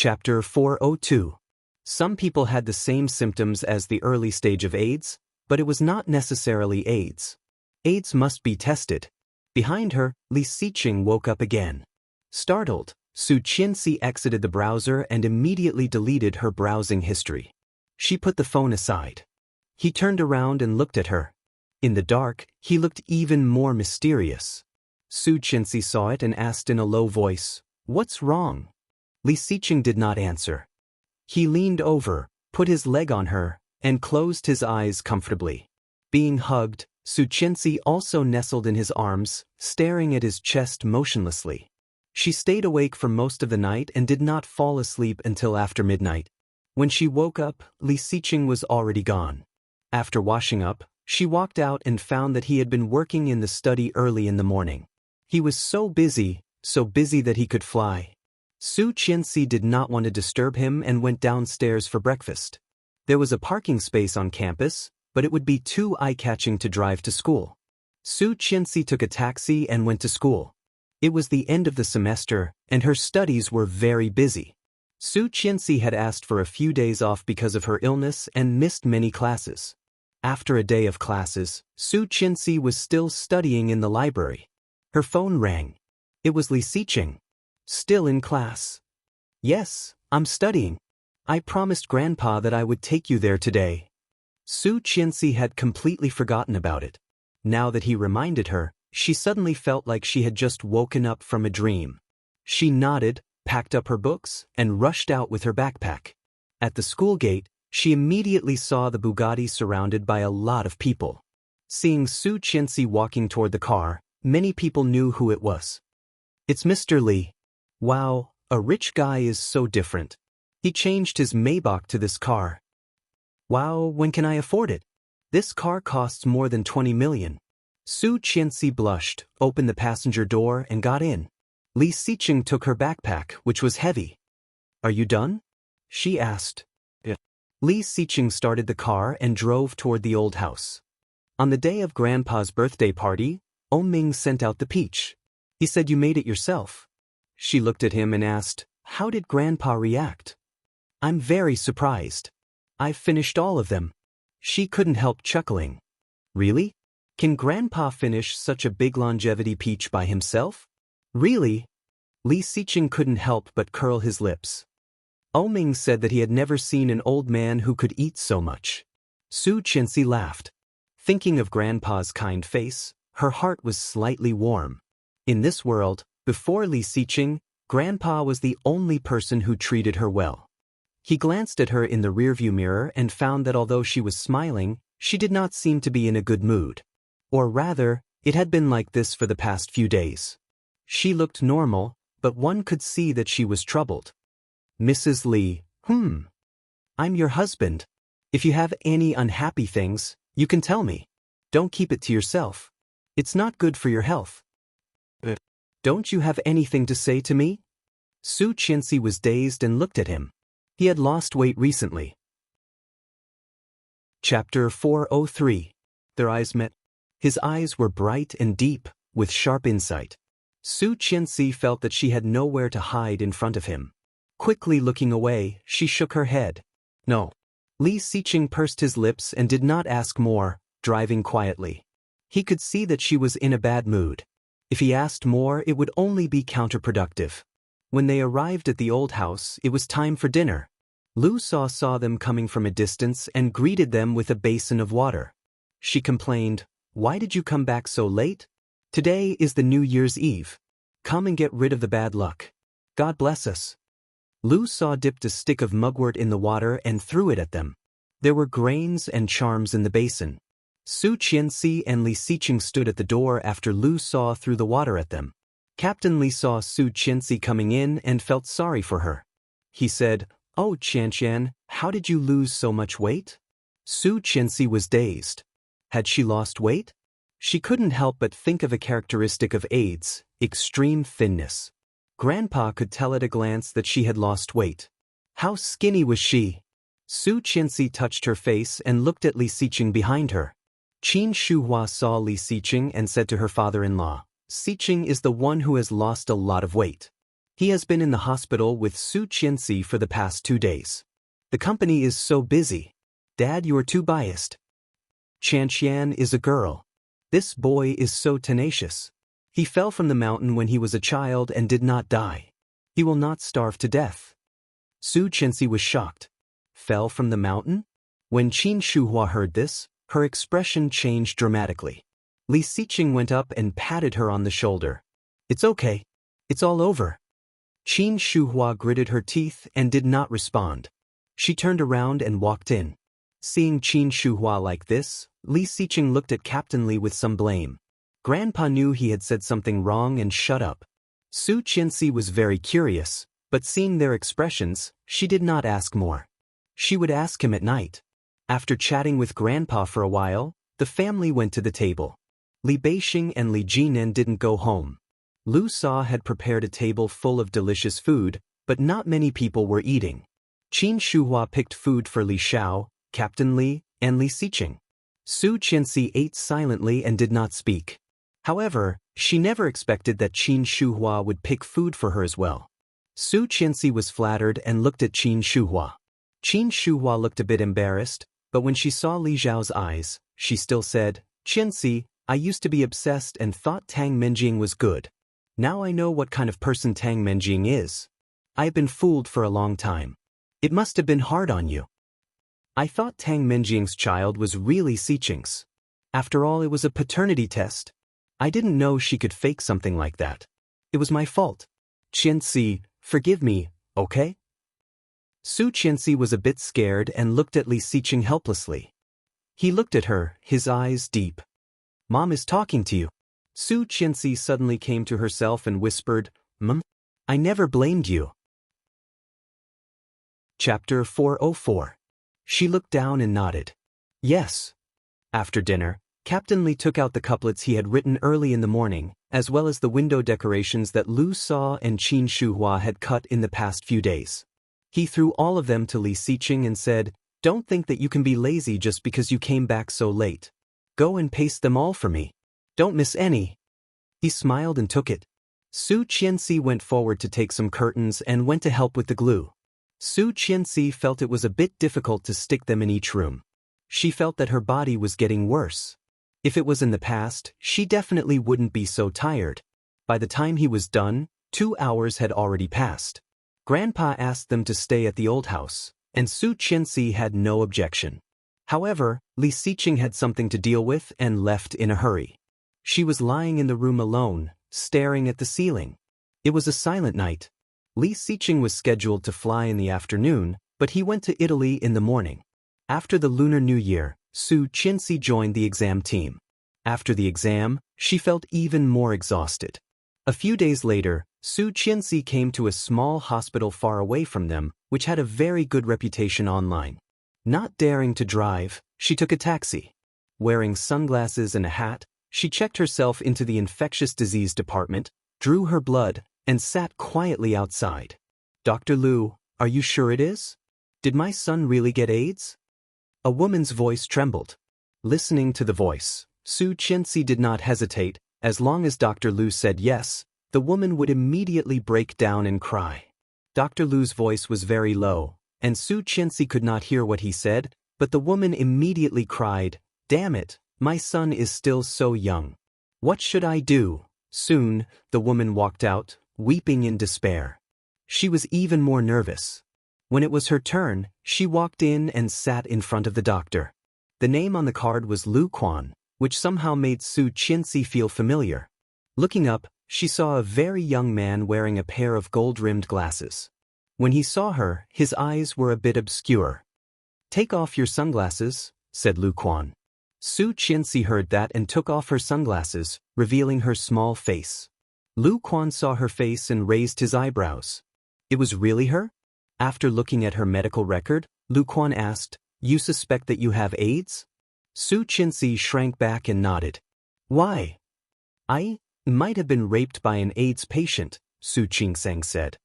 Chapter 402. Some people had the same symptoms as the early stage of AIDS, but it was not necessarily AIDS. AIDS must be tested. Behind her, Li Xiqing woke up again. Startled, Su Qianxi exited the browser and immediately deleted her browsing history. She put the phone aside. He turned around and looked at her. In the dark, he looked even more mysterious. Su Qianxi saw it and asked in a low voice, "What's wrong?" Li Xiqing did not answer. He leaned over, put his leg on her, and closed his eyes comfortably. Being hugged, Su Qianxi also nestled in his arms, staring at his chest motionlessly. She stayed awake for most of the night and did not fall asleep until after midnight. When she woke up, Li Xiqing was already gone. After washing up, she walked out and found that he had been working in the study early in the morning. He was so busy that he could fly. Su Qianxi did not want to disturb him and went downstairs for breakfast. There was a parking space on campus, but it would be too eye-catching to drive to school. Su Qianxi took a taxi and went to school. It was the end of the semester, and her studies were very busy. Su Qianxi had asked for a few days off because of her illness and missed many classes. After a day of classes, Su Qianxi was still studying in the library. Her phone rang. It was Li Xiqing. "Still in class?" "Yes, I'm studying. I promised Grandpa that I would take you there today." Su Qianxi had completely forgotten about it. Now that he reminded her, she suddenly felt like she had just woken up from a dream. She nodded, packed up her books, and rushed out with her backpack. At the school gate, she immediately saw the Bugatti surrounded by a lot of people. Seeing Su Qianxi walking toward the car, many people knew who it was. "It's Mr. Li. Wow, a rich guy is so different. He changed his Maybach to this car. Wow, when can I afford it? This car costs more than 20 million. Su Qianxi blushed, opened the passenger door, and got in. Li Xiqing took her backpack, which was heavy. "Are you done?" she asked. "Yeah." Li Xiqing started the car and drove toward the old house. On the day of Grandpa's birthday party, Ming sent out the peach. He said, "You made it yourself." She looked at him and asked, "How did Grandpa react?" "I'm very surprised. I've finished all of them." She couldn't help chuckling. "Really? Can Grandpa finish such a big longevity peach by himself?" "Really?" Li Xiqing couldn't help but curl his lips. Ming said that he had never seen an old man who could eat so much. Su Qianxi laughed. Thinking of Grandpa's kind face, her heart was slightly warm. In this world, before Li Xiqing, Grandpa was the only person who treated her well. He glanced at her in the rearview mirror and found that although she was smiling, she did not seem to be in a good mood. Or rather, it had been like this for the past few days. She looked normal, but one could see that she was troubled. "Mrs. Li, I'm your husband. If you have any unhappy things, you can tell me. Don't keep it to yourself. It's not good for your health." "Don't you have anything to say to me?" Su Qianxi was dazed and looked at him. He had lost weight recently. Chapter 403. Their eyes met. His eyes were bright and deep, with sharp insight. Su Qianxi felt that she had nowhere to hide in front of him. Quickly looking away, she shook her head. "No." Li Xiqing pursed his lips and did not ask more, driving quietly. He could see that she was in a bad mood. If he asked more, it would only be counterproductive. When they arrived at the old house, it was time for dinner. Lu saw them coming from a distance and greeted them with a basin of water. She complained, "Why did you come back so late? Today is the New Year's Eve. Come and get rid of the bad luck. God bless us." Lu dipped a stick of mugwort in the water and threw it at them. There were grains and charms in the basin. Su Qianxi and Li Xiqing stood at the door after Lu threw the water at them. Captain Li saw Su Qianxi coming in and felt sorry for her. He said, "Oh Qianqian, how did you lose so much weight?" Su Qianxi was dazed. Had she lost weight? She couldn't help but think of a characteristic of AIDS, extreme thinness. Grandpa could tell at a glance that she had lost weight. How skinny was she? Su Qianxi touched her face and looked at Li Xiqing behind her. Qin Shuhua saw Li Xiqing and said to her father-in-law, "Xiqing is the one who has lost a lot of weight." He has been in the hospital with Su Qianxi for the past 2 days. The company is so busy. Dad, you are too biased. Qian is a girl. This boy is so tenacious. He fell from the mountain when he was a child and did not die. He will not starve to death. Su Qianxi was shocked. Fell from the mountain? When Qin Shuhua heard this, her expression changed dramatically. Li Xiqing went up and patted her on the shoulder. It's okay. It's all over. Qin Shuhua gritted her teeth and did not respond. She turned around and walked in. Seeing Qin Shuhua like this, Li Xiqing looked at Captain Li with some blame. Grandpa knew he had said something wrong and shut up. Su Qianxi was very curious, but seeing their expressions, she did not ask more. She would ask him at night. After chatting with Grandpa for a while, the family went to the table. Li Beixing and Li Jinan didn't go home. Lu Sa had prepared a table full of delicious food, but not many people were eating. Qin Shuhua picked food for Li Xiao, Captain Li, and Li Xiqing. Su Qianxi ate silently and did not speak. However, she never expected that Qin Shuhua would pick food for her as well. Su Qianxi was flattered and looked at Qin Shuhua. Qin Shuhua looked a bit embarrassed, but when she saw Li Zhao's eyes, she still said, Qianxi, I used to be obsessed and thought Tang Menjing was good. Now I know what kind of person Tang Menjing is. I have been fooled for a long time. It must have been hard on you. I thought Tang Menjing's child was really Xiqing's. After all, it was a paternity test. I didn't know she could fake something like that. It was my fault. Qianxi, forgive me, okay? Su Qianxi was a bit scared and looked at Li Xiqing helplessly. He looked at her, his eyes deep. Mom is talking to you. Su Qianxi suddenly came to herself and whispered, Mom, I never blamed you. Chapter 404. She looked down and nodded. Yes. After dinner, Captain Li took out the couplets he had written early in the morning, as well as the window decorations that Lu Sa and Qin Shuhua had cut in the past few days. He threw all of them to Li Xiqing and said, Don't think that you can be lazy just because you came back so late. Go and paste them all for me. Don't miss any. He smiled and took it. Su Qianxi went forward to take some curtains and went to help with the glue. Su Qianxi felt it was a bit difficult to stick them in each room. She felt that her body was getting worse. If it was in the past, she definitely wouldn't be so tired. By the time he was done, 2 hours had already passed. Grandpa asked them to stay at the old house, and Su Qianxi had no objection. However, Li Xiqing had something to deal with and left in a hurry. She was lying in the room alone, staring at the ceiling. It was a silent night. Li Xiqing was scheduled to fly in the afternoon, but he went to Italy in the morning. After the Lunar New Year, Su Qianxi joined the exam team. After the exam, she felt even more exhausted. A few days later, Su Qianxi came to a small hospital far away from them, which had a very good reputation online. Not daring to drive, she took a taxi. Wearing sunglasses and a hat, she checked herself into the infectious disease department, drew her blood, and sat quietly outside. Dr. Lu, are you sure it is? Did my son really get AIDS? A woman's voice trembled. Listening to the voice, Su Qianxi did not hesitate. As long as Dr. Lu said yes, the woman would immediately break down and cry. Dr. Lu's voice was very low, and Su Qianxi could not hear what he said, but the woman immediately cried, Damn it, my son is still so young. What should I do? Soon, the woman walked out, weeping in despair. She was even more nervous. When it was her turn, she walked in and sat in front of the doctor. The name on the card was Lu Quan, which somehow made Su Qianxi feel familiar. Looking up, she saw a very young man wearing a pair of gold-rimmed glasses. When he saw her, his eyes were a bit obscure. Take off your sunglasses, said Lu Quan. Su Qianxi heard that and took off her sunglasses, revealing her small face. Lu Quan saw her face and raised his eyebrows. It was really her? After looking at her medical record, Lu Quan asked, You suspect that you have AIDS? Su Qianxi shrank back and nodded. Why? I might have been raped by an AIDS patient, Su Qingsang said.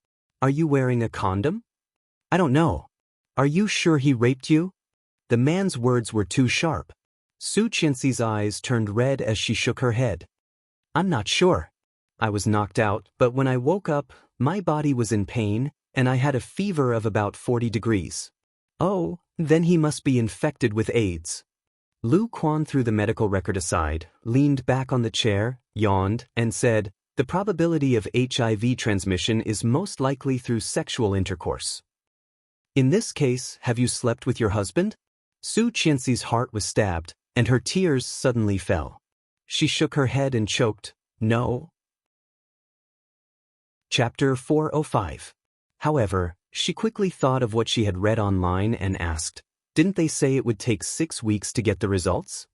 Are you wearing a condom? I don't know. Are you sure he raped you? The man's words were too sharp. Su Qianxi's eyes turned red as she shook her head. I'm not sure. I was knocked out, but when I woke up, my body was in pain, and I had a fever of about 40 degrees. Oh, then he must be infected with AIDS. Lu Quan threw the medical record aside, leaned back on the chair, yawned, and said, the probability of HIV transmission is most likely through sexual intercourse. In this case, have you slept with your husband? Su Qianxi's heart was stabbed, and her tears suddenly fell. She shook her head and choked, no. Chapter 405. However, she quickly thought of what she had read online and asked, didn't they say it would take 6 weeks to get the results?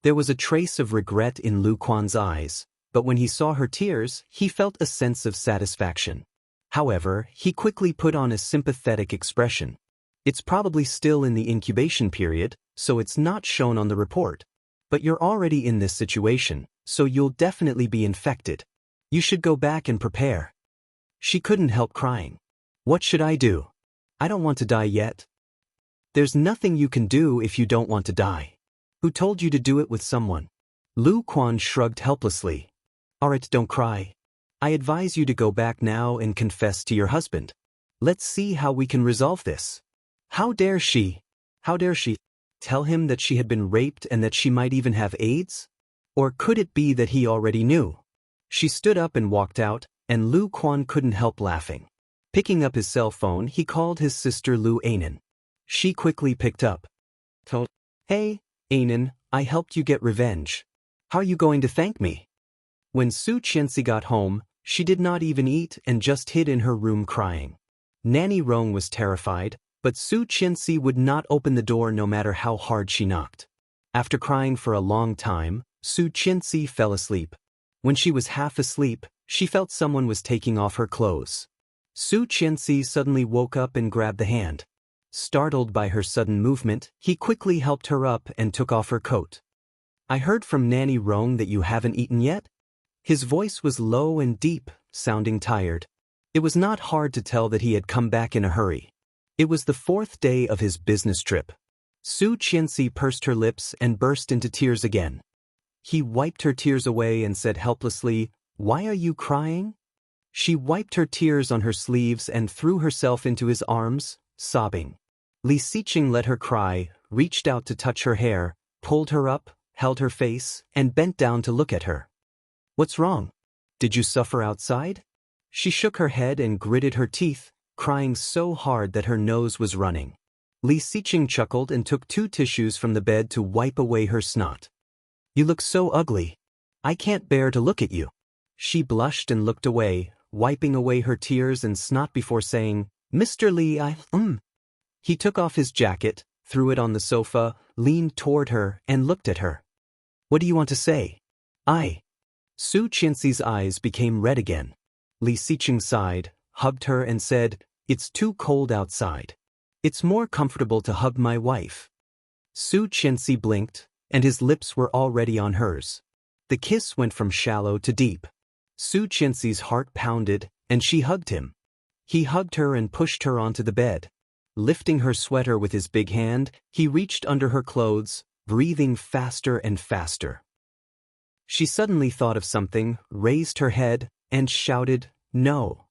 There was a trace of regret in Lu Quan's eyes, but when he saw her tears, he felt a sense of satisfaction. However, he quickly put on a sympathetic expression. It's probably still in the incubation period, so it's not shown on the report. But you're already in this situation, so you'll definitely be infected. You should go back and prepare. She couldn't help crying. What should I do? I don't want to die yet. There's nothing you can do if you don't want to die. Who told you to do it with someone? Lu Quan shrugged helplessly. Alright, don't cry. I advise you to go back now and confess to your husband. Let's see how we can resolve this. How dare she? How dare she? Tell him that she had been raped and that she might even have AIDS? Or could it be that he already knew? She stood up and walked out, and Lu Quan couldn't help laughing. Picking up his cell phone, he called his sister Lu Anan. She quickly picked up. Hey, Anan, I helped you get revenge. How are you going to thank me? When Su Qianxi got home, she did not even eat and just hid in her room crying. Nanny Rong was terrified, but Su Qianxi would not open the door no matter how hard she knocked. After crying for a long time, Su Qianxi fell asleep. When she was half asleep, she felt someone was taking off her clothes. Su Qianxi suddenly woke up and grabbed the hand. Startled by her sudden movement, he quickly helped her up and took off her coat. I heard from Nanny Rong that you haven't eaten yet? His voice was low and deep, sounding tired. It was not hard to tell that he had come back in a hurry. It was the 4th day of his business trip. Su Qianxi pursed her lips and burst into tears again. He wiped her tears away and said helplessly, "Why are you crying?" She wiped her tears on her sleeves and threw herself into his arms, sobbing. Li Xiqing let her cry, reached out to touch her hair, pulled her up, held her face, and bent down to look at her. "What's wrong? Did you suffer outside?" She shook her head and gritted her teeth, crying so hard that her nose was running. Li Xiqing chuckled and took 2 tissues from the bed to wipe away her snot. "You look so ugly. I can't bear to look at you." She blushed and looked away, wiping away her tears and snot before saying, "Mr. Li, He took off his jacket, threw it on the sofa, leaned toward her, and looked at her. "What do you want to say?" Su Qianxi's eyes became red again. Li Xiqing sighed, hugged her and said, "It's too cold outside. It's more comfortable to hug my wife." Su Qianxi blinked, and his lips were already on hers. The kiss went from shallow to deep. Su Qianxi's heart pounded, and she hugged him. He hugged her and pushed her onto the bed. Lifting her sweater with his big hand, he reached under her clothes, breathing faster and faster. She suddenly thought of something, raised her head, and shouted, "No."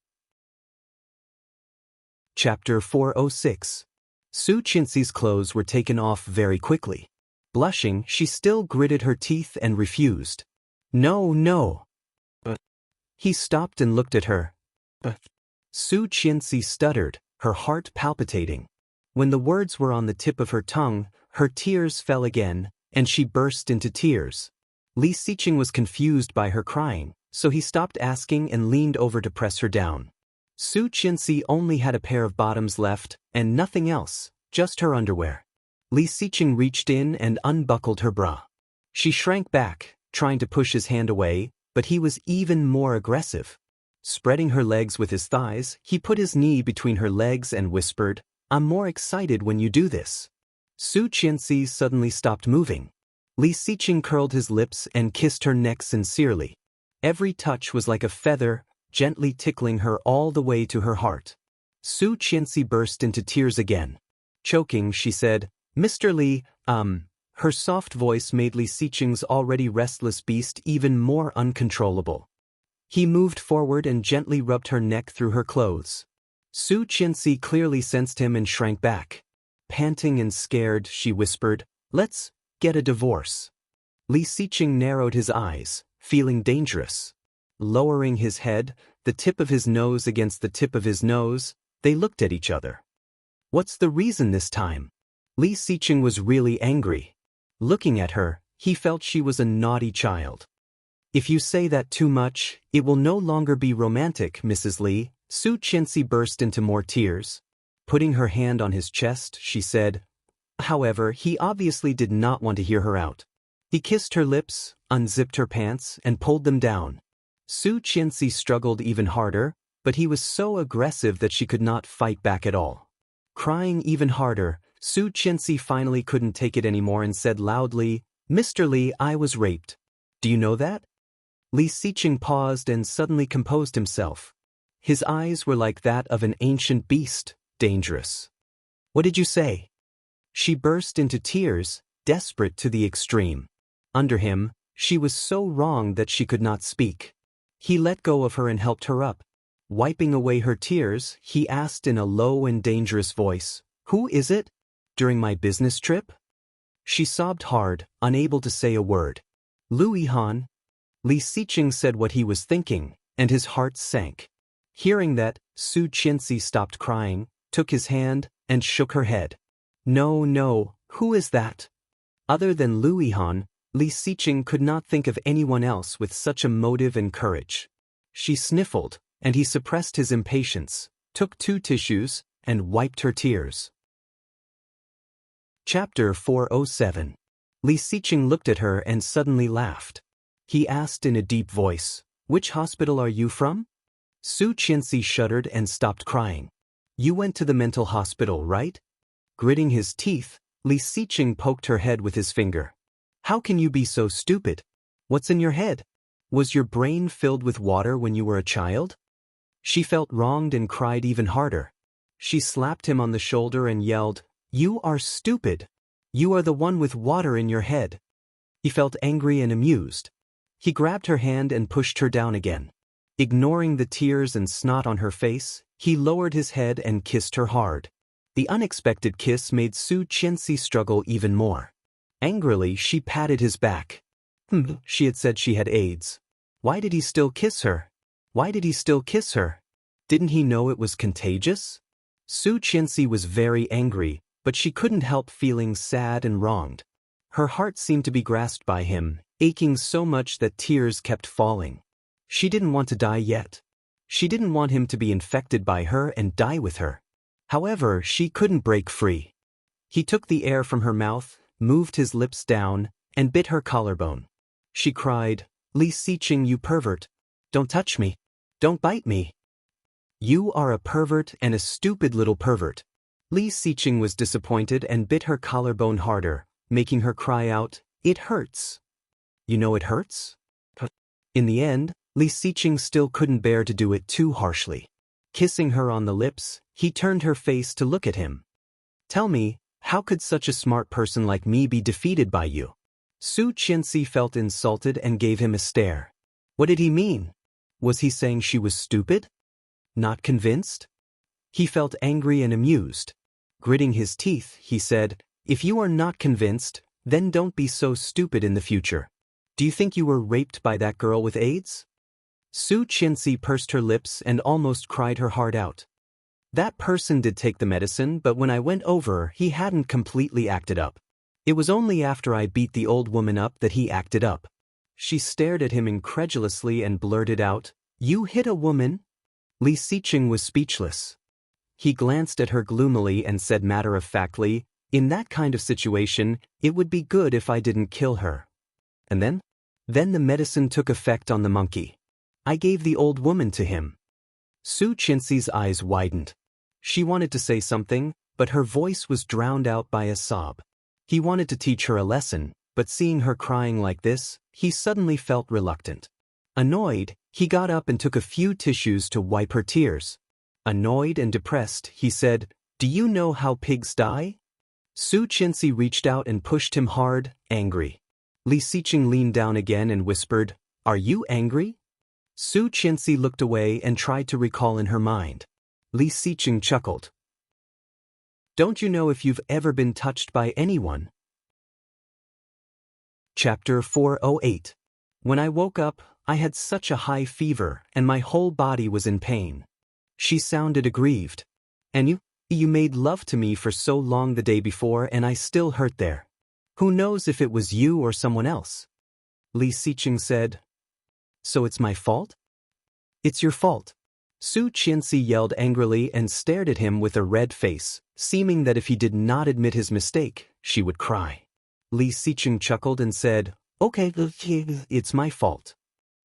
Chapter 406. Su Qianxi's clothes were taken off very quickly. Blushing, she still gritted her teeth and refused. "No, no." "But..." He stopped and looked at her. "But..." Su Qianxi stuttered, her heart palpitating. When the words were on the tip of her tongue, her tears fell again, and she burst into tears. Li Xiqing was confused by her crying, so he stopped asking and leaned over to press her down. Su Qianxi only had a pair of bottoms left, and nothing else, just her underwear. Li Xiqing reached in and unbuckled her bra. She shrank back, trying to push his hand away, but he was even more aggressive. Spreading her legs with his thighs, he put his knee between her legs and whispered, "I'm more excited when you do this." Su Qianxi suddenly stopped moving. Li Xiqing curled his lips and kissed her neck sincerely. Every touch was like a feather, gently tickling her all the way to her heart. Su Qianxi burst into tears again. Choking, she said, "Mr. Li, Her soft voice made Li Xiqing's already restless beast even more uncontrollable. He moved forward and gently rubbed her neck through her clothes. Su Qianxi clearly sensed him and shrank back. Panting and scared, she whispered, "Let's get a divorce." Li Xiqing narrowed his eyes, feeling dangerous. Lowering his head, the tip of his nose against the tip of his nose, they looked at each other. "What's the reason this time?" Li Xiqing was really angry. Looking at her, he felt she was a naughty child. "If you say that too much, it will no longer be romantic, Mrs. Li." Su Qianxi burst into more tears. Putting her hand on his chest, she said. However, he obviously did not want to hear her out. He kissed her lips, unzipped her pants, and pulled them down. Su Qianxi struggled even harder, but he was so aggressive that she could not fight back at all. Crying even harder, Su Qianxi finally couldn't take it anymore and said loudly, "Mr. Li, I was raped. Do you know that?" Li Xiqing paused and suddenly composed himself. His eyes were like that of an ancient beast, dangerous. "What did you say?" She burst into tears, desperate to the extreme. Under him, she was so wrong that she could not speak. He let go of her and helped her up. Wiping away her tears, he asked in a low and dangerous voice, "Who is it? During my business trip?" She sobbed hard, unable to say a word. "Louis Han." Li Xiqing said what he was thinking, and his heart sank. Hearing that, Su Qianxi stopped crying, took his hand, and shook her head. "No, no, who is that?" Other than Louis Han, Li Xiqing could not think of anyone else with such a motive and courage. She sniffled, and he suppressed his impatience, took 2 tissues, and wiped her tears. Chapter 407. Li Xiqing looked at her and suddenly laughed. He asked in a deep voice, "Which hospital are you from?" Su Qianxi shuddered and stopped crying. "You went to the mental hospital, right?" Gritting his teeth, Li Xiqing poked her head with his finger. "How can you be so stupid? What's in your head? Was your brain filled with water when you were a child?" She felt wronged and cried even harder. She slapped him on the shoulder and yelled, "You are stupid. You are the one with water in your head." He felt angry and amused. He grabbed her hand and pushed her down again. Ignoring the tears and snot on her face, he lowered his head and kissed her hard. The unexpected kiss made Su Qianxi struggle even more. Angrily, she patted his back. She had said she had AIDS. Why did he still kiss her? Why did he still kiss her? Didn't he know it was contagious? Su Qianxi was very angry, but she couldn't help feeling sad and wronged. Her heart seemed to be grasped by him, aching so much that tears kept falling. She didn't want to die yet. She didn't want him to be infected by her and die with her. However, she couldn't break free. He took the air from her mouth, moved his lips down, and bit her collarbone. She cried, "Li Xiqing, you pervert. Don't touch me. Don't bite me. You are a pervert and a stupid little pervert." Li Xiqing was disappointed and bit her collarbone harder, making her cry out, "It hurts. You know it hurts?" In the end, Li Xiqing still couldn't bear to do it too harshly. Kissing her on the lips, he turned her face to look at him. "Tell me, how could such a smart person like me be defeated by you?" Su Qianxi felt insulted and gave him a stare. What did he mean? Was he saying she was stupid? Not convinced? He felt angry and amused. Gritting his teeth, he said, "If you are not convinced, then don't be so stupid in the future. Do you think you were raped by that girl with AIDS?" Su Qianxi pursed her lips and almost cried her heart out. "That person did take the medicine, but when I went over, he hadn't completely acted up. It was only after I beat the old woman up that he acted up." She stared at him incredulously and blurted out, "You hit a woman?" Li Xiqing was speechless. He glanced at her gloomily and said matter-of-factly, "In that kind of situation, it would be good if I didn't kill her." And then? Then the medicine took effect on the monkey. I gave the old woman to him. Su Qianxi's eyes widened. She wanted to say something, but her voice was drowned out by a sob. He wanted to teach her a lesson, but seeing her crying like this, he suddenly felt reluctant. Annoyed, he got up and took a few tissues to wipe her tears. Annoyed and depressed, he said, "Do you know how pigs die?" Su Qianxi reached out and pushed him hard, angry. Li Xiqing leaned down again and whispered, "Are you angry?" Su Qianxi looked away and tried to recall in her mind. Li Xiqing chuckled. Don't you know if you've ever been touched by anyone? Chapter 408. When I woke up, I had such a high fever and my whole body was in pain. She sounded aggrieved. And you made love to me for so long the day before and I still hurt there. Who knows if it was you or someone else? Li Xiqing said. So it's my fault? It's your fault. Su Qianxi yelled angrily and stared at him with a red face, seeming that if he did not admit his mistake, she would cry. Li Xiqing chuckled and said, Okay, it's my fault.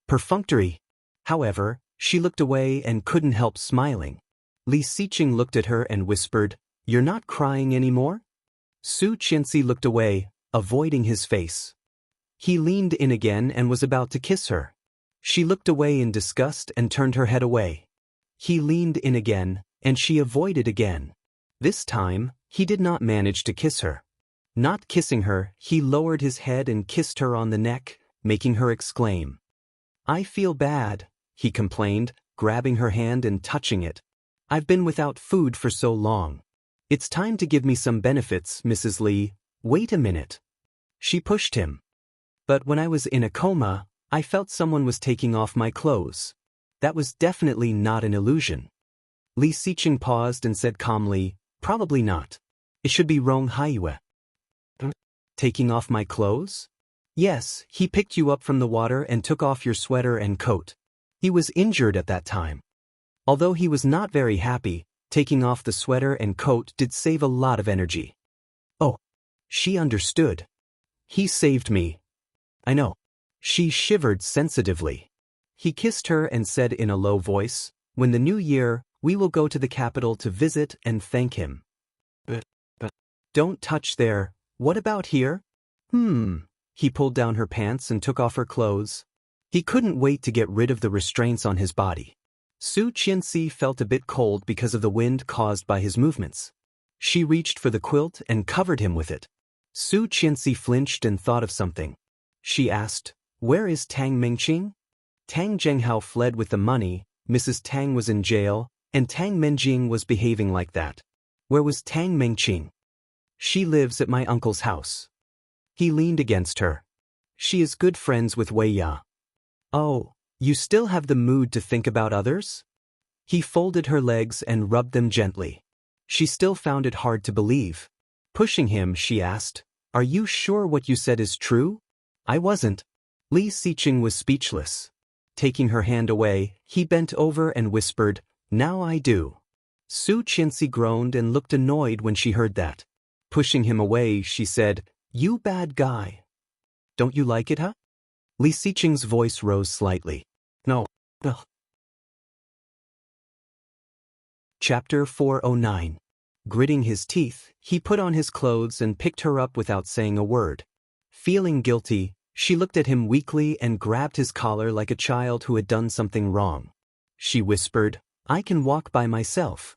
Perfunctory. However, she looked away and couldn't help smiling. Li Xiqing looked at her and whispered, You're not crying anymore? Su Qianxi looked away, avoiding his face. He leaned in again and was about to kiss her. She looked away in disgust and turned her head away. He leaned in again, and she avoided again. This time, he did not manage to kiss her. Not kissing her, he lowered his head and kissed her on the neck, making her exclaim. I feel bad, he complained, grabbing her hand and touching it. I've been without food for so long. It's time to give me some benefits, Mrs. Li. Wait a minute. She pushed him. But when I was in a coma, I felt someone was taking off my clothes. That was definitely not an illusion. Li Xiqing paused and said calmly, Probably not. It should be Rong Haiyue. Taking off my clothes? Yes, he picked you up from the water and took off your sweater and coat. He was injured at that time. Although he was not very happy, taking off the sweater and coat did save a lot of energy. Oh, she understood. He saved me. I know. She shivered sensitively. He kissed her and said in a low voice, When the new year, we will go to the capital to visit and thank him. But don't touch there. What about here? He pulled down her pants and took off her clothes. He couldn't wait to get rid of the restraints on his body. Su Qianxi felt a bit cold because of the wind caused by his movements. She reached for the quilt and covered him with it. Su Qianxi flinched and thought of something. She asked, Where is Tang Mengqing? Tang Zhenghao fled with the money, Mrs. Tang was in jail, and Tang Menjing was behaving like that. Where was Tang Mengqing? She lives at my uncle's house. He leaned against her. She is good friends with Wei Ya. Oh, you still have the mood to think about others? He folded her legs and rubbed them gently. She still found it hard to believe. Pushing him, she asked, Are you sure what you said is true? I wasn't. Li Xiqing was speechless. Taking her hand away, he bent over and whispered, Now I do. Su Qianxi groaned and looked annoyed when she heard that. Pushing him away, she said, You bad guy. Don't you like it, huh? Li Xiqing's voice rose slightly. No. Ugh. Chapter 409. Gritting his teeth, he put on his clothes and picked her up without saying a word. Feeling guilty, she looked at him weakly and grabbed his collar like a child who had done something wrong. She whispered, I can walk by myself.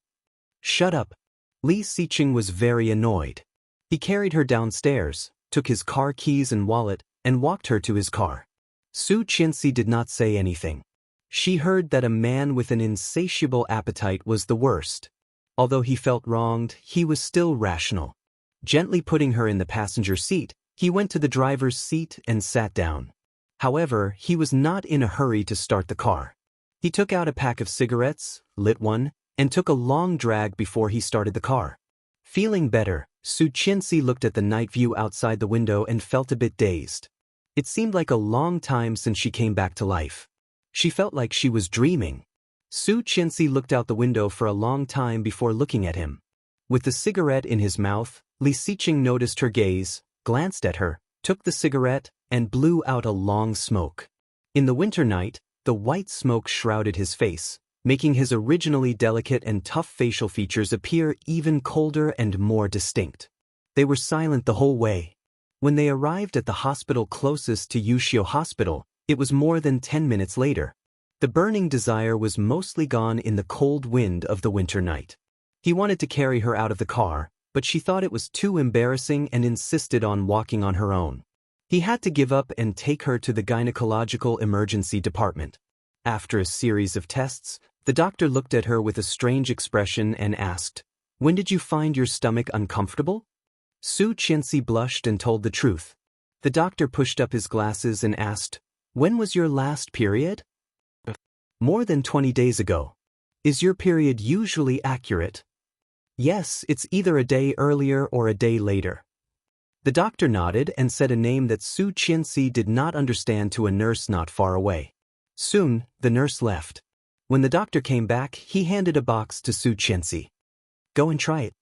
Shut up. Li Xiqing was very annoyed. He carried her downstairs, took his car keys and wallet, and walked her to his car. Su Qianxi did not say anything. She heard that a man with an insatiable appetite was the worst. Although he felt wronged, he was still rational. Gently putting her in the passenger seat, he went to the driver's seat and sat down. However, he was not in a hurry to start the car. He took out a pack of cigarettes, lit one, and took a long drag before he started the car. Feeling better, Su Qianxi looked at the night view outside the window and felt a bit dazed. It seemed like a long time since she came back to life. She felt like she was dreaming. Su Qianxi looked out the window for a long time before looking at him. With the cigarette in his mouth, Li Xiqing noticed her gaze, glanced at her, took the cigarette, and blew out a long smoke. In the winter night, the white smoke shrouded his face, making his originally delicate and tough facial features appear even colder and more distinct. They were silent the whole way. When they arrived at the hospital closest to Yuxiu Hospital, it was more than 10 minutes later. The burning desire was mostly gone in the cold wind of the winter night. He wanted to carry her out of the car, but she thought it was too embarrassing and insisted on walking on her own. He had to give up and take her to the gynecological emergency department. After a series of tests, the doctor looked at her with a strange expression and asked, "When did you find your stomach uncomfortable?" Su Qianxi blushed and told the truth. The doctor pushed up his glasses and asked, "When was your last period?" "More than 20 days ago." "Is your period usually accurate?" "Yes, it's either a day earlier or a day later." The doctor nodded and said a name that Su Qianxi did not understand to a nurse not far away. Soon, the nurse left. When the doctor came back, he handed a box to Su Qianxi. "Go and try it."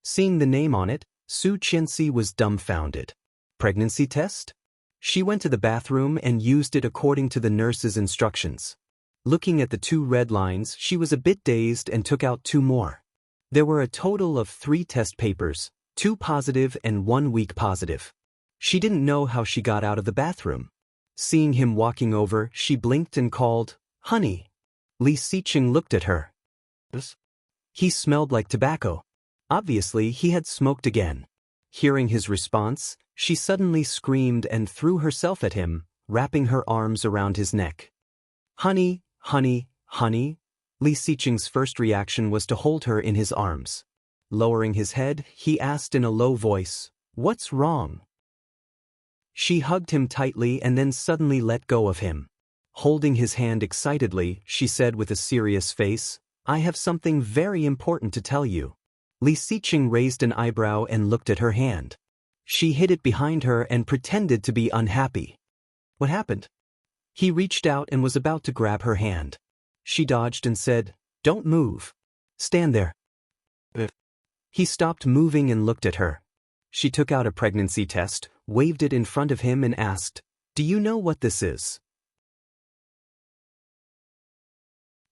Seeing the name on it, Su Qianxi was dumbfounded. Pregnancy test? She went to the bathroom and used it according to the nurse's instructions. Looking at the 2 red lines, she was a bit dazed and took out 2 more. There were a total of 3 test papers, 2 positive and 1 weak positive. She didn't know how she got out of the bathroom. Seeing him walking over, she blinked and called, "Honey." Li Siqing looked at her. He smelled like tobacco. Obviously, he had smoked again. Hearing his response, she suddenly screamed and threw herself at him, wrapping her arms around his neck. "Honey, honey, honey." Li Siqing's first reaction was to hold her in his arms. Lowering his head, he asked in a low voice, "What's wrong?" She hugged him tightly and then suddenly let go of him. Holding his hand excitedly, she said with a serious face, "I have something very important to tell you." Li Siqing raised an eyebrow and looked at her hand. She hid it behind her and pretended to be unhappy. "What happened?" He reached out and was about to grab her hand. She dodged and said, "Don't move. Stand there." He stopped moving and looked at her. She took out a pregnancy test, waved it in front of him and asked, "Do you know what this is?"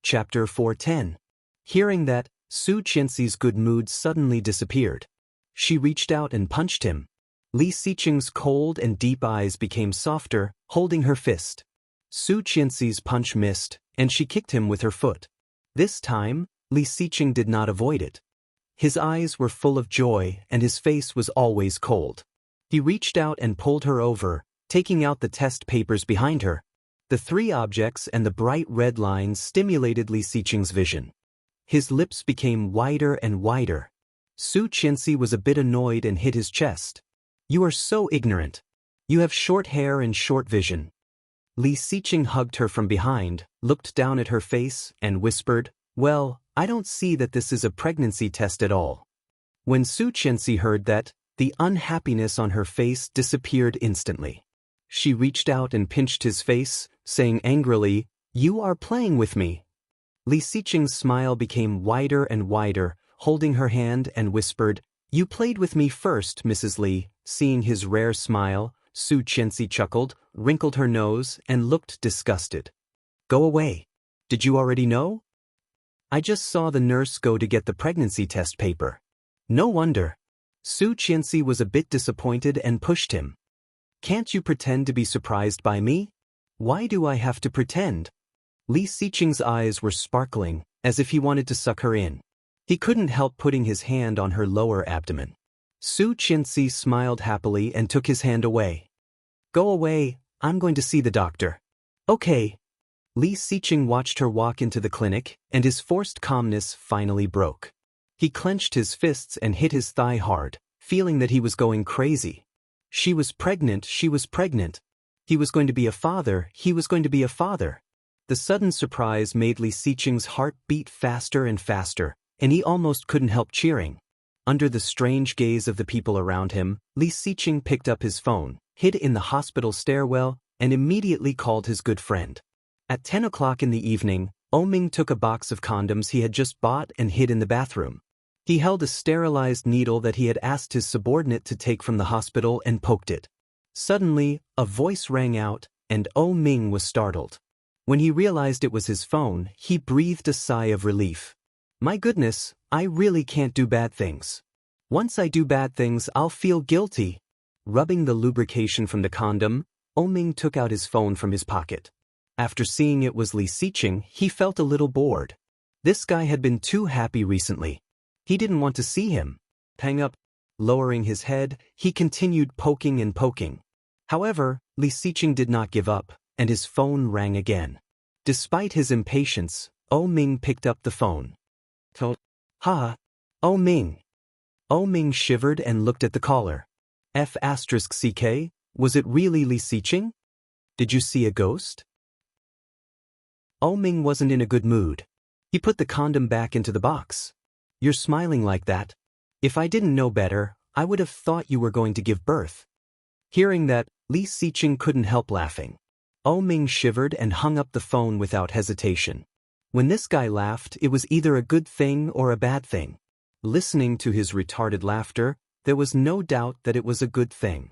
Chapter 410. Hearing that, Su Qianxi's good mood suddenly disappeared. She reached out and punched him. Li Siqing's cold and deep eyes became softer, holding her fist. Su Qianxi's punch missed, and she kicked him with her foot. This time, Li Siqing did not avoid it. His eyes were full of joy and his face was always cold. He reached out and pulled her over, taking out the test papers behind her. The 3 objects and the bright red lines stimulated Li Siqing's vision. His lips became wider and wider. Su Qianxi was a bit annoyed and hit his chest. "You are so ignorant. You have short hair and short vision." Li Siqing hugged her from behind, looked down at her face, and whispered, "Well, I don't see that this is a pregnancy test at all." When Su Qianxi heard that, the unhappiness on her face disappeared instantly. She reached out and pinched his face, saying angrily, "You are playing with me." Li Siqing's smile became wider and wider, holding her hand and whispered, "You played with me first, Mrs. Li." Seeing his rare smile, Su Qianxi chuckled, wrinkled her nose, and looked disgusted. "Go away. Did you already know?" "I just saw the nurse go to get the pregnancy test paper." "No wonder." Su Qianxi was a bit disappointed and pushed him. "Can't you pretend to be surprised by me?" "Why do I have to pretend?" Li Siqing's eyes were sparkling, as if he wanted to suck her in. He couldn't help putting his hand on her lower abdomen. Su Qianxi smiled happily and took his hand away. "Go away, I'm going to see the doctor." "Okay." Li Siqing watched her walk into the clinic, and his forced calmness finally broke. He clenched his fists and hit his thigh hard, feeling that he was going crazy. She was pregnant, she was pregnant. He was going to be a father, he was going to be a father. The sudden surprise made Li Siqing's heart beat faster and faster, and he almost couldn't help cheering. Under the strange gaze of the people around him, Li Siqing picked up his phone, hid in the hospital stairwell, and immediately called his good friend. At 10 o'clock in the evening, Oming took a box of condoms he had just bought and hid in the bathroom. He held a sterilized needle that he had asked his subordinate to take from the hospital and poked it. Suddenly, a voice rang out, and Oming was startled. When he realized it was his phone, he breathed a sigh of relief. "My goodness, I really can't do bad things. Once I do bad things, I'll feel guilty." Rubbing the lubrication from the condom, Oming took out his phone from his pocket. After seeing it was Li Siqing, he felt a little bored. This guy had been too happy recently. He didn't want to see him. Hang up. Lowering his head, he continued poking and poking. However, Li Siqing did not give up, and his phone rang again. Despite his impatience, Oh Ming picked up the phone. Ha! Oh Ming! Oh Ming shivered and looked at the caller. F***CK, was it really Li Xiqing? Did you see a ghost? Oh Ming wasn't in a good mood. He put the condom back into the box. You're smiling like that. If I didn't know better, I would have thought you were going to give birth. Hearing that, Li Xiqing couldn't help laughing. Oh Ming shivered and hung up the phone without hesitation. When this guy laughed, it was either a good thing or a bad thing. Listening to his retarded laughter, there was no doubt that it was a good thing.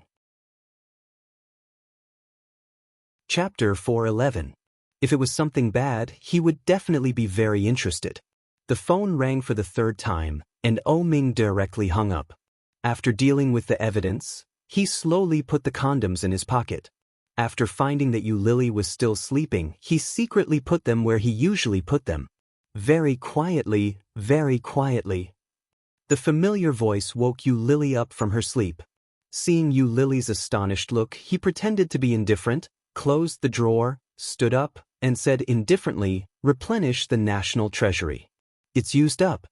Chapter 411. If it was something bad, he would definitely be very interested. The phone rang for the third time, and Oh Ming directly hung up. After dealing with the evidence, he slowly put the condoms in his pocket. After finding that Yu Lily was still sleeping, he secretly put them where he usually put them. Very quietly, very quietly. The familiar voice woke Yu Lily up from her sleep. Seeing Yu Lily's astonished look, he pretended to be indifferent, closed the drawer, stood up, and said indifferently, "Replenish the national treasury. It's used up."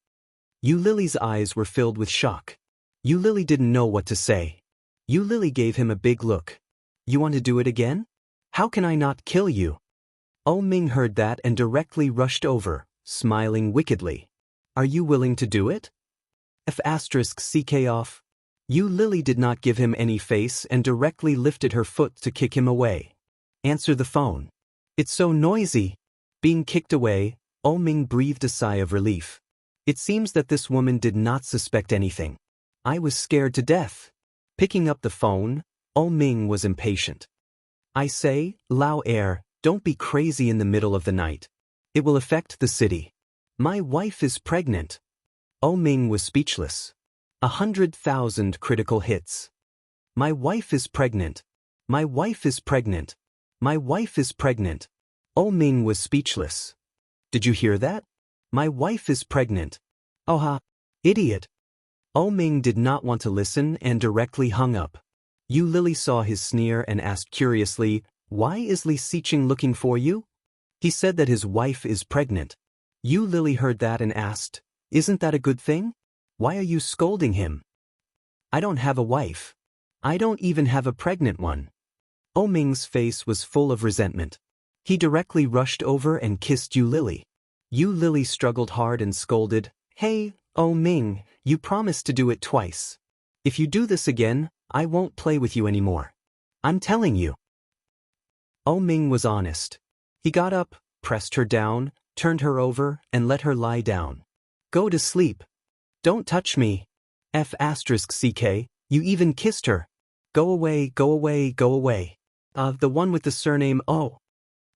Yu Lily's eyes were filled with shock. Yu Lily didn't know what to say. Yu Lily gave him a big look. "You want to do it again? How can I not kill you?" Oh Ming heard that and directly rushed over, smiling wickedly. "Are you willing to do it?" F***CK off. Yu Lily did not give him any face and directly lifted her foot to kick him away. "Answer the phone. It's so noisy." Being kicked away, Oh Ming breathed a sigh of relief. It seems that this woman did not suspect anything. I was scared to death. Picking up the phone, Oh Ming was impatient. "I say, Lao Air, don't be crazy in the middle of the night. It will affect the city. My wife is pregnant." Oh Ming was speechless. 100,000 critical hits. "My wife is pregnant. My wife is pregnant. My wife is pregnant." Oh Ming was speechless. "Did you hear that? My wife is pregnant." "Oh ha! Idiot." Oh Ming did not want to listen and directly hung up. Yu Lily saw his sneer and asked curiously, "Why is Li Xiqing looking for you?" He said that his wife is pregnant. Yu Lily heard that and asked, "Isn't that a good thing? Why are you scolding him?" "I don't have a wife. I don't even have a pregnant one." Oh Ming's face was full of resentment. He directly rushed over and kissed Yu Lily. Yu Lily struggled hard and scolded, "Hey, Oh Ming, you promised to do it twice. If you do this again, I won't play with you anymore. I'm telling you." Oh Ming was honest. He got up, pressed her down, turned her over, and let her lie down. "Go to sleep. Don't touch me. F***CK, you even kissed her. Go away, go away, go away." The one with the surname Oh.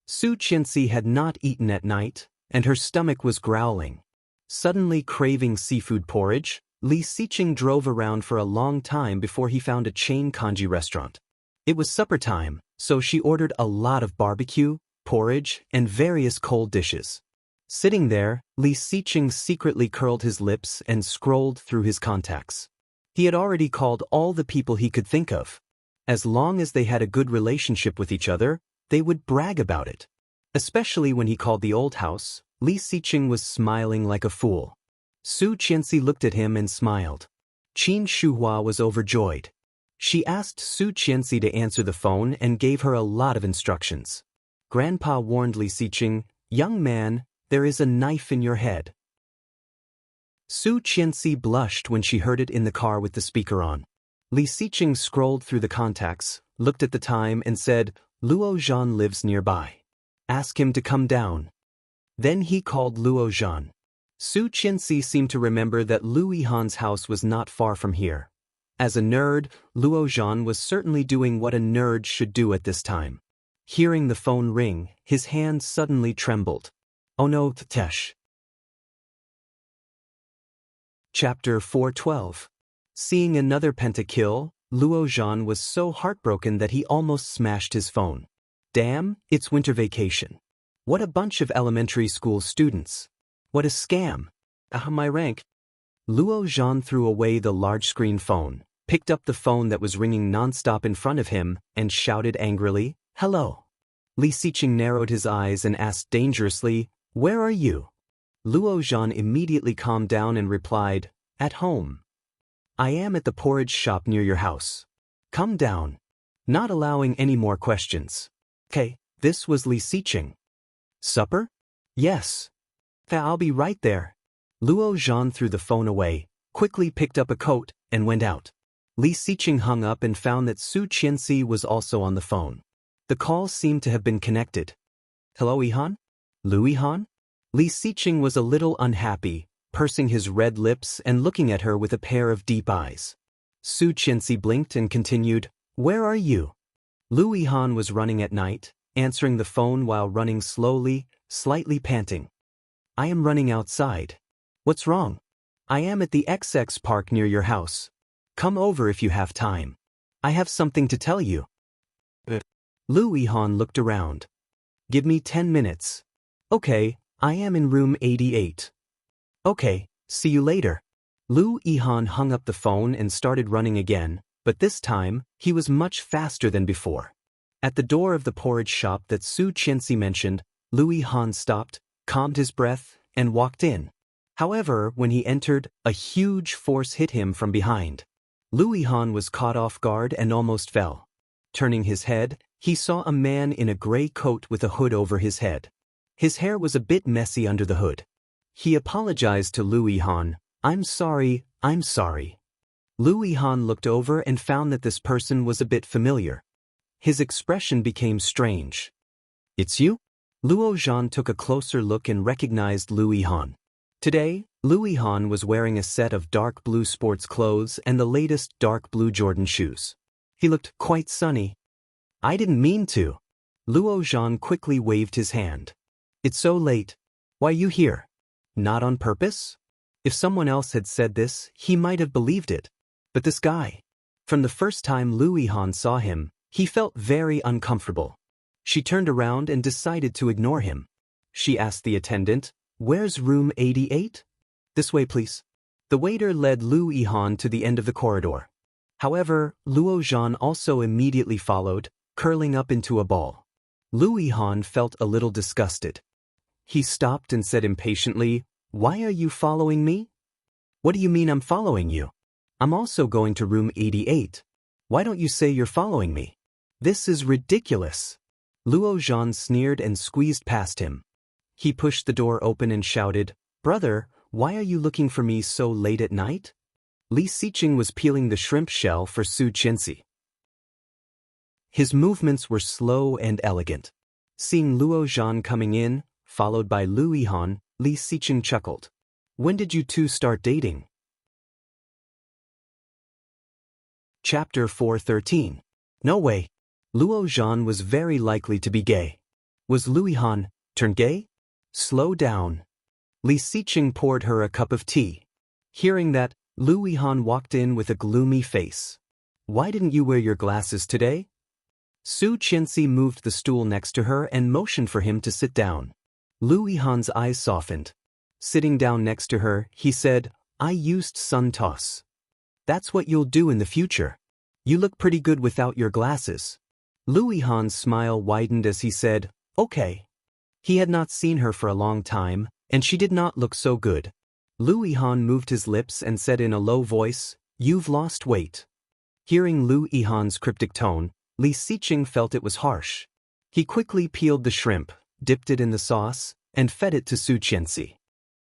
Su Qianxi had not eaten at night, and her stomach was growling. Suddenly craving seafood porridge, Li Xiqing drove around for a long time before he found a chain kanji restaurant. It was supper time, so she ordered a lot of barbecue, porridge, and various cold dishes. Sitting there, Li Xiqing secretly curled his lips and scrolled through his contacts. He had already called all the people he could think of. As long as they had a good relationship with each other, they would brag about it. Especially when he called the old house, Li Xiqing was smiling like a fool. Su Qianxi looked at him and smiled. Qin Shuhua was overjoyed. She asked Su Qianxi to answer the phone and gave her a lot of instructions. Grandpa warned Li Xiqing, "Young man, there is a knife in your head." Su Qianxi blushed when she heard it in the car with the speaker on. Li Xiqing scrolled through the contacts, looked at the time and said, "Luo Zhan lives nearby. Ask him to come down." Then he called Luo Zhan. Su Qianxi seemed to remember that Lu Yihan's house was not far from here. As a nerd, Luo Zhan was certainly doing what a nerd should do at this time. Hearing the phone ring, his hand suddenly trembled. "Oh no, Tesh." Chapter 412. Seeing another pentakill, Luo Zhan was so heartbroken that he almost smashed his phone. Damn, it's winter vacation. What a bunch of elementary school students. What a scam. My rank. Luo Zhan threw away the large-screen phone, picked up the phone that was ringing nonstop in front of him, and shouted angrily, "Hello. Li Xiqing narrowed his eyes and asked dangerously, "Where are you?" Luo Zhan immediately calmed down and replied, "At home. I am at the porridge shop near your house. Come down." Not allowing any more questions. "Okay, this was Li Xiqing. Supper?" "Yes. I'll be right there." Luo Zhan threw the phone away, quickly picked up a coat, and went out. Li Xiqing hung up and found that Su Qianxi was also on the phone. The call seemed to have been connected. "Hello, Yihan? Lu Yihan?" Li Xiqing was a little unhappy, pursing his red lips and looking at her with a pair of deep eyes. Su Qianxi blinked and continued, "Where are you?" Lu Yihan was running at night, answering the phone while running slowly, slightly panting. "I am running outside. What's wrong?" "I am at the XX park near your house. Come over if you have time. I have something to tell you." Lu Yihan looked around. "Give me 10 minutes. "Okay, I am in room 88. "Okay, see you later." Lu Yihan hung up the phone and started running again, but this time, he was much faster than before. At the door of the porridge shop that Su Qianxi mentioned, Lu Yihan stopped, calmed his breath, and walked in. However, when he entered, a huge force hit him from behind. Lu Yihan was caught off guard and almost fell. Turning his head, he saw a man in a gray coat with a hood over his head. His hair was a bit messy under the hood. He apologized to Lu Yihan. I'm sorry. Lu Yihan looked over and found that this person was a bit familiar. His expression became strange. "It's you?" Luo Zhan took a closer look and recognized Lu Yihan. Today, Lu Yihan was wearing a set of dark blue sports clothes and the latest dark blue Jordan shoes. He looked quite sunny. "I didn't mean to." Luo Zhan quickly waved his hand. "It's so late. Why you here? Not on purpose?" If someone else had said this, he might have believed it. But this guy. From the first time Lu Yihan saw him, he felt very uncomfortable. She turned around and decided to ignore him. She asked the attendant, "Where's room 88? "This way, please." The waiter led Lu Yihan to the end of the corridor. However, Luo Zhan also immediately followed, curling up into a ball. Lu Yihan felt a little disgusted. He stopped and said impatiently, "Why are you following me?" "What do you mean I'm following you? I'm also going to room 88. Why don't you say you're following me? This is ridiculous." Luo Zhan sneered and squeezed past him. He pushed the door open and shouted, "Brother, why are you looking for me so late at night?" Li Xiqing was peeling the shrimp shell for Su Qianxi. His movements were slow and elegant. Seeing Luo Zhan coming in, followed by Lu Yihan, Li Xiqing chuckled. "When did you two start dating?" Chapter 413. No way. Luo Zhan was very likely to be gay. Was Lu Yihan turned gay? Slow down. Li Xiqing poured her a cup of tea. Hearing that, Lu Yihan walked in with a gloomy face. "Why didn't you wear your glasses today?" Su Qianxi moved the stool next to her and motioned for him to sit down. Lu Yihan's eyes softened. Sitting down next to her, he said, "I used sun toss. That's what you'll do in the future. You look pretty good without your glasses." Lu Yihan's smile widened as he said, "Okay." He had not seen her for a long time, and she did not look so good. Lu Yihan moved his lips and said in a low voice, "You've lost weight." Hearing Lu Yihan's cryptic tone, Li Xiqing felt it was harsh. He quickly peeled the shrimp, dipped it in the sauce, and fed it to Su Qianxi.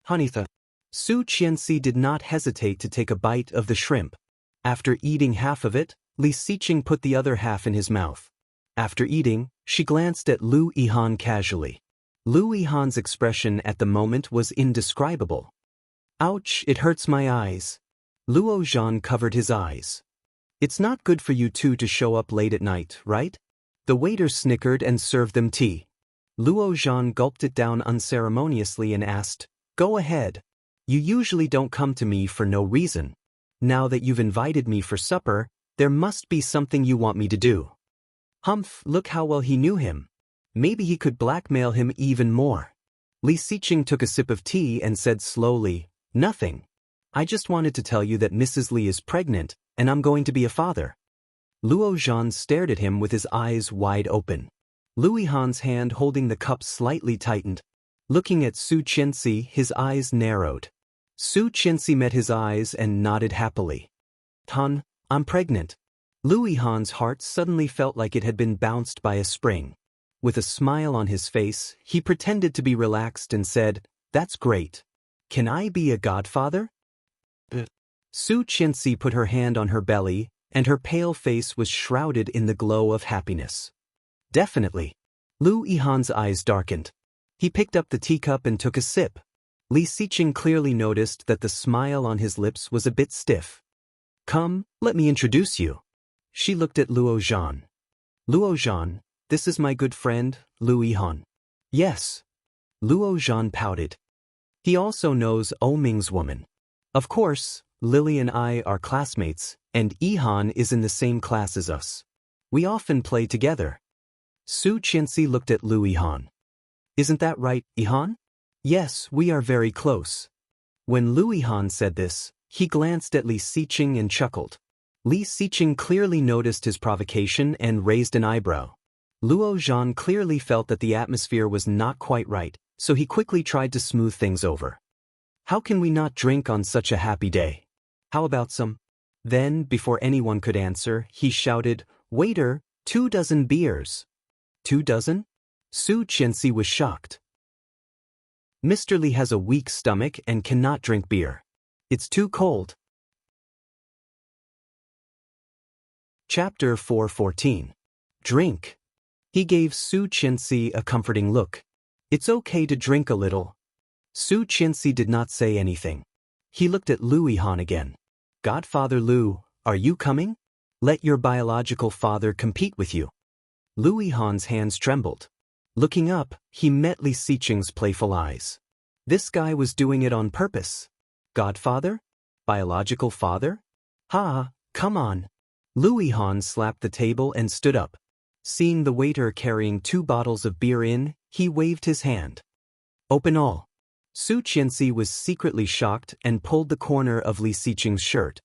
"Honeytha." Su Qianxi did not hesitate to take a bite of the shrimp. After eating half of it, Li Xiqing put the other half in his mouth. After eating, she glanced at Lu Yihan casually. Lu Yihan's expression at the moment was indescribable. "Ouch, it hurts my eyes." Luo Zhan covered his eyes. "It's not good for you two to show up late at night, right?" The waiter snickered and served them tea. Luo Zhan gulped it down unceremoniously and asked, "Go ahead. You usually don't come to me for no reason. Now that you've invited me for supper, there must be something you want me to do." Humph, look how well he knew him. Maybe he could blackmail him even more. Li Xiqing took a sip of tea and said slowly, "Nothing. I just wanted to tell you that Mrs. Li is pregnant, and I'm going to be a father." Luo Zhan stared at him with his eyes wide open. Louis Han's hand holding the cup slightly tightened. Looking at Su Qianxi, his eyes narrowed. Su Qianxi met his eyes and nodded happily. Han, I'm pregnant. Louis Han's heart suddenly felt like it had been bounced by a spring. With a smile on his face, he pretended to be relaxed and said, "That's great. Can I be a godfather?" Su Qianxi put her hand on her belly, and her pale face was shrouded in the glow of happiness. "Definitely." Lu Yihan's eyes darkened. He picked up the teacup and took a sip. Li Xiqing clearly noticed that the smile on his lips was a bit stiff. "Come, let me introduce you." She looked at Luo Zhan. "Luo Zhan, this is my good friend, Lu Yihan." "Yes." Luo Zhan pouted. He also knows Ming's woman. "Of course, Lily and I are classmates, and Yihan is in the same class as us. We often play together." Su Qianxi looked at Lu Yihan. "Isn't that right, Yihan?" "Yes, we are very close." When Lu Yihan said this, he glanced at Li Xiqing and chuckled. Li Xiqing clearly noticed his provocation and raised an eyebrow. Luo Zhan clearly felt that the atmosphere was not quite right, so he quickly tried to smooth things over. "How can we not drink on such a happy day? How about some?" Then, before anyone could answer, he shouted, "Waiter, 2 dozen beers." 2 dozen? Su Qianxi was shocked. "Mr. Li has a weak stomach and cannot drink beer. It's too cold." Chapter 4:14. Drink. He gave Su Qianxi a comforting look. "It's okay to drink a little." Su Qianxi did not say anything. He looked at Lu Yihan again. "Godfather Lu, are you coming? Let your biological father compete with you." Lu Yihan's hands trembled. Looking up, he met Li Xiqing's playful eyes. This guy was doing it on purpose. Godfather? Biological father? Ha, come on. Lu Yihan slapped the table and stood up. Seeing the waiter carrying 2 bottles of beer in, he waved his hand. "Open all." Su Qianxi was secretly shocked and pulled the corner of Li Xiqing's shirt.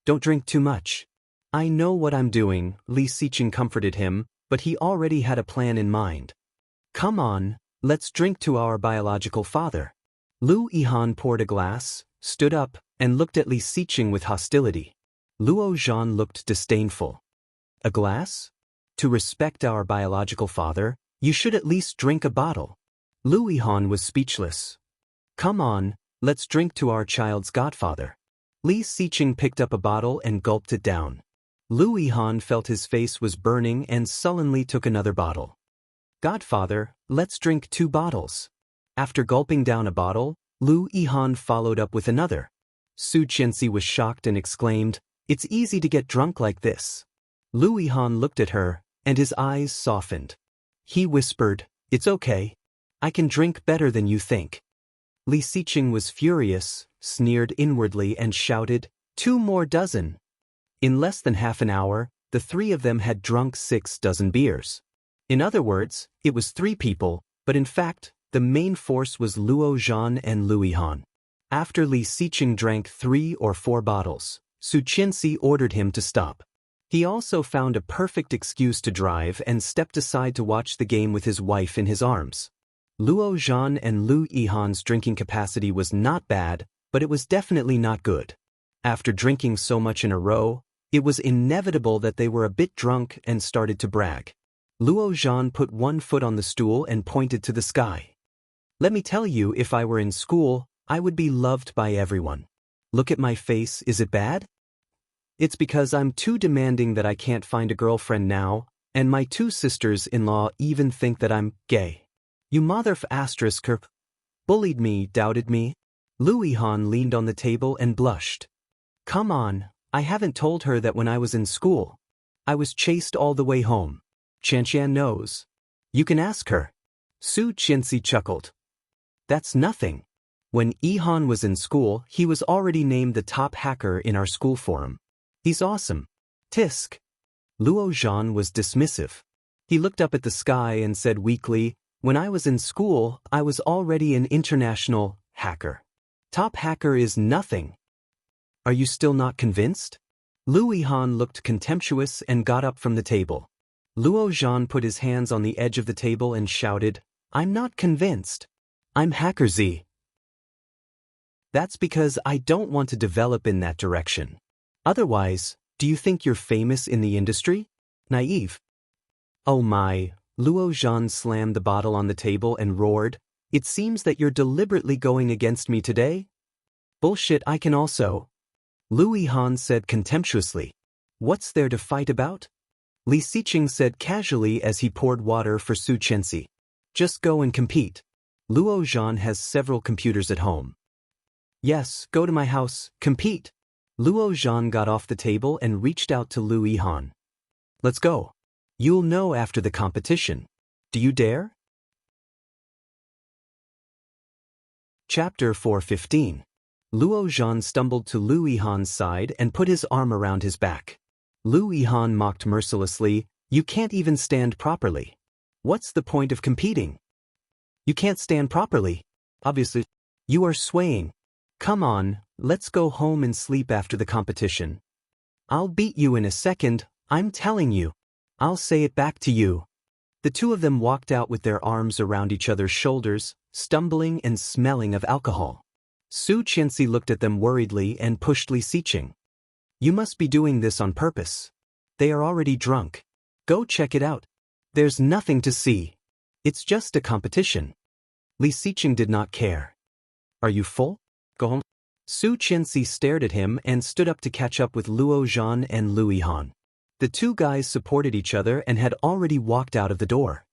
"Don't drink too much." "I know what I'm doing," Li Xiqing comforted him, but he already had a plan in mind. "Come on, let's drink to our biological father." Lu Yihan poured a glass, stood up, and looked at Li Xiqing with hostility. Luo Zhan looked disdainful. "A glass? To respect our biological father, you should at least drink a bottle." Lu Yihan was speechless. "Come on, let's drink to our child's godfather." Li Xiqing picked up a bottle and gulped it down. Lu Yihan felt his face was burning and sullenly took another bottle. "Godfather, let's drink 2 bottles." After gulping down a bottle, Lu Yihan followed up with another. Su Qianxi was shocked and exclaimed, "It's easy to get drunk like this." Lu Yihan looked at her, and his eyes softened. He whispered, "It's okay. I can drink better than you think." Li Xiqing was furious, sneered inwardly and shouted, "2 more dozen." In less than half an hour, the 3 of them had drunk 6 dozen beers. In other words, it was 3 people, but in fact, the main force was Luo Zhan and Lu Yihan. After Li Xiqing drank 3 or 4 bottles, Su Qianxi ordered him to stop. He also found a perfect excuse to drive and stepped aside to watch the game with his wife in his arms. Luo Zhan and Lu Yihan's drinking capacity was not bad, but it was definitely not good. After drinking so much in a row, it was inevitable that they were a bit drunk and started to brag. Luo Zhan put 1 foot on the stool and pointed to the sky. "Let me tell you, if I were in school, I would be loved by everyone. Look at my face, is it bad? It's because I'm too demanding that I can't find a girlfriend now, and my 2 sisters-in-law even think that I'm gay. You mother-f***er bullied me, doubted me." Lu Yihan leaned on the table and blushed. "Come on, I haven't told her that when I was in school. I was chased all the way home. Qianqian knows. You can ask her." Su Qianxi chuckled. "That's nothing. When Yihan was in school, he was already named the top hacker in our school forum. He's awesome. Tisk." Luo Zhan was dismissive. He looked up at the sky and said weakly, "When I was in school, I was already an international hacker. Top hacker is nothing." "Are you still not convinced?" Lu Yihan looked contemptuous and got up from the table. Luo Zhan put his hands on the edge of the table and shouted, I'm not convinced. I'm Hacker Z. That's because I don't want to develop in that direction. Otherwise, do you think you're famous in the industry? Naive. Oh my, Luo Zhan slammed the bottle on the table and roared, it seems that you're deliberately going against me today? Bullshit, I can also. Lu Yihan said contemptuously. What's there to fight about? Li Xiqing said casually as he poured water for Su Chenxi. Just go and compete. Luo Zhan has several computers at home. Yes, go to my house, compete. Luo Zhan got off the table and reached out to Lu Yihan. Let's go. You'll know after the competition. Do you dare? Chapter 4:15. Luo Zhan stumbled to Lu Yihan's side and put his arm around his back. Lu Yihan mocked mercilessly, you can't even stand properly. What's the point of competing? You can't stand properly. Obviously. You are swaying. Come on, let's go home and sleep after the competition. I'll beat you in a second, I'm telling you. I'll say it back to you. The two of them walked out with their arms around each other's shoulders, stumbling and smelling of alcohol. Su Chenxi looked at them worriedly and pushed Li Xiqing. You must be doing this on purpose. They are already drunk. Go check it out. There's nothing to see. It's just a competition. Li Xiqing did not care. Are you full? Go home. Su Chenxi stared at him and stood up to catch up with Luo Zhan and Lu Yihan. The two guys supported each other and had already walked out of the door.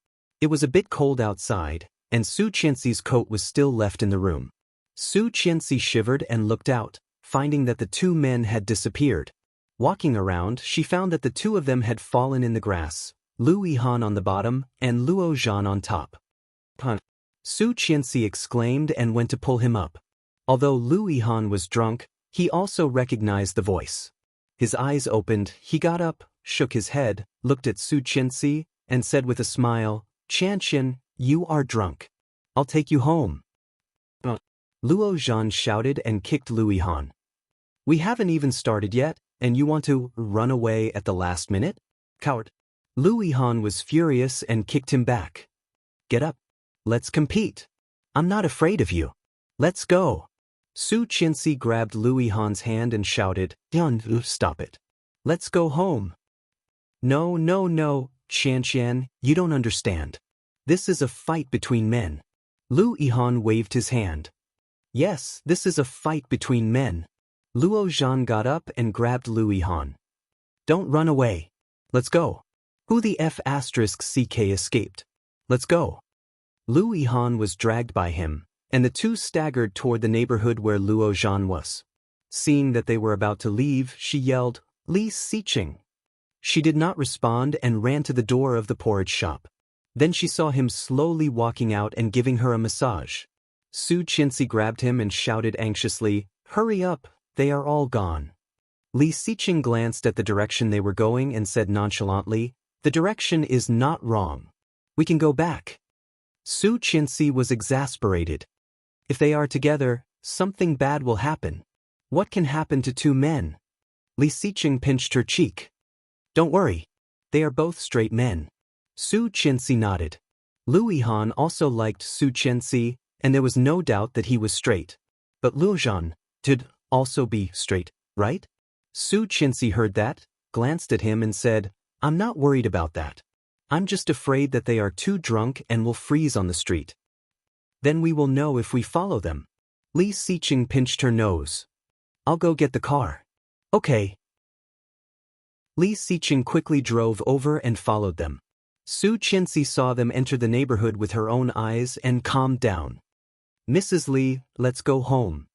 It was a bit cold outside, and Su Chenxi's coat was still left in the room. Su Chenxi shivered and looked out, finding that the two men had disappeared. Walking around, she found that the two of them had fallen in the grass, Lu Yihan on the bottom and Luo Zhan on top. Huh. Su Chenxi exclaimed and went to pull him up. Although Lu Yihan was drunk, he also recognized the voice. His eyes opened, he got up, shook his head, looked at Su Chenxi, and said with a smile, Chanqian, you are drunk. I'll take you home. Luo Zhan shouted and kicked Lu Yihan. We haven't even started yet, and you want to run away at the last minute? Coward. Lu Yihan was furious and kicked him back. Get up. Let's compete. I'm not afraid of you. Let's go. Su Chenxi grabbed Lu Yihan's hand and shouted, stop it. Let's go home. No, Chanqian, you don't understand. This is a fight between men. Lu Yihan waved his hand. Yes, this is a fight between men. Luo Zhan got up and grabbed Lu Yihan. Don't run away. Let's go. Who the F***ck escaped? Let's go. Lu Yihan was dragged by him, and the two staggered toward the neighborhood where Luo Zhan was. Seeing that they were about to leave, she yelled, Li Xiqing. She did not respond and ran to the door of the porridge shop. Then she saw him slowly walking out and giving her a massage. Su Chenxi grabbed him and shouted anxiously, Hurry up, they are all gone. Li Xiqing glanced at the direction they were going and said nonchalantly, The direction is not wrong. We can go back. Su Chenxi was exasperated. If they are together, something bad will happen. What can happen to two men? Li Xiqing pinched her cheek. Don't worry. They are both straight men. Su Chenxi nodded. Lu Yihan also liked Su Chenxi, and there was no doubt that he was straight. But Luo Zhan did also be straight, right? Su Chenxi heard that, glanced at him and said, I'm not worried about that. I'm just afraid that they are too drunk and will freeze on the street. Then we will know if we follow them. Li Xiqing pinched her nose. I'll go get the car. Okay. Li Xiqing quickly drove over and followed them. Su Chenxi saw them enter the neighborhood with her own eyes and calmed down. Mrs. Li, let's go home.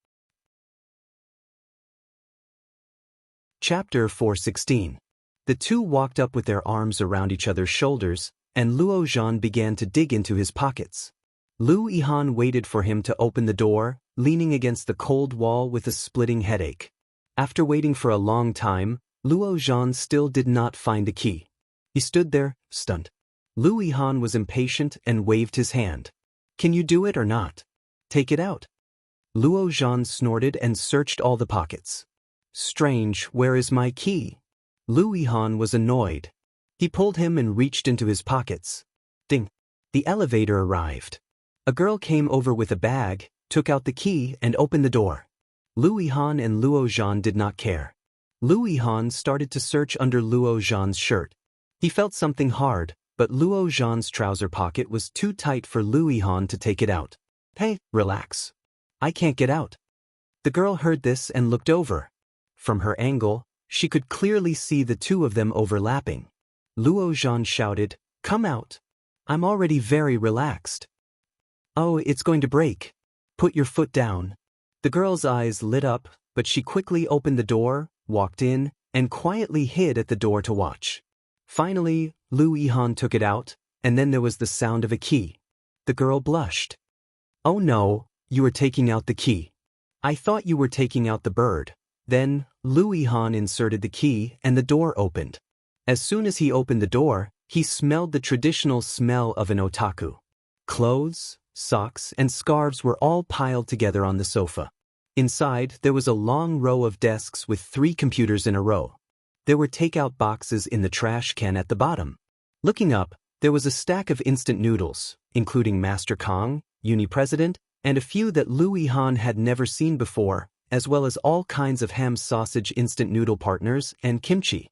Chapter 4:16. The two walked up with their arms around each other's shoulders, and Luo Zhan began to dig into his pockets. Lu Yihan waited for him to open the door, leaning against the cold wall with a splitting headache. After waiting for a long time, Luo Zhan still did not find the key. He stood there, stunned. Lu Yihan was impatient and waved his hand. Can you do it or not? Take it out. Luo Zhan snorted and searched all the pockets. Strange, where is my key? Lu Yihan was annoyed. He pulled him and reached into his pockets. Ding! The elevator arrived. A girl came over with a bag, took out the key and opened the door. Luo Han and Luo Zhan did not care. Luo Han started to search under Luo Zhan's shirt. He felt something hard, but Luo Zhan's trouser pocket was too tight for Luo Han to take it out. Hey, relax. I can't get out. The girl heard this and looked over. From her angle, she could clearly see the two of them overlapping. Luo Zhan shouted, "Come out. I'm already very relaxed." "Oh, it's going to break. Put your foot down." The girl's eyes lit up, but she quickly opened the door, walked in, and quietly hid at the door to watch. Finally, Luo Han took it out, and then there was the sound of a key. The girl blushed. "Oh no, you were taking out the key. I thought you were taking out the bird." Then, Luo Han inserted the key and the door opened. As soon as he opened the door, he smelled the traditional smell of an otaku. Clothes, socks, and scarves were all piled together on the sofa. Inside, there was a long row of desks with 3 computers in a row. There were takeout boxes in the trash can at the bottom. Looking up, there was a stack of instant noodles, including Master Kong, Uni President, and a few that Luo Han had never seen before, as well as all kinds of ham sausage instant noodle partners and kimchi.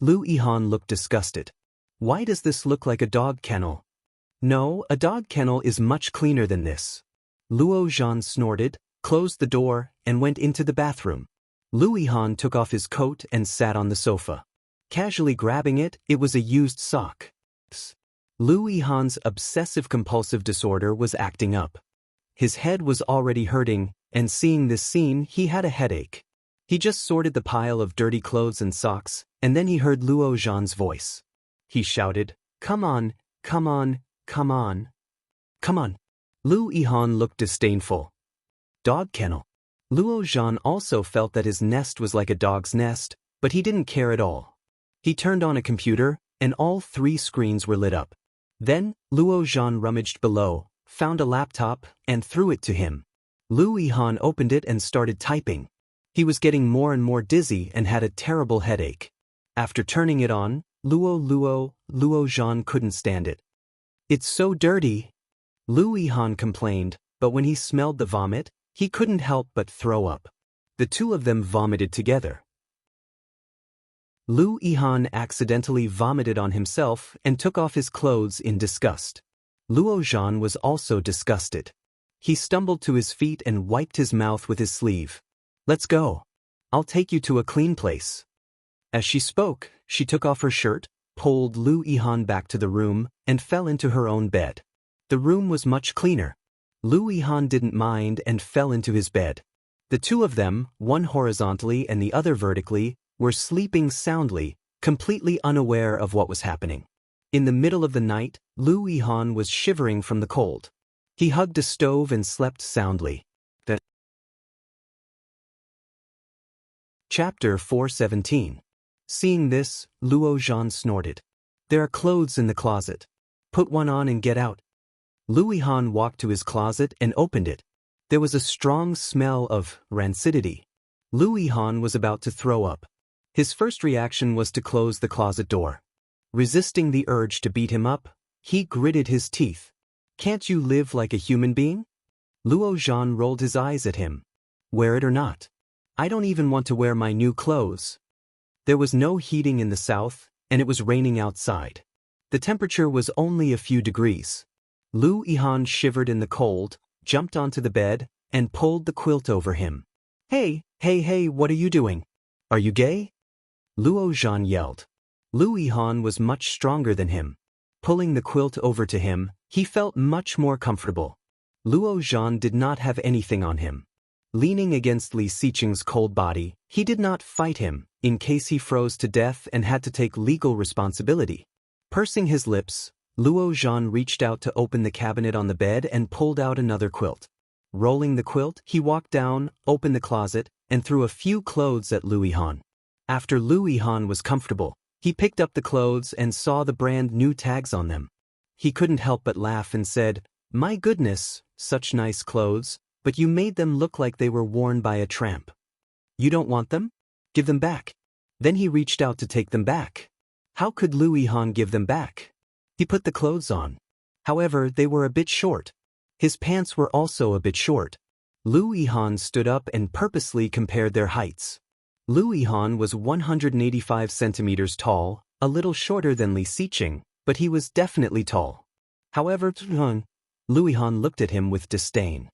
Luo Han looked disgusted. "Why does this look like a dog kennel?" "No, a dog kennel is much cleaner than this." Luo Zhan snorted, closed the door, and went into the bathroom. Luo Han took off his coat and sat on the sofa. Casually grabbing it, it was a used sock. Luo Han's obsessive-compulsive disorder was acting up. His head was already hurting, and seeing this scene, he had a headache. He just sorted the pile of dirty clothes and socks, and then he heard Luo Zhan's voice. He shouted, "Come on, come on, come on. Come on." Luo Han looked disdainful. Dog kennel. Luo Zhan also felt that his nest was like a dog's nest, but he didn't care at all. He turned on a computer, and all 3 screens were lit up. Then, Luo Zhan rummaged below, found a laptop, and threw it to him. Luo Han opened it and started typing. He was getting more and more dizzy and had a terrible headache. After turning it on, Luo Zhan couldn't stand it. "It's so dirty," Luo Han complained, but when he smelled the vomit, he couldn't help but throw up. The two of them vomited together. Luo Han accidentally vomited on himself and took off his clothes in disgust. Luo Zhan was also disgusted. He stumbled to his feet and wiped his mouth with his sleeve. "Let's go. I'll take you to a clean place." As she spoke, she took off her shirt, pulled Luo Han back to the room, and fell into her own bed. The room was much cleaner. Luo Han didn't mind and fell into his bed. The two of them, one horizontally and the other vertically, were sleeping soundly, completely unaware of what was happening. In the middle of the night, Luo Han was shivering from the cold. He hugged a stove and slept soundly. Chapter 417. Seeing this, Luo Zhan snorted. "There are clothes in the closet. Put one on and get out." Luo Han walked to his closet and opened it. There was a strong smell of rancidity. Luo Han was about to throw up. His first reaction was to close the closet door. Resisting the urge to beat him up, he gritted his teeth. "Can't you live like a human being?" Luo Zhan rolled his eyes at him. "Wear it or not. I don't even want to wear my new clothes." There was no heating in the south, and it was raining outside. The temperature was only a few degrees. Luo Han shivered in the cold, jumped onto the bed, and pulled the quilt over him. Hey, what are you doing? Are you gay?" Luo Zhan yelled. Luo Han was much stronger than him. Pulling the quilt over to him, he felt much more comfortable. Luo Zhan did not have anything on him. Leaning against Li Xiqing's cold body, he did not fight him, in case he froze to death and had to take legal responsibility. Pursing his lips, Luo Zhan reached out to open the cabinet on the bed and pulled out another quilt. Rolling the quilt, he walked down, opened the closet, and threw a few clothes at Luo Han. After Luo Han was comfortable, he picked up the clothes and saw the brand new tags on them. He couldn't help but laugh and said, "My goodness, such nice clothes, but you made them look like they were worn by a tramp. You don't want them? Give them back." Then he reached out to take them back. How could Lu Yihan give them back? He put the clothes on. However, they were a bit short. His pants were also a bit short. Lu Yihan stood up and purposely compared their heights. Lu Yihan was 185 centimeters tall, a little shorter than Li Xiqing, but he was definitely tall. However, Lu Yihan looked at him with disdain.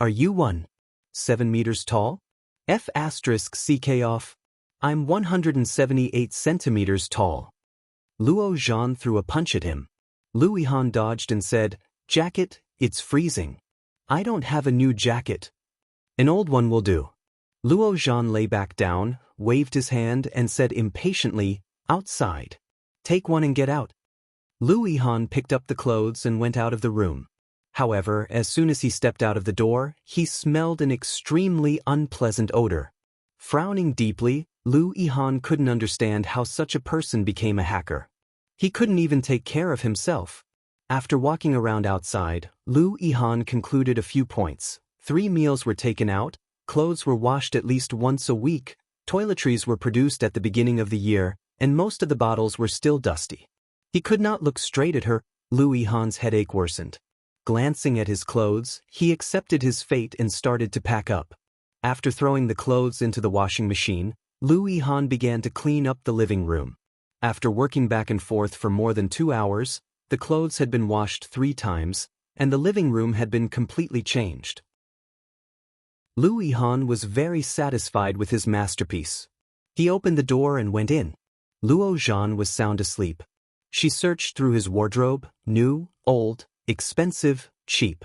Are you 1.7 meters tall? F*ck off. I'm 178 centimeters tall. Luo Zhan threw a punch at him. Lu Yihan dodged and said, Jacket, it's freezing. I don't have a new jacket. An old one will do. Luo Zhan lay back down, waved his hand and said impatiently, outside. Take one and get out. Lu Yihan picked up the clothes and went out of the room. However, as soon as he stepped out of the door, he smelled an extremely unpleasant odor. Frowning deeply, Lu Yihan couldn't understand how such a person became a hacker. He couldn't even take care of himself. After walking around outside, Lu Yihan concluded a few points. 3 meals were taken out, clothes were washed at least once a week, toiletries were produced at the beginning of the year, and most of the bottles were still dusty. He could not look straight at her. Lu Yihan's headache worsened. Glancing at his clothes, he accepted his fate and started to pack up. After throwing the clothes into the washing machine, Lu Yihan began to clean up the living room. After working back and forth for more than 2 hours, the clothes had been washed 3 times, and the living room had been completely changed. Lu Yihan was very satisfied with his masterpiece. He opened the door and went in. Luo Zhan was sound asleep. She searched through his wardrobe, new, old, expensive, cheap.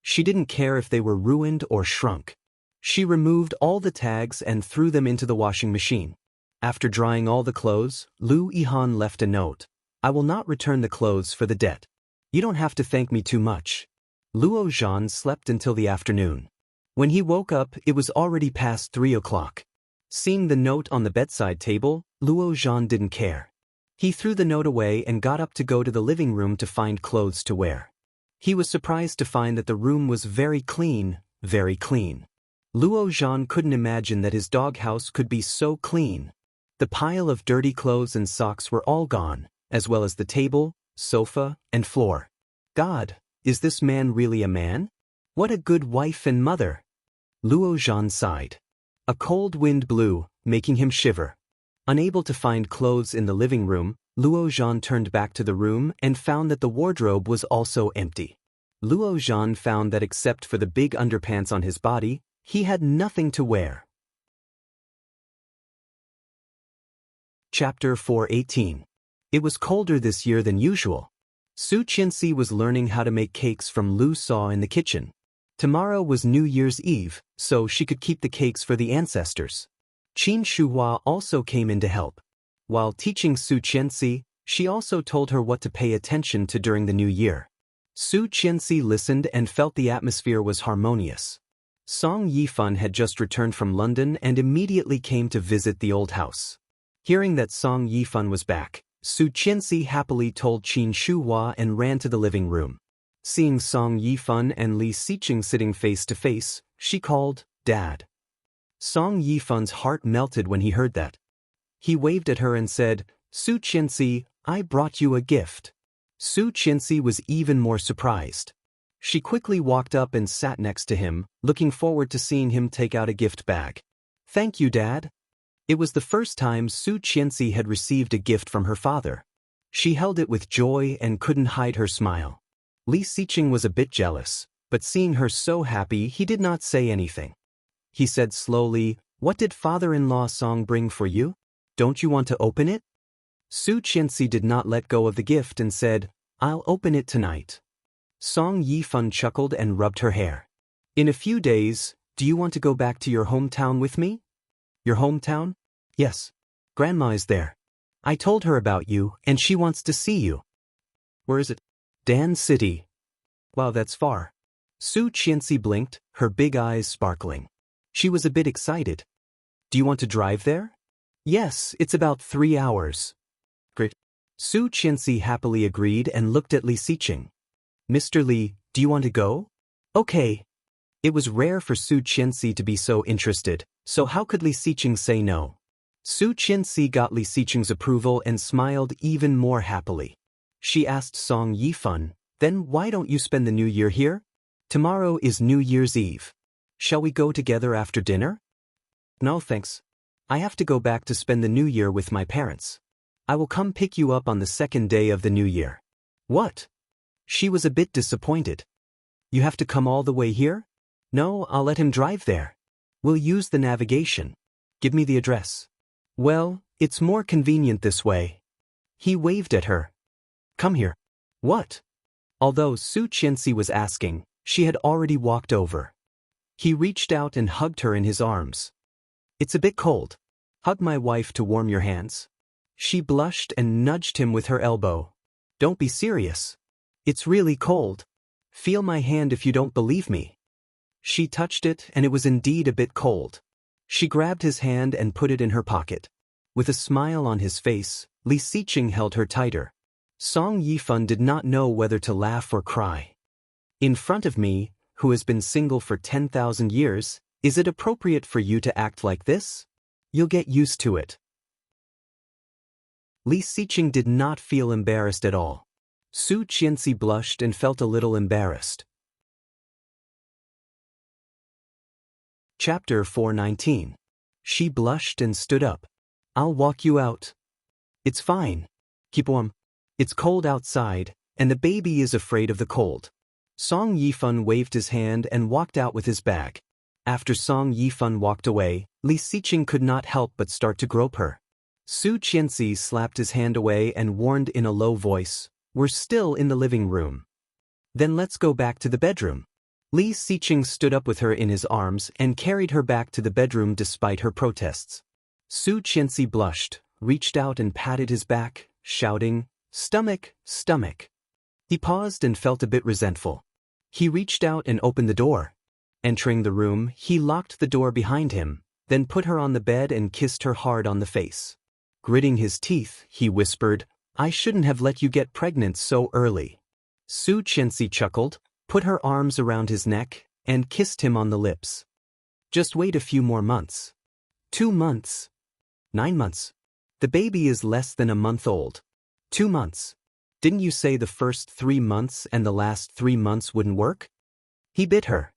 She didn't care if they were ruined or shrunk. She removed all the tags and threw them into the washing machine. After drying all the clothes, Lu Yihan left a note. I will not return the clothes for the debt. You don't have to thank me too much. Luo Zhan slept until the afternoon. When he woke up, it was already past 3 o'clock. Seeing the note on the bedside table, Luo Zhan didn't care. He threw the note away and got up to go to the living room to find clothes to wear. He was surprised to find that the room was very clean, very clean. Luo Zhan couldn't imagine that his doghouse could be so clean. The pile of dirty clothes and socks were all gone, as well as the table, sofa, and floor. God, is this man really a man? What a good wife and mother! Luo Zhan sighed. A cold wind blew, making him shiver. Unable to find clothes in the living room, Luo Zhan turned back to the room and found that the wardrobe was also empty. Luo Zhan found that except for the big underpants on his body, he had nothing to wear. Chapter 4:18. It was colder this year than usual. Su Qianxi was learning how to make cakes from Lu Saw in the kitchen. Tomorrow was New Year's Eve, so she could keep the cakes for the ancestors. Qin Shuhua also came in to help. While teaching Su Qianxi, she also told her what to pay attention to during the new year. Su Qianxi listened and felt the atmosphere was harmonious. Song Yifan had just returned from London and immediately came to visit the old house. Hearing that Song Yifan was back, Su Qianxi happily told Qin Shuhua and ran to the living room. Seeing Song Yifan and Li Xiqing sitting face to face, she called, Dad. Song Yifan's heart melted when he heard that. He waved at her and said, Su Qianxi, I brought you a gift. Su Qianxi was even more surprised. She quickly walked up and sat next to him, looking forward to seeing him take out a gift bag. Thank you, Dad. It was the first time Su Qianxi had received a gift from her father. She held it with joy and couldn't hide her smile. Li Xiqing was a bit jealous, but seeing her so happy, he did not say anything. He said slowly, What did father-in-law Song bring for you? Don't you want to open it? Su Qianxi did not let go of the gift and said, I'll open it tonight. Song Yifan chuckled and rubbed her hair. In a few days, do you want to go back to your hometown with me? Your hometown? Yes. Grandma is there. I told her about you, and she wants to see you. Where is it? Dan City. Wow, that's far. Su Qianxi blinked, her big eyes sparkling. She was a bit excited. Do you want to drive there? Yes, it's about 3 hours. Great. Su Qianxi happily agreed and looked at Li Xiqing. Mr. Li, do you want to go? Okay. It was rare for Su Qianxi to be so interested, so how could Li Xiqing say no? Su Qianxi got Li Xiqing's approval and smiled even more happily. She asked Song Yifan, "Then why don't you spend the New Year here? Tomorrow is New Year's Eve. Shall we go together after dinner?" "No thanks. I have to go back to spend the New Year with my parents. I will come pick you up on the second day of the New Year." "What?" She was a bit disappointed. "You have to come all the way here?" "No, I'll let him drive there. We'll use the navigation. Give me the address." "Well, it's more convenient this way." He waved at her. "Come here." "What?" Although Su Qianxi was asking, she had already walked over. He reached out and hugged her in his arms. "It's a bit cold. Hug my wife to warm your hands." She blushed and nudged him with her elbow. "Don't be serious. It's really cold. Feel my hand if you don't believe me." She touched it, and it was indeed a bit cold. She grabbed his hand and put it in her pocket. With a smile on his face, Li Xiqing held her tighter. Song Yifan did not know whether to laugh or cry. "In front of me, who has been single for 10,000 years, is it appropriate for you to act like this? You'll get used to it." Li Xiqing did not feel embarrassed at all. Su Qianxi blushed and felt a little embarrassed. Chapter 419. She blushed and stood up. "I'll walk you out." "It's fine. Keep warm. It's cold outside, and the baby is afraid of the cold." Song Yifan waved his hand and walked out with his bag. After Song Yifan walked away, Li Xiqing could not help but start to grope her. Su Qianxi slapped his hand away and warned in a low voice, "We're still in the living room." "Then let's go back to the bedroom." Li Xiqing stood up with her in his arms and carried her back to the bedroom despite her protests. Su Qianxi blushed, reached out and patted his back, shouting, "Stomach, stomach." He paused and felt a bit resentful. He reached out and opened the door. Entering the room, he locked the door behind him, then put her on the bed and kissed her hard on the face. Gritting his teeth, he whispered, "I shouldn't have let you get pregnant so early." Su Qianxi chuckled, put her arms around his neck, and kissed him on the lips. "Just wait a few more months." 2 months. 9 months. The baby is less than a month old. 2 months. Didn't you say the first 3 months and the last 3 months wouldn't work? He bit her.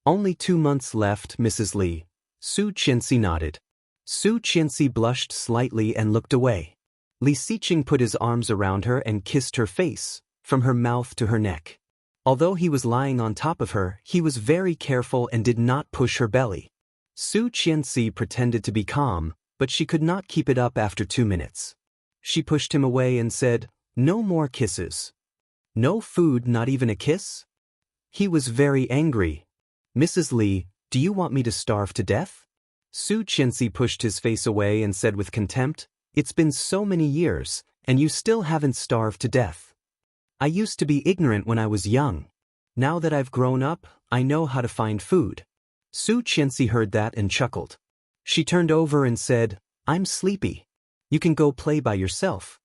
"Only 2 months left, Mrs. Li." Su Qianxi nodded. Su Qianxi blushed slightly and looked away. Li Xiqing put his arms around her and kissed her face, from her mouth to her neck. Although he was lying on top of her, he was very careful and did not push her belly. Su Qianxi pretended to be calm, but she could not keep it up after 2 minutes. She pushed him away and said, "No more kisses." "No food, not even a kiss?" He was very angry. "Mrs. Li, do you want me to starve to death?" Su Qianxi pushed his face away and said with contempt, "It's been so many years, and you still haven't starved to death. I used to be ignorant when I was young. Now that I've grown up, I know how to find food." Su Qianxi heard that and chuckled. She turned over and said, "I'm sleepy. You can go play by yourself."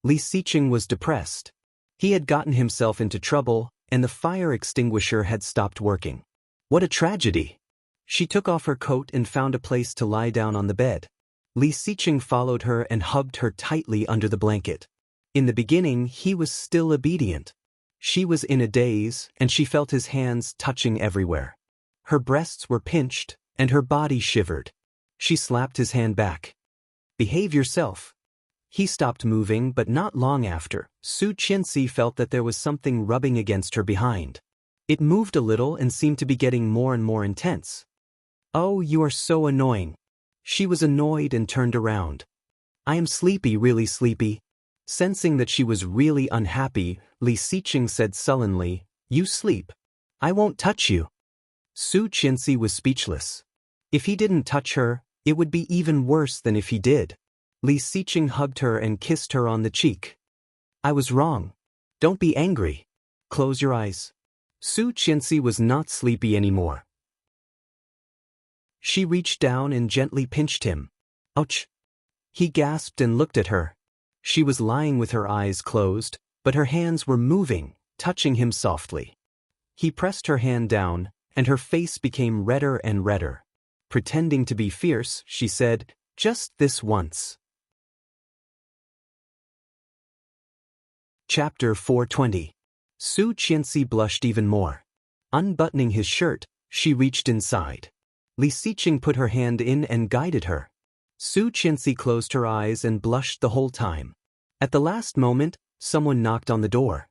Li Xiqing was depressed. He had gotten himself into trouble, and the fire extinguisher had stopped working. What a tragedy! She took off her coat and found a place to lie down on the bed. Li Xiqing followed her and hugged her tightly under the blanket. In the beginning, he was still obedient. She was in a daze, and she felt his hands touching everywhere. Her breasts were pinched, and her body shivered. She slapped his hand back. "Behave yourself." He stopped moving, but not long after, Su Qianxi felt that there was something rubbing against her behind. It moved a little and seemed to be getting more and more intense. "Oh, you are so annoying." She was annoyed and turned around. "I am sleepy, really sleepy." Sensing that she was really unhappy, Li Xiqing said sullenly, "You sleep. I won't touch you." Su Qianxi was speechless. If he didn't touch her, it would be even worse than if he did. Li Xiqing hugged her and kissed her on the cheek. "I was wrong. Don't be angry. Close your eyes." Su Qianxi was not sleepy anymore. She reached down and gently pinched him. "Ouch!" He gasped and looked at her. She was lying with her eyes closed, but her hands were moving, touching him softly. He pressed her hand down, and her face became redder and redder. Pretending to be fierce, she said, Just this once. Chapter 420. Su Qianxi blushed even more. Unbuttoning his shirt, she reached inside. Li Xiqing put her hand in and guided her. Su Qianxi closed her eyes and blushed the whole time. At the last moment, someone knocked on the door.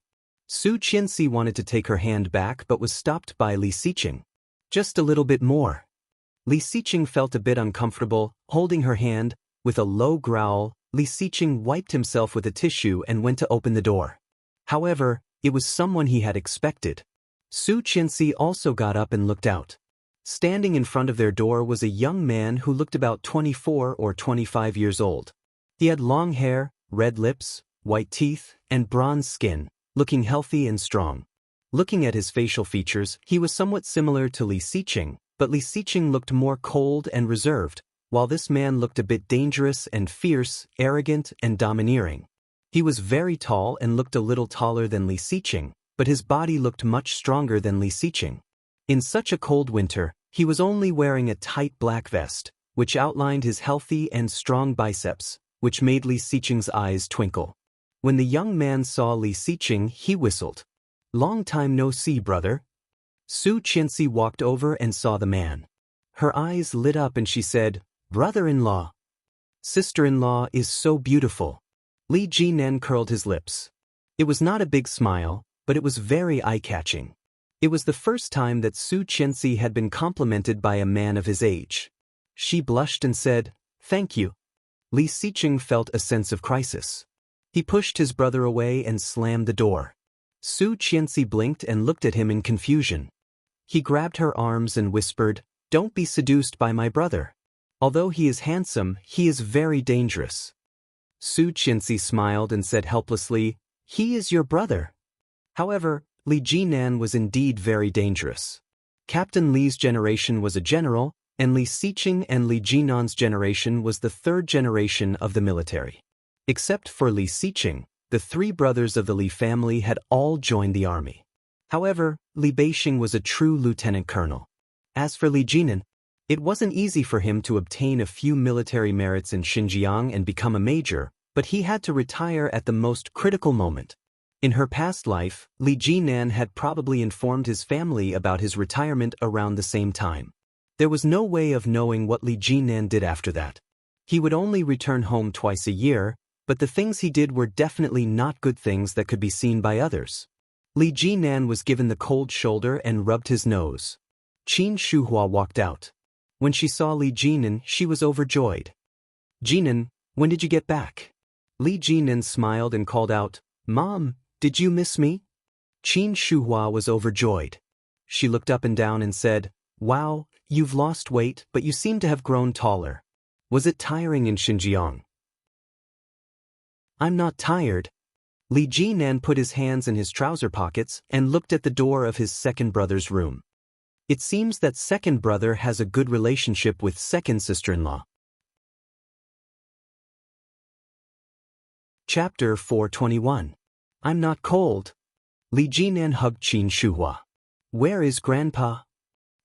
Su Qianxi wanted to take her hand back but was stopped by Li Xiqing. Just a little bit more. Li Xiqing felt a bit uncomfortable, holding her hand. With a low growl, Li Xiqing wiped himself with a tissue and went to open the door. However, it was someone he had expected. Su Qianxi also got up and looked out. Standing in front of their door was a young man who looked about 24 or 25 years old. He had long hair, red lips, white teeth, and bronze skin, looking healthy and strong. Looking at his facial features, he was somewhat similar to Li Xiqing, but Li Xiqing looked more cold and reserved, while this man looked a bit dangerous and fierce, arrogant and domineering. He was very tall and looked a little taller than Li Xiqing, but his body looked much stronger than Li Xiqing. In such a cold winter, he was only wearing a tight black vest, which outlined his healthy and strong biceps, which made Li Xiqing's eyes twinkle. When the young man saw Li Xiqing, he whistled. "Long time no see, brother." Su Qianxi walked over and saw the man. Her eyes lit up and she said, "Brother-in-law." "Sister-in-law is so beautiful." Li Jinan curled his lips. It was not a big smile, but it was very eye-catching. It was the first time that Su Qianxi had been complimented by a man of his age. She blushed and said, "Thank you." Li Xiqing felt a sense of crisis. He pushed his brother away and slammed the door. Su Qianxi blinked and looked at him in confusion. He grabbed her arms and whispered, "Don't be seduced by my brother. Although he is handsome, he is very dangerous." Su Qianxi smiled and said helplessly, "He is your brother." However, Li Jinan was indeed very dangerous. Captain Li's generation was a general, and Li Xiqing and Li Jinan's generation was the third generation of the military. Except for Li Xiqing, the three brothers of the Li family had all joined the army. However, Li Beixing was a true lieutenant colonel. As for Li Jinan, it wasn't easy for him to obtain a few military merits in Xinjiang and become a major, but he had to retire at the most critical moment. In her past life, Li Jinan had probably informed his family about his retirement around the same time. There was no way of knowing what Li Jinan did after that. He would only return home twice a year, but the things he did were definitely not good things that could be seen by others. Li Jinan was given the cold shoulder and rubbed his nose. Qin Shuhua walked out. When she saw Li Jinan, she was overjoyed. "Jinan, when did you get back?" Li Jinan smiled and called out, "Mom, did you miss me?" Qin Shuhua was overjoyed. She looked up and down and said, "Wow, you've lost weight, but you seem to have grown taller. Was it tiring in Xinjiang?" "I'm not tired." Li Jinan put his hands in his trouser pockets and looked at the door of his second brother's room. It seems that second brother has a good relationship with second sister-in-law. Chapter 421. I'm not cold. Li Jinan hugged Qin Shuhua. "Where is Grandpa?"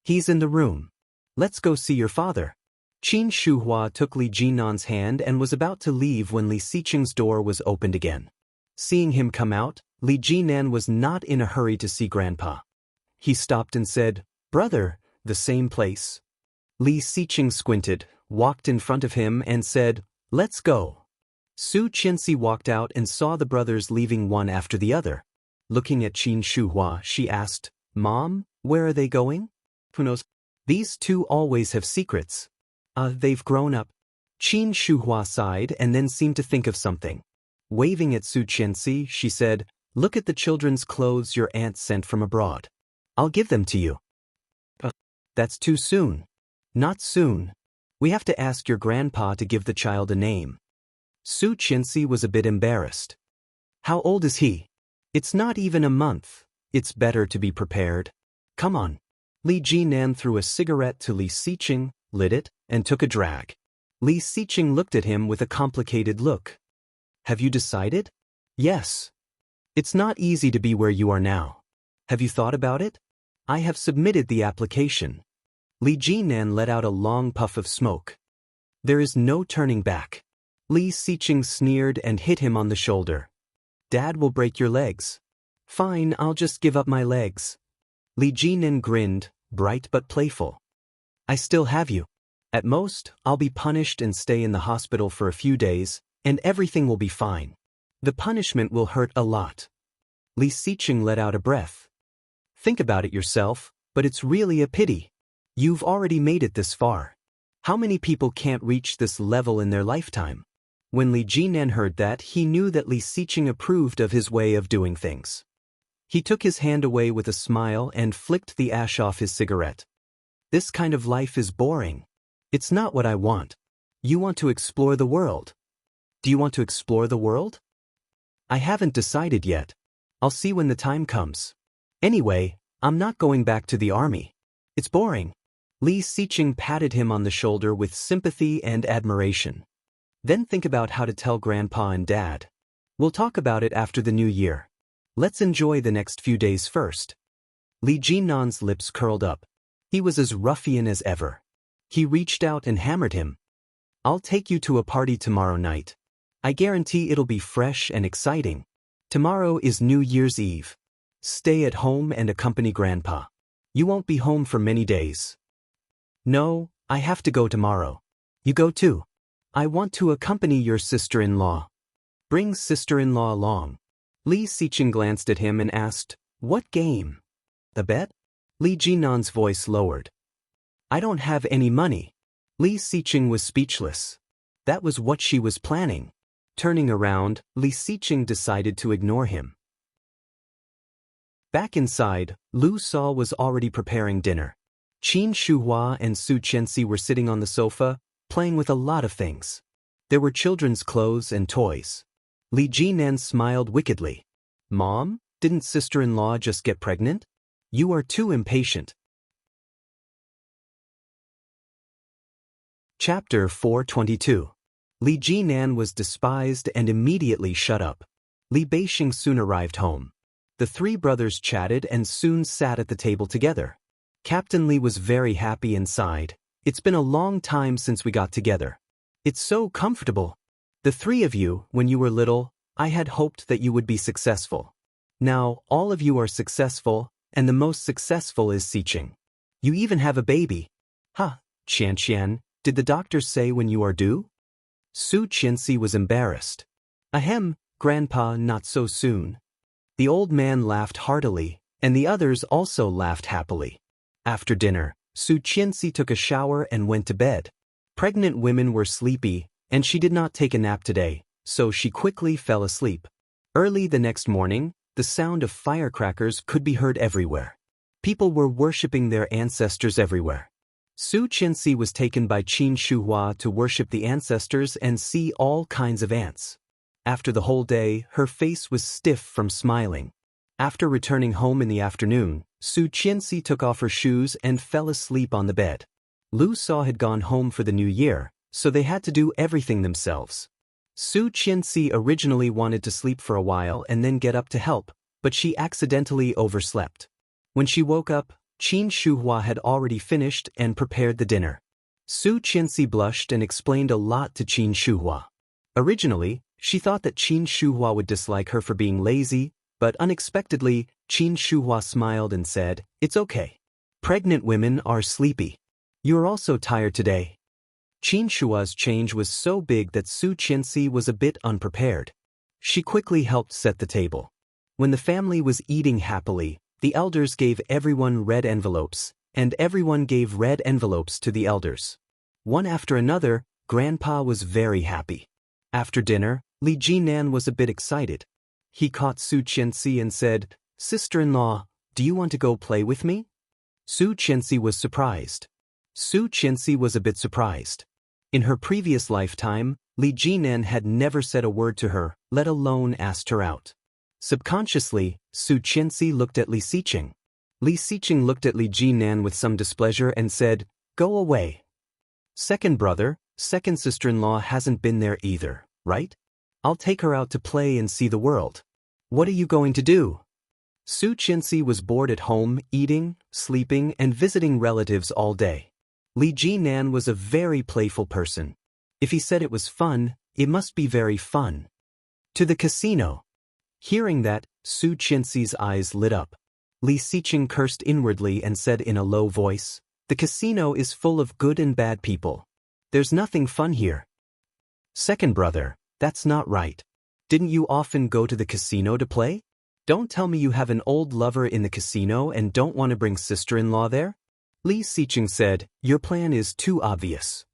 "He's in the room. Let's go see your father." Qin Shuhua took Li Jinan's hand and was about to leave when Li Xiqing's door was opened again. Seeing him come out, Li Jinan was not in a hurry to see Grandpa. He stopped and said, "Brother, the same place?" Li Xiqing squinted, walked in front of him and said, "Let's go." Su Qianxi walked out and saw the brothers leaving one after the other. Looking at Qin Shuhua, she asked, "Mom, where are they going?" "Who knows? These two always have secrets." They've grown up." Qin Shuhua sighed and then seemed to think of something. Waving at Su Qianxi, she said, "Look at the children's clothes your aunt sent from abroad. I'll give them to you." "That's too soon." "Not soon. We have to ask your grandpa to give the child a name." Su Qianxi was a bit embarrassed. "How old is he?" "It's not even a month. It's better to be prepared. Come on." Li Jinan threw a cigarette to Li Xiqing, lit it, and took a drag. Li Xiqing looked at him with a complicated look. "Have you decided?" "Yes. It's not easy to be where you are now. Have you thought about it?" "I have submitted the application." Li Jinan let out a long puff of smoke. There is no turning back. Li Xiqing sneered and hit him on the shoulder. Dad will break your legs. Fine, I'll just give up my legs. Li Jinan grinned, bright but playful. I still have you. At most, I'll be punished and stay in the hospital for a few days, and everything will be fine. The punishment will hurt a lot. Li Xiqing let out a breath. Think about it yourself, but it's really a pity. You've already made it this far. How many people can't reach this level in their lifetime? When Li Jinan heard that, he knew that Li Xiqing approved of his way of doing things. He took his hand away with a smile and flicked the ash off his cigarette. This kind of life is boring. It's not what I want. You want to explore the world. Do you want to explore the world? I haven't decided yet. I'll see when the time comes. Anyway, I'm not going back to the army. It's boring. Li Xiqing patted him on the shoulder with sympathy and admiration. Then think about how to tell Grandpa and Dad. We'll talk about it after the new year. Let's enjoy the next few days first. Li Jinan's lips curled up. He was as ruffian as ever. He reached out and hammered him. I'll take you to a party tomorrow night. I guarantee it'll be fresh and exciting. Tomorrow is New Year's Eve. Stay at home and accompany Grandpa. You won't be home for many days. No, I have to go tomorrow. You go too. I want to accompany your sister-in-law. Bring sister-in-law along. Li Xiqing glanced at him and asked, What game? The bet? Li Jinan's voice lowered. I don't have any money. Li Xiqing was speechless. That was what she was planning. Turning around, Li Xiqing decided to ignore him. Back inside, Lu Sa was already preparing dinner. Qin Shuhua and Su Qianxi were sitting on the sofa, playing with a lot of things. There were children's clothes and toys. Li Jinan smiled wickedly. Mom, didn't sister-in-law just get pregnant? You are too impatient. Chapter 422. Li Jinan was despised and immediately shut up. Li Beixing soon arrived home. The three brothers chatted and soon sat at the table together. Captain Li was very happy and sighed. It's been a long time since we got together. It's so comfortable. The three of you, when you were little, I had hoped that you would be successful. Now, all of you are successful, and the most successful is Xiqing. You even have a baby. Qian, did the doctor say when you are due? Su Qianxi was embarrassed. Ahem, Grandpa, not so soon. The old man laughed heartily, and the others also laughed happily. After dinner, Su Qianxi took a shower and went to bed. Pregnant women were sleepy, and she did not take a nap today, so she quickly fell asleep. Early the next morning, the sound of firecrackers could be heard everywhere. People were worshipping their ancestors everywhere. Su Qianxi was taken by Qin Shuhua to worship the ancestors and see all kinds of ants. After the whole day, her face was stiff from smiling. After returning home in the afternoon, Su Qianxi took off her shoes and fell asleep on the bed. Lu Sa had gone home for the new year, so they had to do everything themselves. Su Qianxi originally wanted to sleep for a while and then get up to help, but she accidentally overslept. When she woke up, Qin Shuhua had already finished and prepared the dinner. Su Qianxi blushed and explained a lot to Qin Shuhua. Originally, she thought that Qin Shuhua would dislike her for being lazy, but unexpectedly, Qin Shuhua smiled and said, It's okay. Pregnant women are sleepy. You are also tired today. Qin Shuhua's change was so big that Su Qianxi was a bit unprepared. She quickly helped set the table. When the family was eating happily, the elders gave everyone red envelopes, and everyone gave red envelopes to the elders. One after another, Grandpa was very happy. After dinner, Li Jinan was a bit excited. He caught Su Qianxi and said, Sister-in-law, do you want to go play with me? Su Qianxi was surprised. Su Qianxi was a bit surprised. In her previous lifetime, Li Jinan had never said a word to her, let alone asked her out. Subconsciously, Su Qianxi looked at Li Xiqing. Li Xiqing looked at Li Jinan with some displeasure and said, Go away. Second brother, second sister-in-law hasn't been there either, right? I'll take her out to play and see the world. What are you going to do? Su Qianxi was bored at home, eating, sleeping, and visiting relatives all day. Li Jinan was a very playful person. If he said it was fun, it must be very fun. To the casino. Hearing that, Su Qianxi's eyes lit up. Li Xiqing cursed inwardly and said in a low voice, "The casino is full of good and bad people. There's nothing fun here." Second brother, that's not right. Didn't you often go to the casino to play? Don't tell me you have an old lover in the casino and don't want to bring sister-in-law there? Li Xiqing said, "Your plan is too obvious."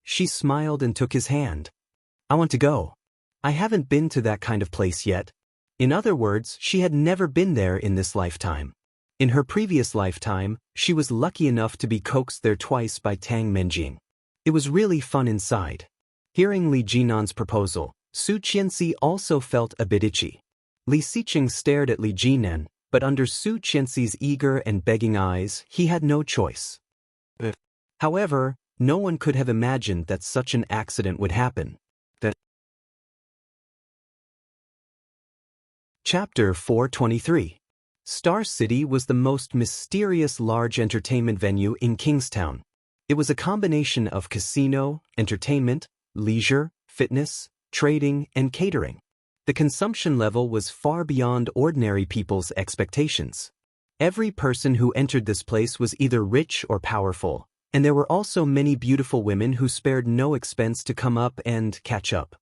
She smiled and took his hand. "I want to go. I haven't been to that kind of place yet." In other words, she had never been there in this lifetime. In her previous lifetime, she was lucky enough to be coaxed there twice by Tang Menjing. It was really fun inside. Hearing Li Jinan's proposal, Su Qianxi also felt a bit itchy. Li Xiqing stared at Li Jinan, but under Su Qianxi's eager and begging eyes, he had no choice. However, no one could have imagined that such an accident would happen. Chapter 423. Star City was the most mysterious large entertainment venue in Kingstown. It was a combination of casino, entertainment, leisure, fitness, trading, and catering. The consumption level was far beyond ordinary people's expectations. Every person who entered this place was either rich or powerful, and there were also many beautiful women who spared no expense to come up and catch up.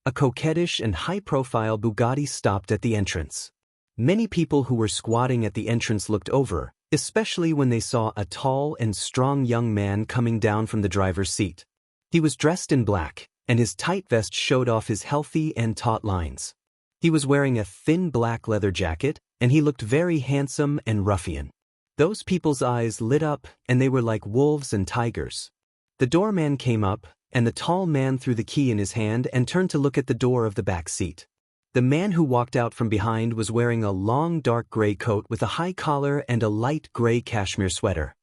A coquettish and high-profile Bugatti stopped at the entrance. Many people who were squatting at the entrance looked over, especially when they saw a tall and strong young man coming down from the driver's seat. He was dressed in black, and his tight vest showed off his healthy and taut lines. He was wearing a thin black leather jacket, and he looked very handsome and ruffian. Those people's eyes lit up, and they were like wolves and tigers. The doorman came up, and the tall man threw the key in his hand and turned to look at the door of the back seat. The man who walked out from behind was wearing a long dark gray coat with a high collar and a light gray cashmere sweater.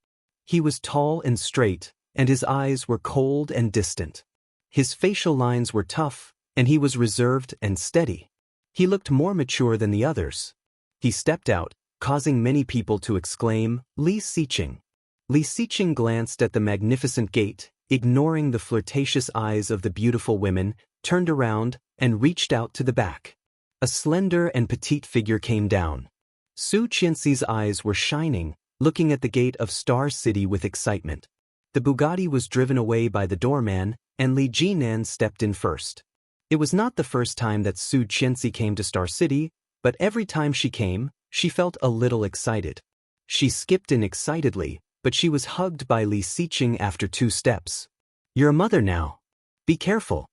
He was tall and straight, and his eyes were cold and distant. His facial lines were tough, and he was reserved and steady. He looked more mature than the others. He stepped out, causing many people to exclaim, "Li Xiqing." Li Xiqing glanced at the magnificent gate, ignoring the flirtatious eyes of the beautiful women, turned around, and reached out to the back. A slender and petite figure came down. Su Qianxi's eyes were shining, looking at the gate of Star City with excitement. The Bugatti was driven away by the doorman, and Li Jinan stepped in first. It was not the first time that Su Qianxi came to Star City, but every time she came, she felt a little excited. She skipped in excitedly, but she was hugged by Li Xiqing after 2 steps. "You're a mother now. Be careful."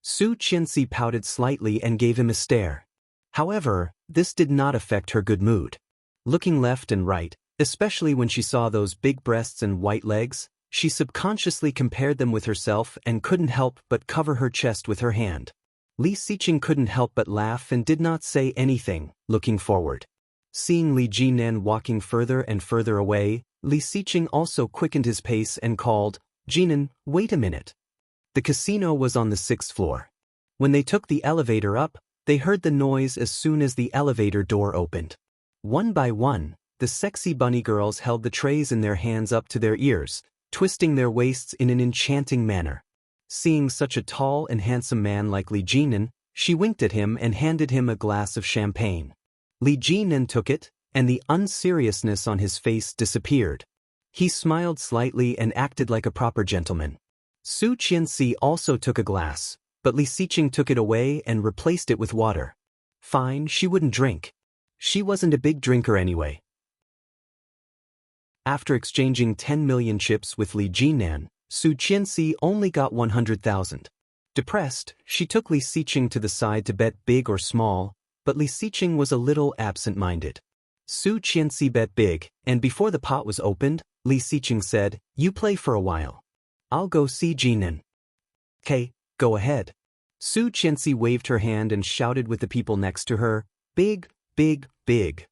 Su Qianxi pouted slightly and gave him a stare. However, this did not affect her good mood. Looking left and right, especially when she saw those big breasts and white legs, she subconsciously compared them with herself and couldn't help but cover her chest with her hand. Li Xiqing couldn't help but laugh and did not say anything, looking forward. Seeing Li Jinan walking further and further away, Li Xiqing also quickened his pace and called, "Jinan, wait a minute." The casino was on the 6th floor. When they took the elevator up, they heard the noise as soon as the elevator door opened. One by one, the sexy bunny girls held the trays in their hands up to their ears, twisting their waists in an enchanting manner. Seeing such a tall and handsome man like Li Jinan, she winked at him and handed him a glass of champagne. Li Jinan took it, and the unseriousness on his face disappeared. He smiled slightly and acted like a proper gentleman. Su Qianxi also took a glass, but Li Xiqing took it away and replaced it with water. Fine, she wouldn't drink. She wasn't a big drinker anyway. After exchanging 10 million chips with Li Jinan, Su Qianxi only got 100,000. Depressed, she took Li Xiqing to the side to bet big or small, but Li Xiqing was a little absent-minded. Su Qianxi bet big, and before the pot was opened, Li Xiqing said, "You play for a while. I'll go see Jinan." "'Kay, go ahead." Su Qianxi waved her hand and shouted with the people next to her, "Big, big, big."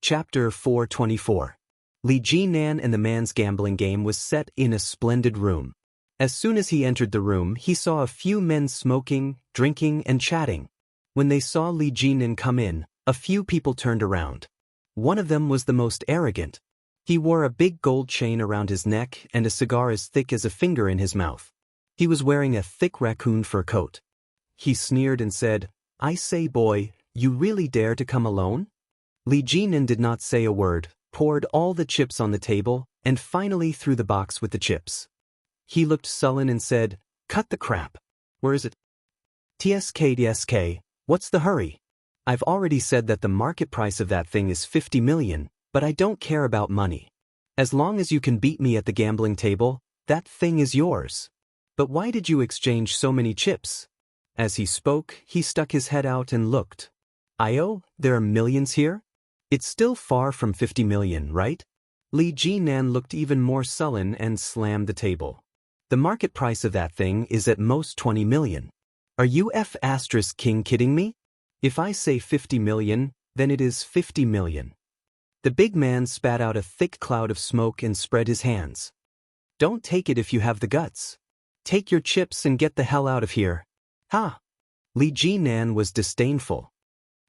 Chapter 424. Li Jinan and the man's gambling game was set in a splendid room. As soon as he entered the room, he saw a few men smoking, drinking, and chatting. When they saw Li Jinan come in, a few people turned around. One of them was the most arrogant. He wore a big gold chain around his neck and a cigar as thick as a finger in his mouth. He was wearing a thick raccoon fur coat. He sneered and said, "I say, boy, you really dare to come alone?" Li Jinan did not say a word, poured all the chips on the table, and finally threw the box with the chips. He looked sullen and said, "Cut the crap. Where is it?" "TSK, what's the hurry? I've already said that the market price of that thing is 50 million, but I don't care about money. As long as you can beat me at the gambling table, that thing is yours. But why did you exchange so many chips?" As he spoke, he stuck his head out and looked. "Io, there are millions here? It's still far from 50 million, right?" Li Jinan looked even more sullen and slammed the table. "The market price of that thing is at most 20 million. Are you King kidding me? If I say 50 million, then it is 50 million. The big man spat out a thick cloud of smoke and spread his hands. "Don't take it if you have the guts. Take your chips and get the hell out of here." "Ha!" Li Jinan was disdainful.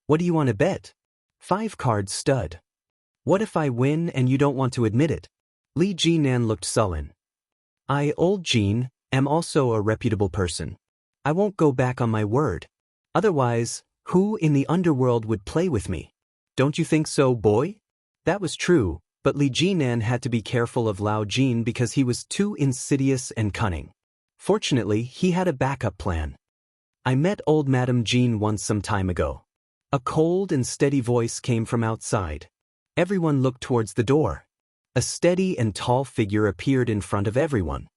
"What do you want to bet?" 5 card stud. "What if I win and you don't want to admit it?" Li Jinan looked sullen. "I, old Jean, am also a reputable person. I won't go back on my word. Otherwise, who in the underworld would play with me? Don't you think so, boy?" That was true, but Li Jinan had to be careful of Lao Jin because he was too insidious and cunning. Fortunately, he had a backup plan. "I met old Madame Jean once some time ago." A cold and steady voice came from outside. Everyone looked towards the door. A steady and tall figure appeared in front of everyone.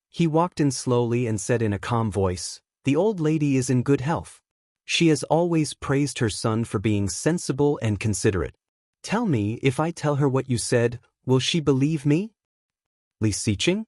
He walked in slowly and said in a calm voice, "The old lady is in good health. She has always praised her son for being sensible and considerate. Tell me, if I tell her what you said, will she believe me?" Li Siqing?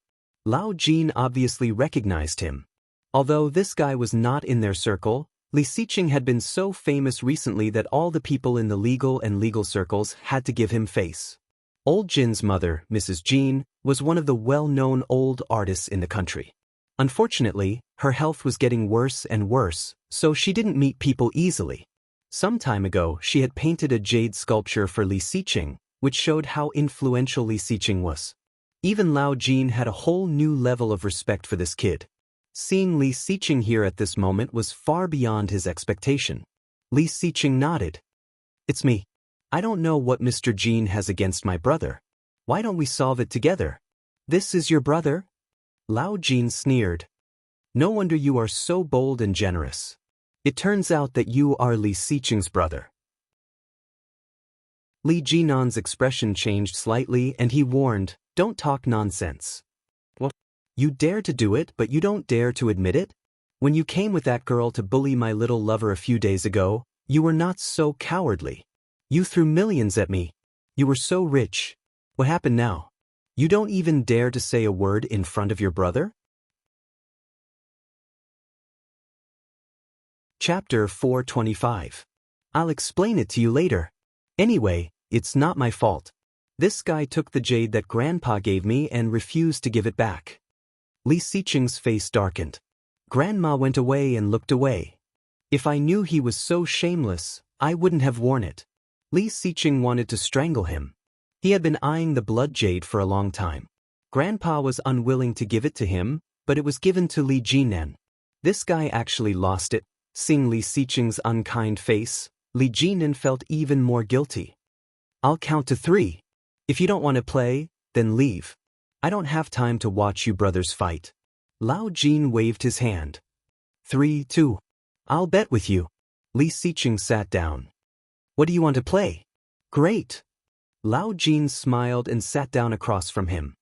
Lao Jin obviously recognized him. Although this guy was not in their circle, Li Siqing had been so famous recently that all the people in the legal circles had to give him face. Old Jin's mother, Mrs. Jin, was one of the well-known old artists in the country. Unfortunately, her health was getting worse and worse, so she didn't meet people easily. Some time ago, she had painted a jade sculpture for Li Siqing, which showed how influential Li Siqing was. Even Lao Jin had a whole new level of respect for this kid. Seeing Li Siqing here at this moment was far beyond his expectation. Li Siqing nodded. "It's me. I don't know what Mr. Jin has against my brother. Why don't we solve it together?" "This is your brother?" Lao Jin sneered. "No wonder you are so bold and generous. It turns out that you are Li Siqing's brother." Li Jinan's expression changed slightly and he warned, "Don't talk nonsense." "What? You dare to do it, but you don't dare to admit it? When you came with that girl to bully my little lover a few days ago, you were not so cowardly. You threw millions at me. You were so rich. What happened now? You don't even dare to say a word in front of your brother?" Chapter 425. I'll explain it to you later. Anyway, it's not my fault. This guy took the jade that Grandpa gave me and refused to give it back. Li Siqing's face darkened. Grandma went away and looked away. If I knew he was so shameless, I wouldn't have worn it. Li Siqing wanted to strangle him. He had been eyeing the blood jade for a long time. Grandpa was unwilling to give it to him, but it was given to Li Jinan. This guy actually lost it. Seeing Li Siqing's unkind face, Li Jinan felt even more guilty. "I'll count to 3. If you don't want to play, then leave. I don't have time to watch you brothers fight." Lao Jin waved his hand. 3, 2. "I'll bet with you." Li Siqing sat down. "What do you want to play?" "Great." Lao Jin smiled and sat down across from him.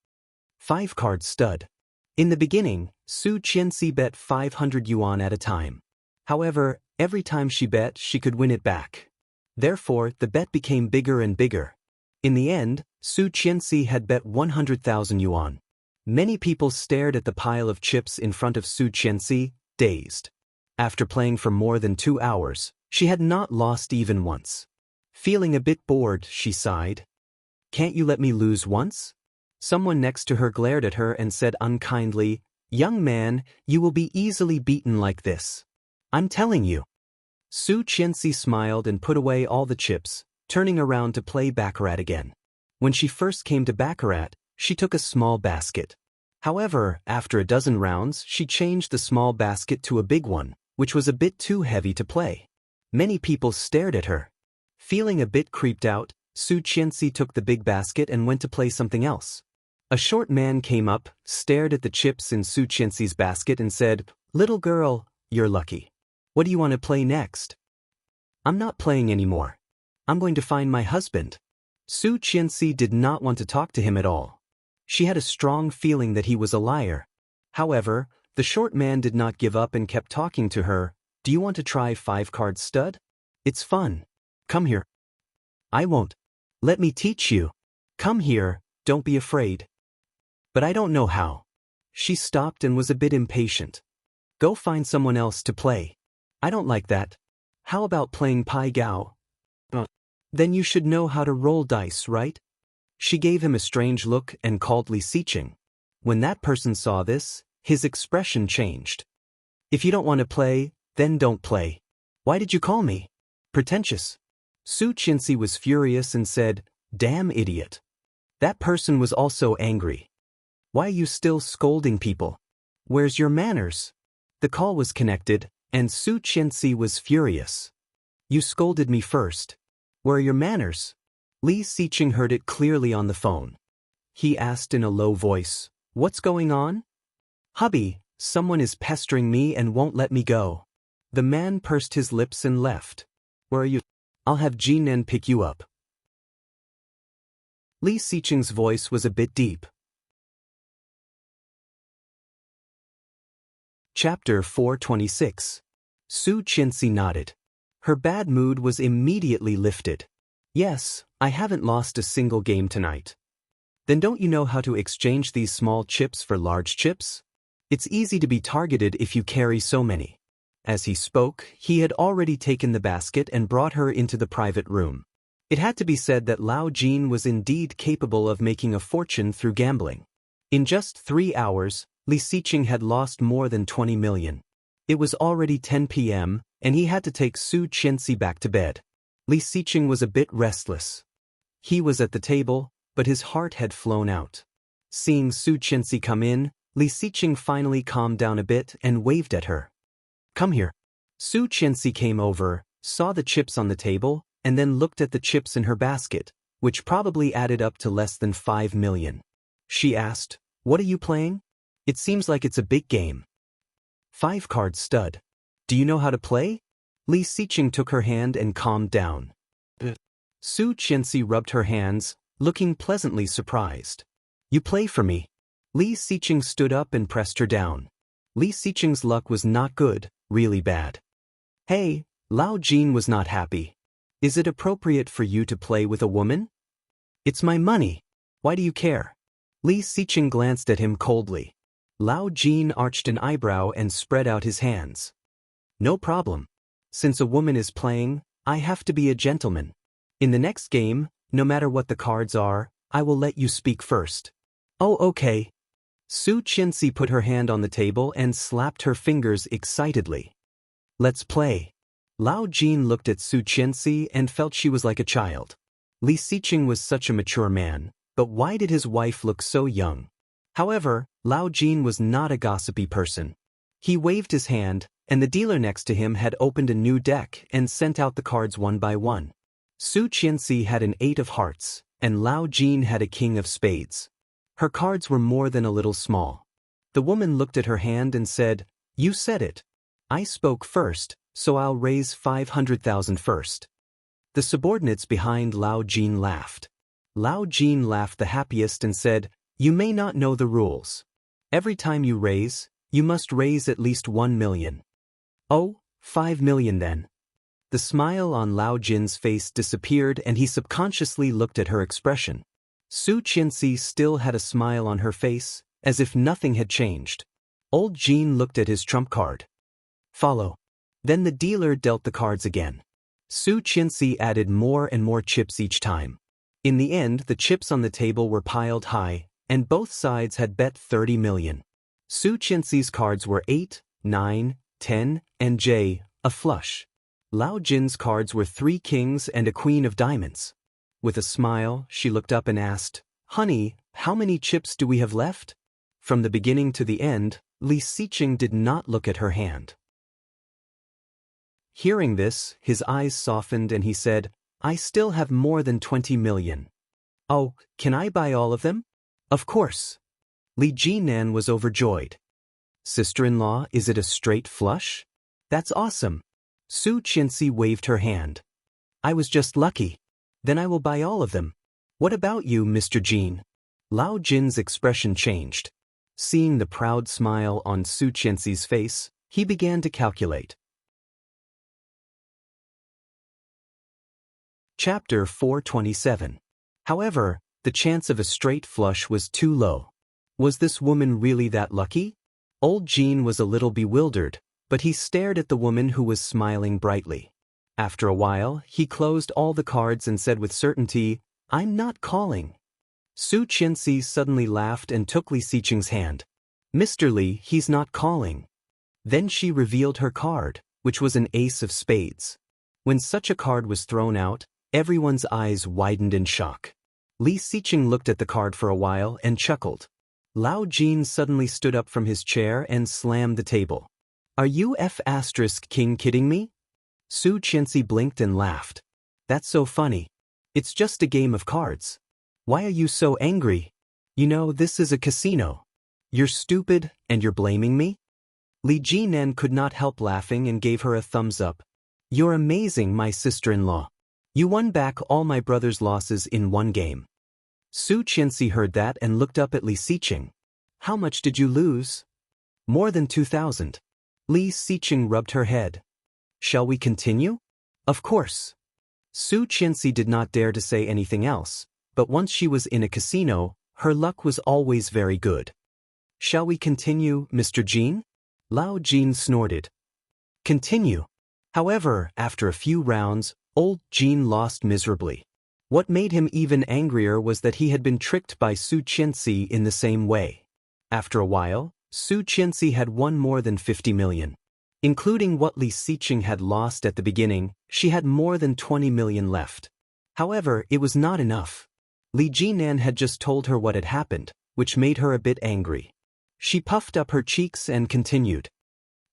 5-card stud. In the beginning, Su Qianxi bet 500 yuan at a time. However, every time she bet, she could win it back. Therefore, the bet became bigger and bigger. In the end, Su Qianxi had bet 100,000 yuan. Many people stared at the pile of chips in front of Su Qianxi, dazed. After playing for more than 2 hours, she had not lost even once. Feeling a bit bored, she sighed. "Can't you let me lose once?" Someone next to her glared at her and said unkindly, "Young man, you will be easily beaten like this. I'm telling you." Su Qianxi smiled and put away all the chips, turning around to play baccarat again. When she first came to Baccarat, she took a small basket. However, after a dozen rounds, she changed the small basket to a big one, which was a bit too heavy to play. Many people stared at her. Feeling a bit creeped out, Su Qianxi took the big basket and went to play something else. A short man came up, stared at the chips in Su Qianxi's basket and said, "Little girl, you're lucky. What do you want to play next?" "I'm not playing anymore. I'm going to find my husband." Su Qianxi did not want to talk to him at all. She had a strong feeling that he was a liar. However, the short man did not give up and kept talking to her. "Do you want to try 5-card stud? It's fun. Come here." "I won't. Let me teach you. Come here, don't be afraid." "But I don't know how." She stopped and was a bit impatient. "Go find someone else to play. I don't like that. How about playing Pai Gao?" "Then you should know how to roll dice, right?" She gave him a strange look and called Li Xiqing. When that person saw this, his expression changed. "If you don't want to play, then don't play. Why did you call me pretentious?" Su Qianxi was furious and said, "Damn idiot." That person was also angry. "Why are you still scolding people? Where's your manners?" The call was connected, and Su Qianxi was furious. "You scolded me first. Where are your manners?" Li Xiqing heard it clearly on the phone. He asked in a low voice, "What's going on?" "Hubby, someone is pestering me and won't let me go." The man pursed his lips and left. "Where are you?" "I'll have Jinan pick you up." Li Xiqing's voice was a bit deep. Chapter 426. Su Qianxi nodded. Her bad mood was immediately lifted. "Yes, I haven't lost a single game tonight." "Then don't you know how to exchange these small chips for large chips? It's easy to be targeted if you carry so many." As he spoke, he had already taken the basket and brought her into the private room. It had to be said that Lao Jin was indeed capable of making a fortune through gambling. In just 3 hours, Li Xiqing had lost more than 20 million. It was already 10 p.m., and he had to take Su Qianxi back to bed. Li Xiqing was a bit restless. He was at the table, but his heart had flown out. Seeing Su Qianxi come in, Li Xiqing finally calmed down a bit and waved at her. "Come here." Su Qianxi came over, saw the chips on the table, and then looked at the chips in her basket, which probably added up to less than 5 million. She asked, "What are you playing? It seems like it's a big game." 5-card stud. "Do you know how to play?" Li Xiqing took her hand and calmed down. Su Qianxi rubbed her hands, looking pleasantly surprised. "You play for me." Li Xiqing stood up and pressed her down. Li Xiqing's luck was not good, really bad. "Hey," Lao Jin was not happy. "Is it appropriate for you to play with a woman?" "It's my money. Why do you care?" Li Xiqing glanced at him coldly. Lao Jin arched an eyebrow and spread out his hands. "No problem. Since a woman is playing, I have to be a gentleman. In the next game, no matter what the cards are, I will let you speak first." "Oh, okay." Su Qianxi put her hand on the table and slapped her fingers excitedly. "Let's play." Lao Jin looked at Su Qianxi and felt she was like a child. Li Xiqing was such a mature man, but why did his wife look so young? However, Lao Jin was not a gossipy person. He waved his hand, and the dealer next to him had opened a new deck and sent out the cards one by one. Su Qianxi had an 8 of hearts, and Lao Jin had a king of spades. Her cards were more than a little small. The woman looked at her hand and said, "You said it. I spoke first, so I'll raise 500,000 first." The subordinates behind Lao Jin laughed. Lao Jin laughed the happiest and said, "You may not know the rules. Every time you raise, you must raise at least 1 million. "Oh, 5 million then." The smile on Lao Jin's face disappeared and he subconsciously looked at her expression. Su Qianxi still had a smile on her face, as if nothing had changed. Old Jin looked at his trump card. "Follow." Then the dealer dealt the cards again. Su Qianxi added more and more chips each time. In the end, the chips on the table were piled high, and both sides had bet 30 million. Su Qianxi's cards were 8, 9, 10, and J, a flush. Lao Jin's cards were 3 kings and a queen of diamonds. With a smile, she looked up and asked, "Honey, how many chips do we have left?" From the beginning to the end, Li Xiqing did not look at her hand. Hearing this, his eyes softened and he said, "I still have more than 20 million. Oh, can I buy all of them?" "Of course." Li Jinan was overjoyed. "Sister-in-law, is it a straight flush? That's awesome." Su Qianxi waved her hand. "I was just lucky. Then I will buy all of them. What about you, Mr. Jin?" Lao Jin's expression changed. Seeing the proud smile on Su Qianxi's face, he began to calculate. Chapter 427. However, the chance of a straight flush was too low. Was this woman really that lucky? Old Jean was a little bewildered, but he stared at the woman who was smiling brightly. After a while, he closed all the cards and said with certainty, "I'm not calling." Su Qianxi suddenly laughed and took Li Xiqing's hand. "Mr. Li, he's not calling." Then she revealed her card, which was an ace of spades. When such a card was thrown out, everyone's eyes widened in shock. Li Xiqing looked at the card for a while and chuckled. Lao Jin suddenly stood up from his chair and slammed the table. "Are you F***king kidding me?" Su Qianxi blinked and laughed. "That's so funny. It's just a game of cards. Why are you so angry? You know, this is a casino. You're stupid, and you're blaming me?" Li Jinan could not help laughing and gave her a thumbs up. "You're amazing, my sister-in-law. You won back all my brother's losses in one game." Su Qianxi heard that and looked up at Li Xiqing. "How much did you lose?" "More than 2,000. Li Xiqing rubbed her head. "Shall we continue?" "Of course." Su Qianxi did not dare to say anything else, but once she was in a casino, her luck was always very good. "Shall we continue, Mr. Jin?" Lao Jin snorted. "Continue." However, after a few rounds, old Jin lost miserably. What made him even angrier was that he had been tricked by Su Qianxi in the same way. After a while, Su Qianxi had won more than 50 million. Including what Li Xiqing had lost at the beginning, she had more than 20 million left. However, it was not enough. Li Jinan had just told her what had happened, which made her a bit angry. She puffed up her cheeks and continued.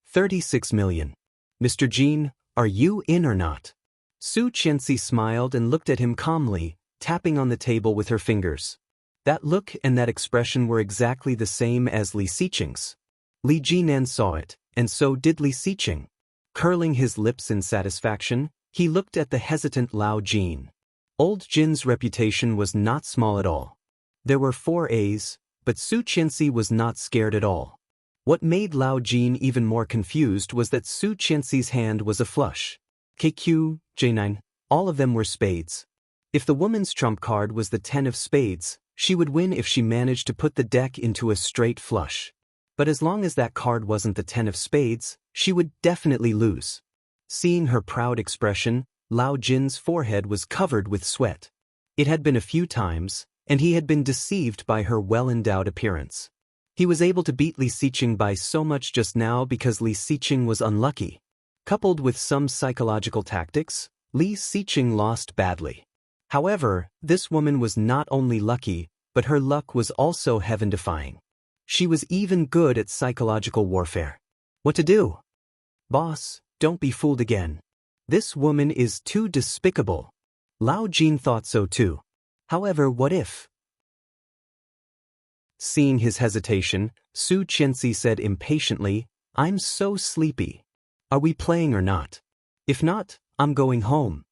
36 million. "Mr. Jin, are you in or not?" Su Qianxi smiled and looked at him calmly, tapping on the table with her fingers. That look and that expression were exactly the same as Li Xiqing's. Li Jinan saw it, and so did Li Xiqing. Curling his lips in satisfaction, he looked at the hesitant Lao Jin. Old Jin's reputation was not small at all. There were 4 A's, but Su Qianxi was not scared at all. What made Lao Jin even more confused was that Su Qianxi's hand was a flush. KQ, J9, all of them were spades. If the woman's trump card was the 10 of spades, she would win if she managed to put the deck into a straight flush. But as long as that card wasn't the 10 of spades, she would definitely lose. Seeing her proud expression, Lao Jin's forehead was covered with sweat. It had been a few times, and he had been deceived by her well-endowed appearance. He was able to beat Li Xiqing by so much just now because Li Xiqing was unlucky. Coupled with some psychological tactics, Li Xiqing lost badly. However, this woman was not only lucky, but her luck was also heaven-defying. She was even good at psychological warfare. What to do? "Boss, don't be fooled again. This woman is too despicable." Lao Jin thought so too. However, what if? Seeing his hesitation, Su Qianxi said impatiently, "I'm so sleepy. Are we playing or not? If not, I'm going home."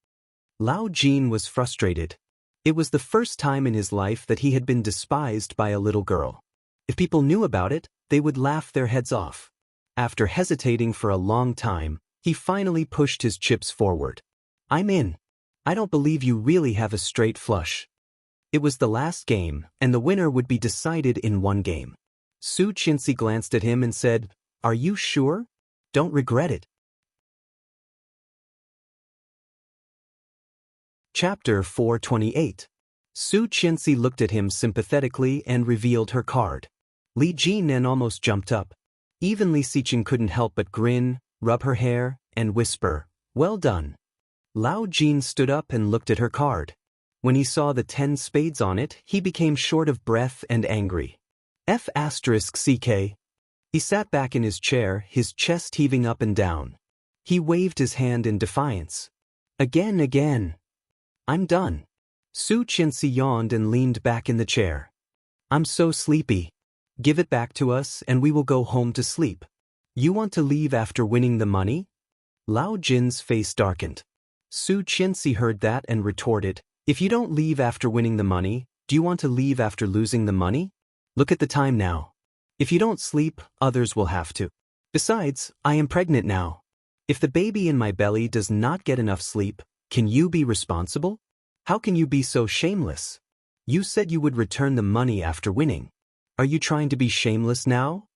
Lao Jin was frustrated. It was the first time in his life that he had been despised by a little girl. If people knew about it, they would laugh their heads off. After hesitating for a long time, he finally pushed his chips forward. "I'm in. I don't believe you really have a straight flush." It was the last game, and the winner would be decided in one game. Su Qianxi glanced at him and said, "Are you sure? Don't regret it." Chapter 428. Su Qianxi looked at him sympathetically and revealed her card. Li Jinan almost jumped up. Even Li Xiqing couldn't help but grin, rub her hair, and whisper, "Well done." Lao Jin stood up and looked at her card. When he saw the 10 spades on it, he became short of breath and angry. F***ck. He sat back in his chair, his chest heaving up and down. He waved his hand in defiance. Again. I'm done. Su Qianxi yawned and leaned back in the chair. I'm so sleepy. Give it back to us and we will go home to sleep. You want to leave after winning the money? Lao Jin's face darkened. Su Qianxi heard that and retorted, if you don't leave after winning the money, do you want to leave after losing the money? Look at the time now. If you don't sleep, others will have to. Besides, I am pregnant now. If the baby in my belly does not get enough sleep, can you be responsible? How can you be so shameless? You said you would return the money after winning. Are you trying to be shameless now?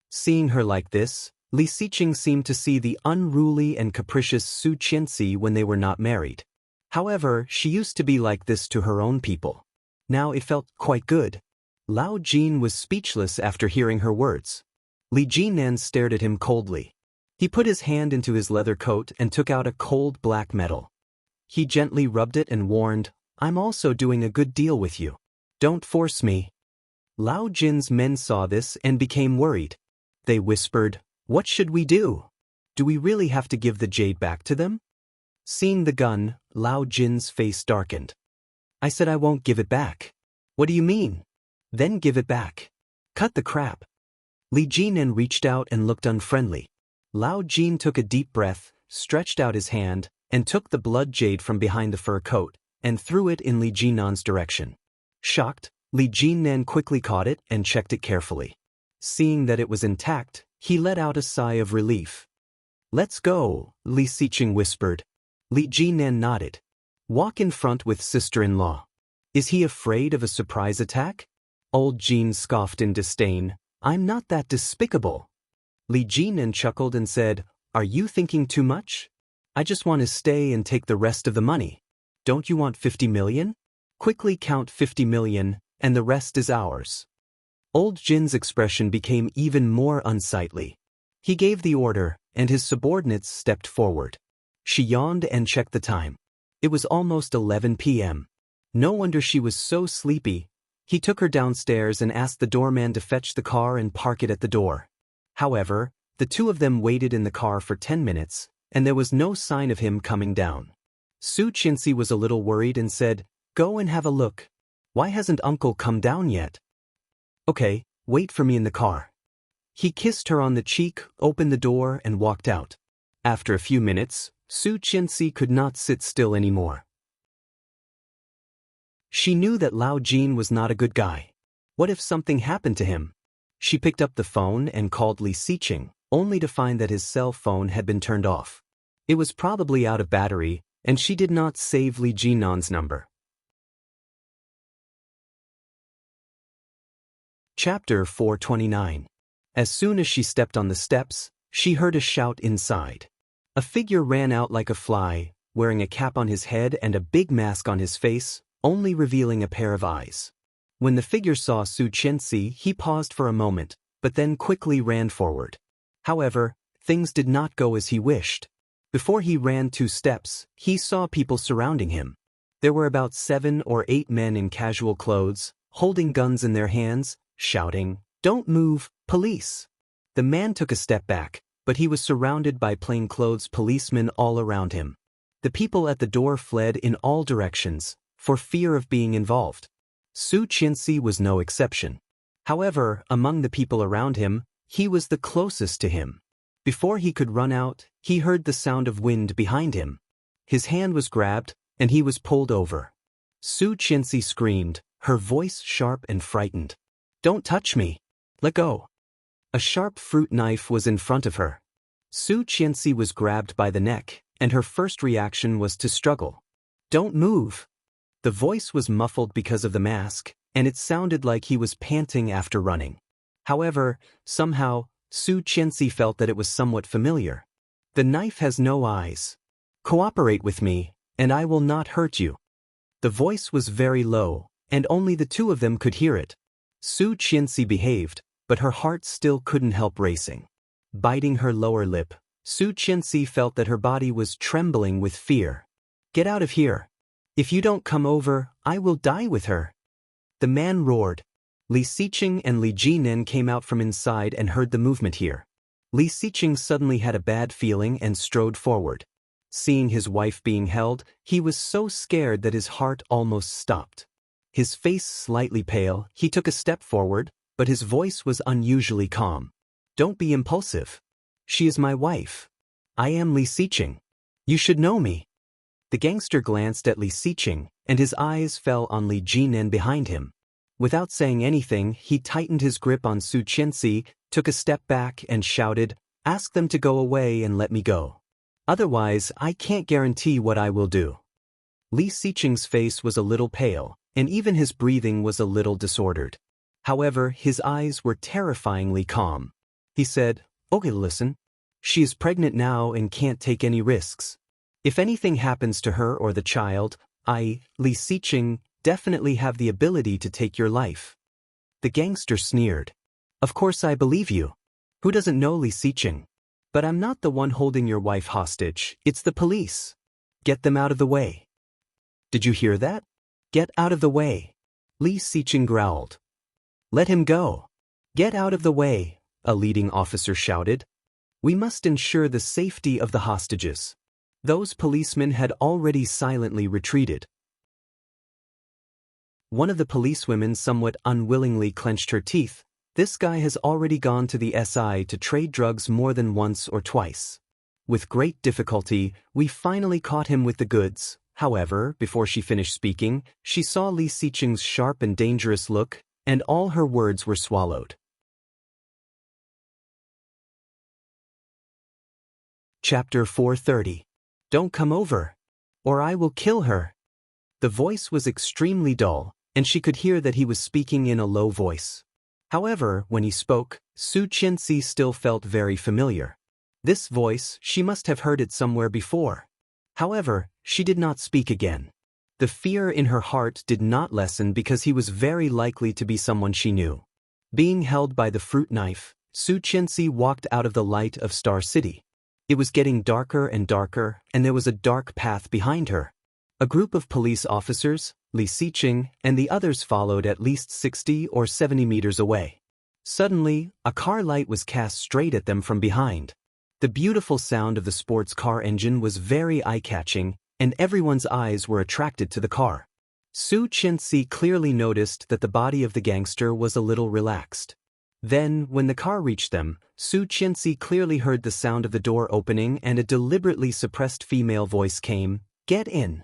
Seeing her like this, Li Xiqing seemed to see the unruly and capricious Su Qianxi when they were not married. However, she used to be like this to her own people. Now it felt quite good. Lao Jin was speechless after hearing her words. Li Jinan stared at him coldly. He put his hand into his leather coat and took out a cold black metal. He gently rubbed it and warned, I'm also doing a good deal with you. Don't force me. Lao Jin's men saw this and became worried. They whispered, what should we do? Do we really have to give the jade back to them? Seeing the gun, Lao Jin's face darkened. I said I won't give it back. What do you mean? Then give it back. Cut the crap. Li Jinan reached out and looked unfriendly. Lao Jin took a deep breath, stretched out his hand, and took the blood jade from behind the fur coat, and threw it in Li Jinan's direction. Shocked, Li Jinan quickly caught it and checked it carefully. Seeing that it was intact, he let out a sigh of relief. Let's go, Li Xiqing whispered. Li Jinan nodded. Walk in front with sister-in-law. Is he afraid of a surprise attack? Old Jin scoffed in disdain. I'm not that despicable. Li Jinan chuckled and said, are you thinking too much? I just want to stay and take the rest of the money. Don't you want 50 million? Quickly count 50 million, and the rest is ours. Old Jin's expression became even more unsightly. He gave the order, and his subordinates stepped forward. She yawned and checked the time. It was almost 11 p.m. No wonder she was so sleepy. He took her downstairs and asked the doorman to fetch the car and park it at the door. However, the two of them waited in the car for 10 minutes, and there was no sign of him coming down. Su Qianxi was a little worried and said, go and have a look. Why hasn't Uncle come down yet? Okay, wait for me in the car. He kissed her on the cheek, opened the door, and walked out. After a few minutes, Su Qianxi could not sit still anymore. She knew that Lao Jin was not a good guy. What if something happened to him? She picked up the phone and called Li Xiqing, only to find that his cell phone had been turned off. It was probably out of battery, and she did not save Li Jinan's number. Chapter 429. As soon as she stepped on the steps, she heard a shout inside. A figure ran out like a fly, wearing a cap on his head and a big mask on his face, only revealing a pair of eyes. When the figure saw Su Qianxi, he paused for a moment, but then quickly ran forward. However, things did not go as he wished. Before he ran 2 steps, he saw people surrounding him. There were about 7 or 8 men in casual clothes, holding guns in their hands, shouting, "Don't move, police!" The man took a step back, but he was surrounded by plainclothes policemen all around him. The people at the door fled in all directions, for fear of being involved. Su Qianxi was no exception. However, among the people around him, he was the closest to him. Before he could run out, he heard the sound of wind behind him. His hand was grabbed, and he was pulled over. Su Qianxi screamed, her voice sharp and frightened. "Don't touch me! Let go!" A sharp fruit knife was in front of her. Su Qianxi was grabbed by the neck, and her first reaction was to struggle. "Don't move!" The voice was muffled because of the mask, and it sounded like he was panting after running. However, somehow, Su Qianxi felt that it was somewhat familiar. "The knife has no eyes. Cooperate with me, and I will not hurt you." The voice was very low, and only the two of them could hear it. Su Qianxi behaved, but her heart still couldn't help racing. Biting her lower lip, Su Qianxi felt that her body was trembling with fear. "Get out of here!" If you don't come over, I will die with her. The man roared. Li Xiqing and Li Jinan came out from inside and heard the movement here. Li Xiqing suddenly had a bad feeling and strode forward. Seeing his wife being held, he was so scared that his heart almost stopped. His face slightly pale, he took a step forward, but his voice was unusually calm. Don't be impulsive. She is my wife. I am Li Xiqing. You should know me. The gangster glanced at Li Xiqing, and his eyes fell on Li Jinan behind him. Without saying anything, he tightened his grip on Su Qianxi, took a step back and shouted, "Ask them to go away and let me go. Otherwise, I can't guarantee what I will do." Li Xiqing's face was a little pale, and even his breathing was a little disordered. However, his eyes were terrifyingly calm. He said, "Okay, listen. She is pregnant now and can't take any risks. If anything happens to her or the child, I, Li Xiqing, definitely have the ability to take your life." The gangster sneered. "Of course I believe you. Who doesn't know Li Xiqing? But I'm not the one holding your wife hostage, it's the police. Get them out of the way." "Did you hear that? Get out of the way," Li Xiqing growled. "Let him go. Get out of the way," a leading officer shouted. "We must ensure the safety of the hostages." Those policemen had already silently retreated. One of the policewomen somewhat unwillingly clenched her teeth. This guy has already gone to the SI to trade drugs more than once or twice. With great difficulty, we finally caught him with the goods. However, before she finished speaking, she saw Li Xiqing's sharp and dangerous look, and all her words were swallowed. Chapter 430. Don't come over, or I will kill her. The voice was extremely dull, and she could hear that he was speaking in a low voice. However, when he spoke, Su Qianxi still felt very familiar. This voice, she must have heard it somewhere before. However, she did not speak again. The fear in her heart did not lessen because he was very likely to be someone she knew. Being held by the fruit knife, Su Qianxi walked out of the light of Star City. It was getting darker and darker, and there was a dark path behind her. A group of police officers, Li Xiqing, and the others followed at least 60 or 70 meters away. Suddenly, a car light was cast straight at them from behind. The beautiful sound of the sports car engine was very eye-catching, and everyone's eyes were attracted to the car. Su Qianxi clearly noticed that the body of the gangster was a little relaxed. Then, when the car reached them, Su Qianxi clearly heard the sound of the door opening and a deliberately suppressed female voice came, "Get in."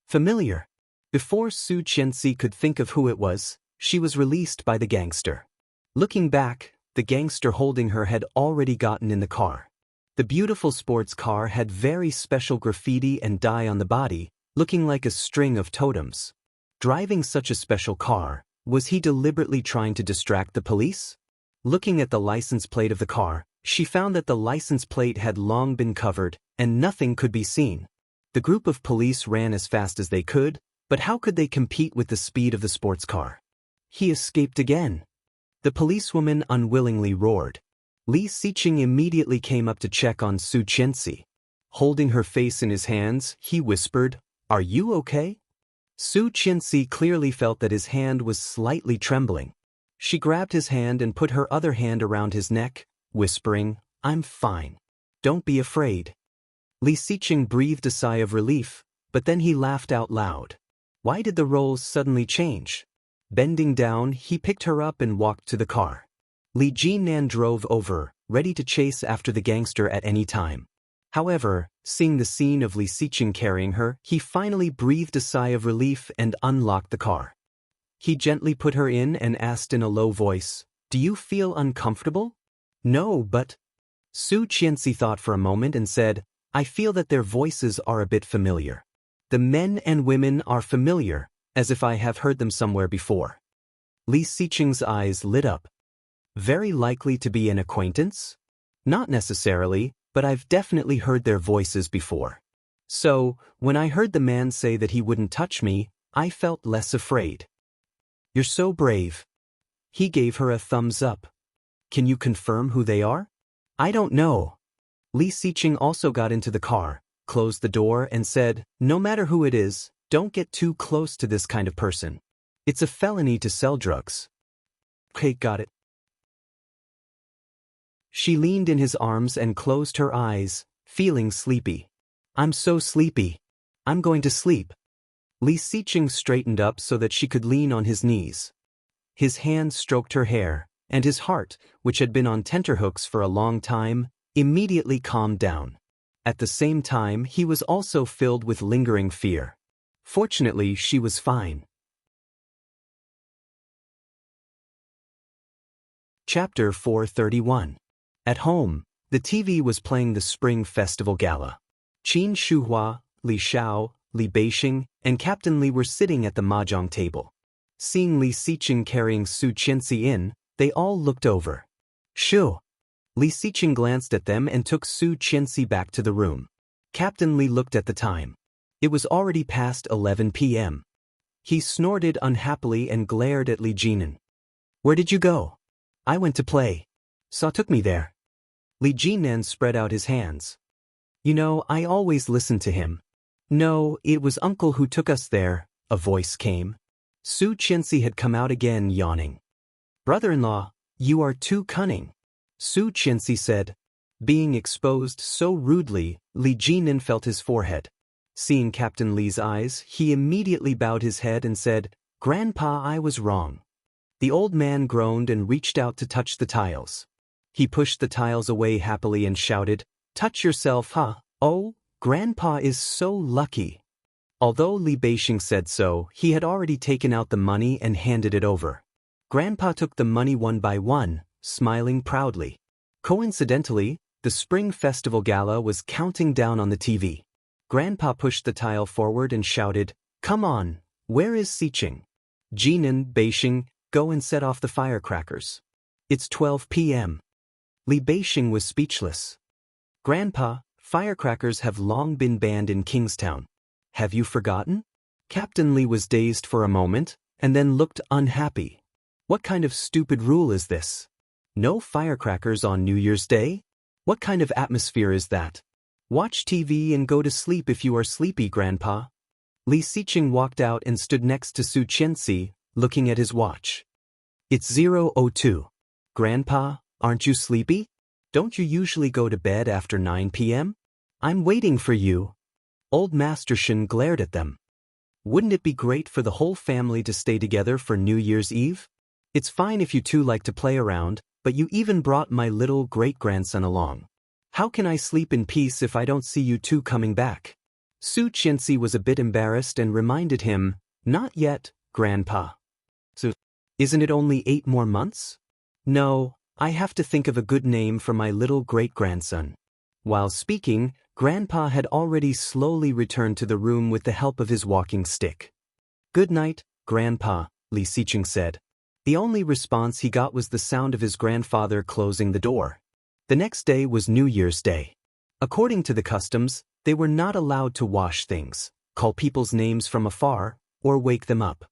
Familiar. Before Su Qianxi could think of who it was, she was released by the gangster. Looking back, the gangster holding her had already gotten in the car. The beautiful sports car had very special graffiti and dye on the body, looking like a string of totems. Driving such a special car, was he deliberately trying to distract the police? Looking at the license plate of the car, she found that the license plate had long been covered, and nothing could be seen. The group of police ran as fast as they could, but how could they compete with the speed of the sports car? He escaped again. The policewoman unwillingly roared. Li Xiqing immediately came up to check on Su Qianxi. Holding her face in his hands, he whispered, "Are you okay?" Su Qianxi clearly felt that his hand was slightly trembling. She grabbed his hand and put her other hand around his neck, whispering, "I'm fine. Don't be afraid." Li Xiqing breathed a sigh of relief, but then he laughed out loud. Why did the roles suddenly change? Bending down, he picked her up and walked to the car. Li Jinan drove over, ready to chase after the gangster at any time. However, seeing the scene of Li Xiqing carrying her, he finally breathed a sigh of relief and unlocked the car. He gently put her in and asked in a low voice, "Do you feel uncomfortable?" "No, but..." Su Qianxi thought for a moment and said, "I feel that their voices are a bit familiar. The men and women are familiar, as if I have heard them somewhere before." Li Xiqing's eyes lit up. "Very likely to be an acquaintance?" "Not necessarily, but I've definitely heard their voices before. So, when I heard the man say that he wouldn't touch me, I felt less afraid." "You're so brave." He gave her a thumbs up. "Can you confirm who they are?" "I don't know." Li Xiqing also got into the car, closed the door and said, "No matter who it is, Don't get too close to this kind of person. It's a felony to sell drugs. Okay, got it. She leaned in his arms and closed her eyes, feeling sleepy. I'm so sleepy. I'm going to sleep. Li Xiqing straightened up so that she could lean on his knees. His hand stroked her hair, and his heart, which had been on tenterhooks for a long time, immediately calmed down. At the same time, he was also filled with lingering fear. Fortunately, she was fine. Chapter 431. At home, the TV was playing the Spring Festival Gala. Qin Shuhua, Li Xiao, Li Beixing, and Captain Li were sitting at the mahjong table. Seeing Li Xiqing carrying Su Qianxi in, they all looked over. Shu. Li Xiqing glanced at them and took Su Qianxi back to the room. Captain Li looked at the time. It was already past 11 p.m. He snorted unhappily and glared at Li Jinan. Where did you go? I went to play. Sa took me there. Li Jinan spread out his hands. You know, I always listened to him. No, it was Uncle who took us there, a voice came. Su Qianxi had come out again, yawning. Brother-in-law, you are too cunning. Su Qianxi said. Being exposed so rudely, Li Jinan felt his forehead. Seeing Captain Li's eyes, he immediately bowed his head and said, Grandpa, I was wrong. The old man groaned and reached out to touch the tiles. He pushed the tiles away happily and shouted, Touch yourself, huh? Oh, Grandpa is so lucky. Although Li Beixing said so, he had already taken out the money and handed it over. Grandpa took the money one by one, smiling proudly. Coincidentally, the Spring Festival Gala was counting down on the TV. Grandpa pushed the tile forward and shouted, Come on, where is Xiqing? Jinan, Beixing, go and set off the firecrackers. It's 12 p.m. Li Beixing was speechless. Grandpa, firecrackers have long been banned in Kingstown. Have you forgotten? Captain Li was dazed for a moment, and then looked unhappy. What kind of stupid rule is this? No firecrackers on New Year's Day? What kind of atmosphere is that? Watch TV and go to sleep if you are sleepy, Grandpa. Li Xiqing walked out and stood next to Su Qianxi, looking at his watch. It's 0:02. Grandpa, aren't you sleepy? Don't you usually go to bed after 9 p.m.? I'm waiting for you. Old Master Shen glared at them. Wouldn't it be great for the whole family to stay together for New Year's Eve? It's fine if you two like to play around, but you even brought my little great-grandson along. How can I sleep in peace if I don't see you two coming back? Su Qianxi was a bit embarrassed and reminded him, Not yet, Grandpa. So, isn't it only 8 more months? No, I have to think of a good name for my little great-grandson. While speaking, Grandpa had already slowly returned to the room with the help of his walking stick. Good night, Grandpa, Li Xiqing said. The only response he got was the sound of his grandfather closing the door. The next day was New Year's Day. According to the customs, they were not allowed to wash things, call people's names from afar, or wake them up.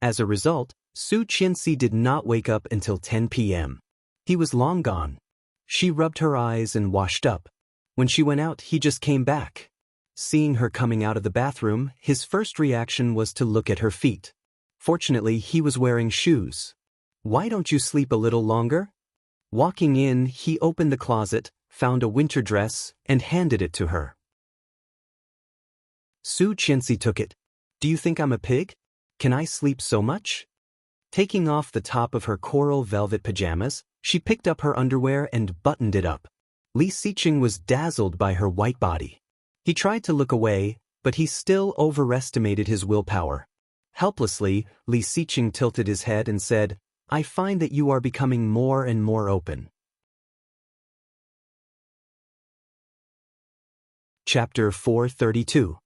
As a result, Su Qianxi did not wake up until 10 p.m. He was long gone. She rubbed her eyes and washed up. When she went out, he just came back. Seeing her coming out of the bathroom, his first reaction was to look at her feet. Fortunately, he was wearing shoes. Why don't you sleep a little longer? Walking in, he opened the closet, found a winter dress, and handed it to her. Su Qianxi took it. Do you think I'm a pig? Can I sleep so much? Taking off the top of her coral velvet pajamas, she picked up her underwear and buttoned it up. Li Xiqing was dazzled by her white body. He tried to look away, but he still overestimated his willpower. Helplessly, Li Xiqing tilted his head and said, I find that you are becoming more and more open. Chapter 432.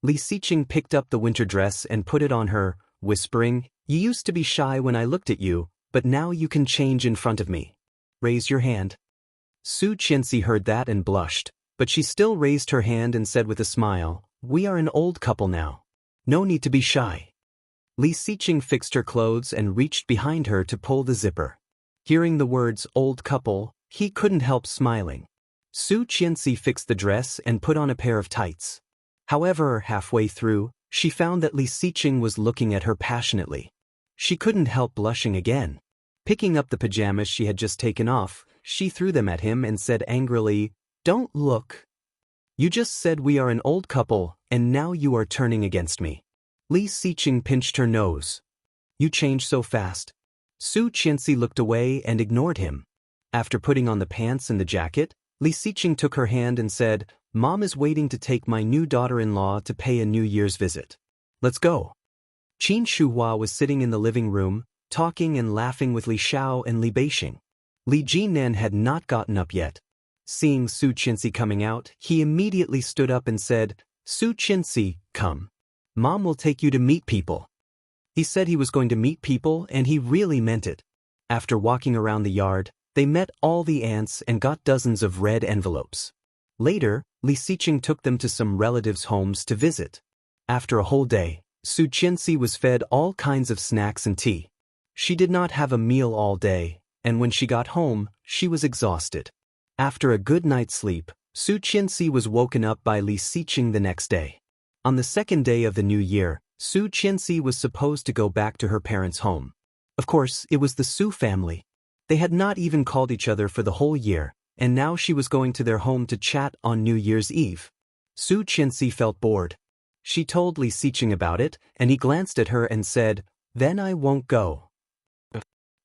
Li Xiqing picked up the winter dress and put it on her, whispering, You used to be shy when I looked at you, but now you can change in front of me. Raise your hand. Su Qianxi heard that and blushed, but she still raised her hand and said with a smile, We are an old couple now. No need to be shy. Li Xiqing fixed her clothes and reached behind her to pull the zipper. Hearing the words old couple, he couldn't help smiling. Su Qianxi fixed the dress and put on a pair of tights. However, halfway through, She found that Li Xiqing was looking at her passionately. She couldn't help blushing again. Picking up the pajamas she had just taken off, she threw them at him and said angrily, "Don't look. You just said we are an old couple, and now you are turning against me." Li Xiqing pinched her nose. "You change so fast." Su Qianxi looked away and ignored him. After putting on the pants and the jacket, Li Xiqing took her hand and said, "Mom is waiting to take my new daughter-in-law to pay a New Year's visit. Let's go." Qin Shuhua was sitting in the living room, talking and laughing with Li Xiao and Li Beixing. Li Jinan had not gotten up yet. Seeing Su Qianxi coming out, he immediately stood up and said, "Su Qianxi, come. Mom will take you to meet people." He said he was going to meet people, and he really meant it. After walking around the yard, they met all the aunts and got dozens of red envelopes. Later, Li Xiqing took them to some relatives' homes to visit. After a whole day, Su Qianxi was fed all kinds of snacks and tea. She did not have a meal all day, and when she got home, she was exhausted. After a good night's sleep, Su Qianxi was woken up by Li Xiqing the next day. On the second day of the new year, Su Qianxi was supposed to go back to her parents' home. Of course, it was the Su family. They had not even called each other for the whole year, and now she was going to their home to chat on New Year's Eve. Su Qianxi felt bored. She told Li Xiqing about it, and he glanced at her and said, "Then I won't go."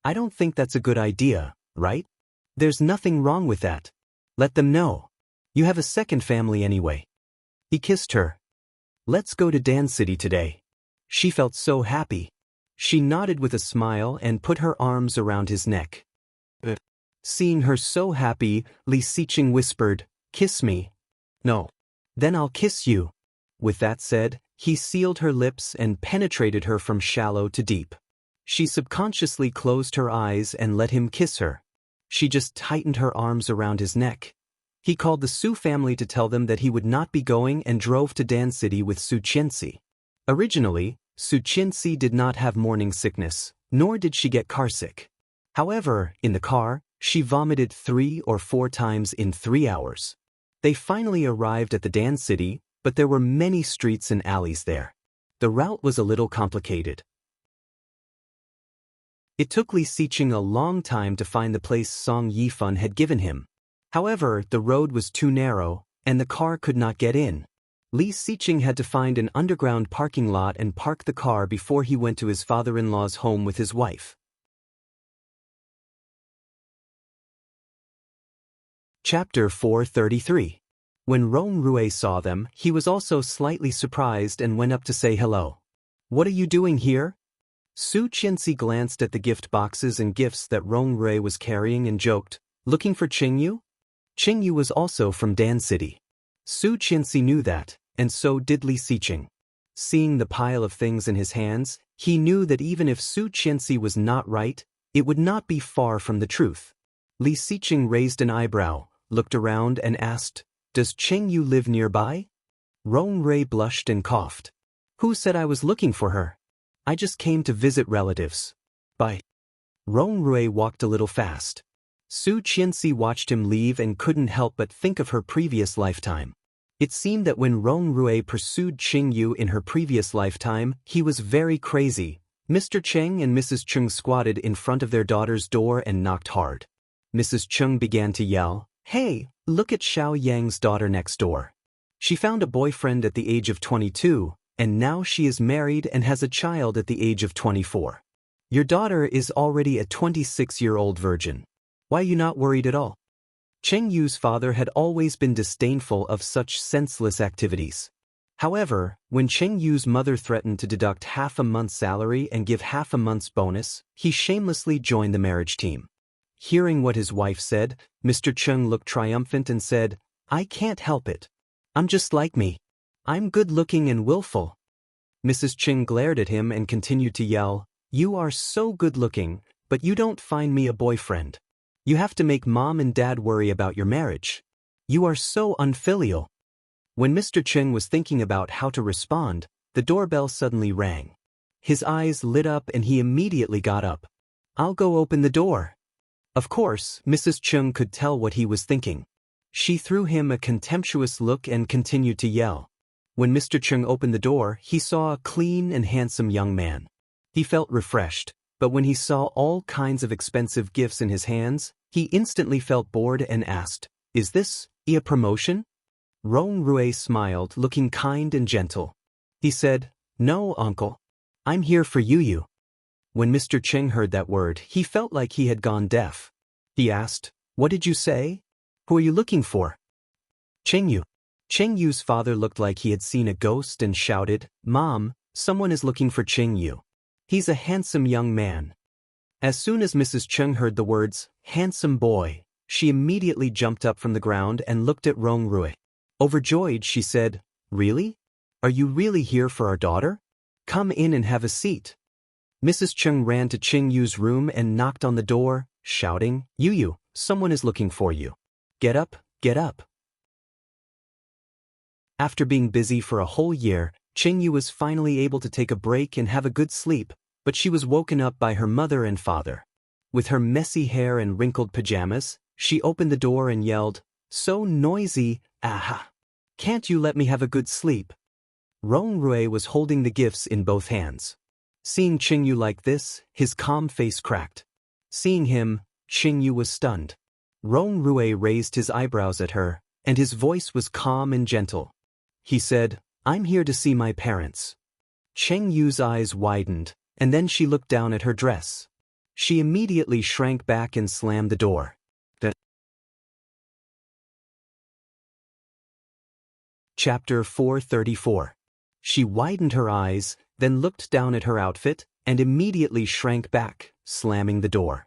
"I don't think that's a good idea, right? There's nothing wrong with that. Let them know. You have a second family anyway." He kissed her. "Let's go to Dan City today." She felt so happy. She nodded with a smile and put her arms around his neck. Seeing her so happy, Li Xiqing whispered, "Kiss me." "No." "Then I'll kiss you." With that said, he sealed her lips and penetrated her from shallow to deep. She subconsciously closed her eyes and let him kiss her. She just tightened her arms around his neck. He called the Su family to tell them that he would not be going and drove to Dan City with Su Qianxi. Originally, Su Qianxi did not have morning sickness, nor did she get carsick. However, in the car, she vomited 3 or 4 times in 3 hours. They finally arrived at the Dan City, but there were many streets and alleys there. The route was a little complicated. It took Li Xiqing a long time to find the place Song Yifan had given him. However, the road was too narrow, and the car could not get in. Li Xiqing had to find an underground parking lot and park the car before he went to his father-in-law's home with his wife. Chapter 433. When Rong Rui saw them, he was also slightly surprised and went up to say hello. "What are you doing here?" Su Qianxi glanced at the gift boxes and gifts that Rong Rui was carrying and joked, "Looking for Qingyu?" Qingyu was also from Dan City. Su Qianxi knew that, and so did Li Xiqing. Seeing the pile of things in his hands, he knew that even if Su Qianxi was not right, it would not be far from the truth. Li Xiqing raised an eyebrow, looked around and asked, "Does Qingyu live nearby?" Rong Rui blushed and coughed. "Who said I was looking for her? I just came to visit relatives." Bye. Rong Rui walked a little fast. Su Qianxi watched him leave and couldn't help but think of her previous lifetime. It seemed that when Rong Rui pursued Qingyu in her previous lifetime, he was very crazy. Mr. Cheng and Mrs. Cheng squatted in front of their daughter's door and knocked hard. Mrs. Cheng began to yell, "Hey, look at Xiao Yang's daughter next door. She found a boyfriend at the age of 22, and now she is married and has a child at the age of 24. Your daughter is already a 26-year-old virgin. Why are you not worried at all?" Cheng Yu's father had always been disdainful of such senseless activities. However, when Cheng Yu's mother threatened to deduct half a month's salary and give half a month's bonus, he shamelessly joined the marriage team. Hearing what his wife said, Mr. Cheng looked triumphant and said, "I can't help it. I'm just like me. I'm good-looking and willful." Mrs. Cheng glared at him and continued to yell, "You are so good-looking, but you don't find me a boyfriend. You have to make Mom and Dad worry about your marriage. You are so unfilial." When Mr. Cheng was thinking about how to respond, the doorbell suddenly rang. His eyes lit up and he immediately got up. "I'll go open the door." Of course, Mrs. Cheng could tell what he was thinking. She threw him a contemptuous look and continued to yell, When Mr. Chung opened the door, he saw a clean and handsome young man. He felt refreshed, but when he saw all kinds of expensive gifts in his hands, he instantly felt bored and asked, "Is this a promotion?" Rong Rui smiled, looking kind and gentle. He said, "No, uncle. I'm here for you." When Mr. Cheng heard that word, he felt like he had gone deaf. He asked, "What did you say? Who are you looking for?" Cheng Yu. Cheng Yu's father looked like he had seen a ghost and shouted, "Mom, someone is looking for Cheng Yu. He's a handsome young man." As soon as Mrs. Cheng heard the words, "handsome boy," she immediately jumped up from the ground and looked at Rong Rui. Overjoyed, she said, "Really? Are you really here for our daughter? Come in and have a seat." Mrs. Cheng ran to Cheng Yu's room and knocked on the door, shouting, Yu, someone is looking for you. Get up, get up." After being busy for a whole year, Cheng Yu was finally able to take a break and have a good sleep, but she was woken up by her mother and father. With her messy hair and wrinkled pajamas, she opened the door and yelled, "So noisy, aha! Can't you let me have a good sleep?" Rong Rui was holding the gifts in both hands. Seeing Cheng Yu like this, his calm face cracked. Seeing him, Cheng Yu was stunned. Rong Rui raised his eyebrows at her, and his voice was calm and gentle. He said, "I'm here to see my parents." Cheng Yu's eyes widened, and then she looked down at her dress. She immediately shrank back and slammed the door. Chapter 434. She widened her eyes, then looked down at her outfit, and immediately shrank back, slamming the door.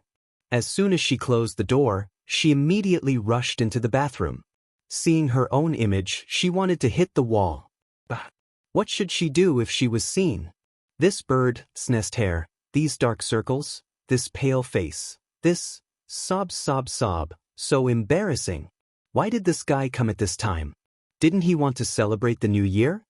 As soon as she closed the door, she immediately rushed into the bathroom. Seeing her own image, she wanted to hit the wall. But what should she do if she was seen? This bird's nest hair, these dark circles, this pale face, this sob, so embarrassing. Why did this guy come at this time? Didn't he want to celebrate the new year?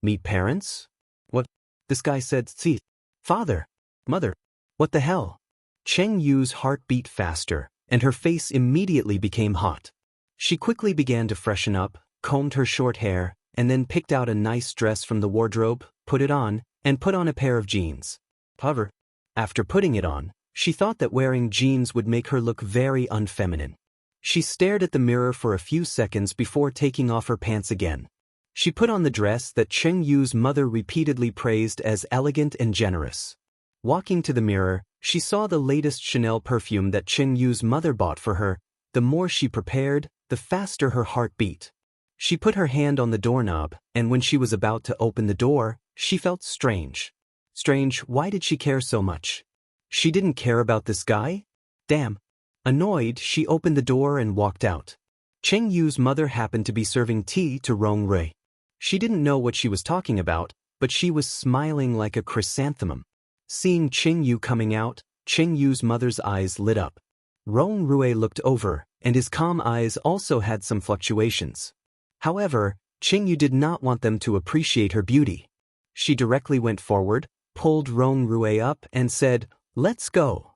Meet parents? What? This guy said, "See, father, mother, what the hell?" Cheng Yu's heart beat faster, and her face immediately became hot. She quickly began to freshen up, combed her short hair, and then picked out a nice dress from the wardrobe, put it on, and put on a pair of jeans. However, after putting it on, she thought that wearing jeans would make her look very unfeminine. She stared at the mirror for a few seconds before taking off her pants again. She put on the dress that Cheng Yu's mother repeatedly praised as elegant and generous. Walking to the mirror, she saw the latest Chanel perfume that Cheng Yu's mother bought for her. The more she prepared, the faster her heart beat. She put her hand on the doorknob, and when she was about to open the door, she felt strange. Strange, why did she care so much? She didn't care about this guy? Damn. Annoyed, she opened the door and walked out. Cheng Yu's mother happened to be serving tea to Rong Rui. She didn't know what she was talking about, but she was smiling like a chrysanthemum. Seeing Cheng Yu coming out, Cheng Yu's mother's eyes lit up. Rong Rui looked over, and his calm eyes also had some fluctuations. However, Cheng Yu did not want them to appreciate her beauty. She directly went forward, pulled Rong Rui up, and said, "Let's go."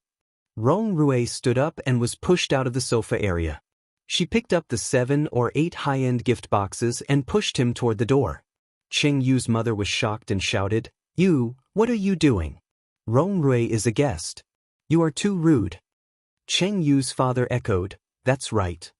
Rong Rui stood up and was pushed out of the sofa area. She picked up the 7 or 8 high-end gift boxes and pushed him toward the door. Cheng Yu's mother was shocked and shouted, "You, what are you doing? Rong Rui is a guest. You are too rude." Cheng Yu's father echoed, "That's right."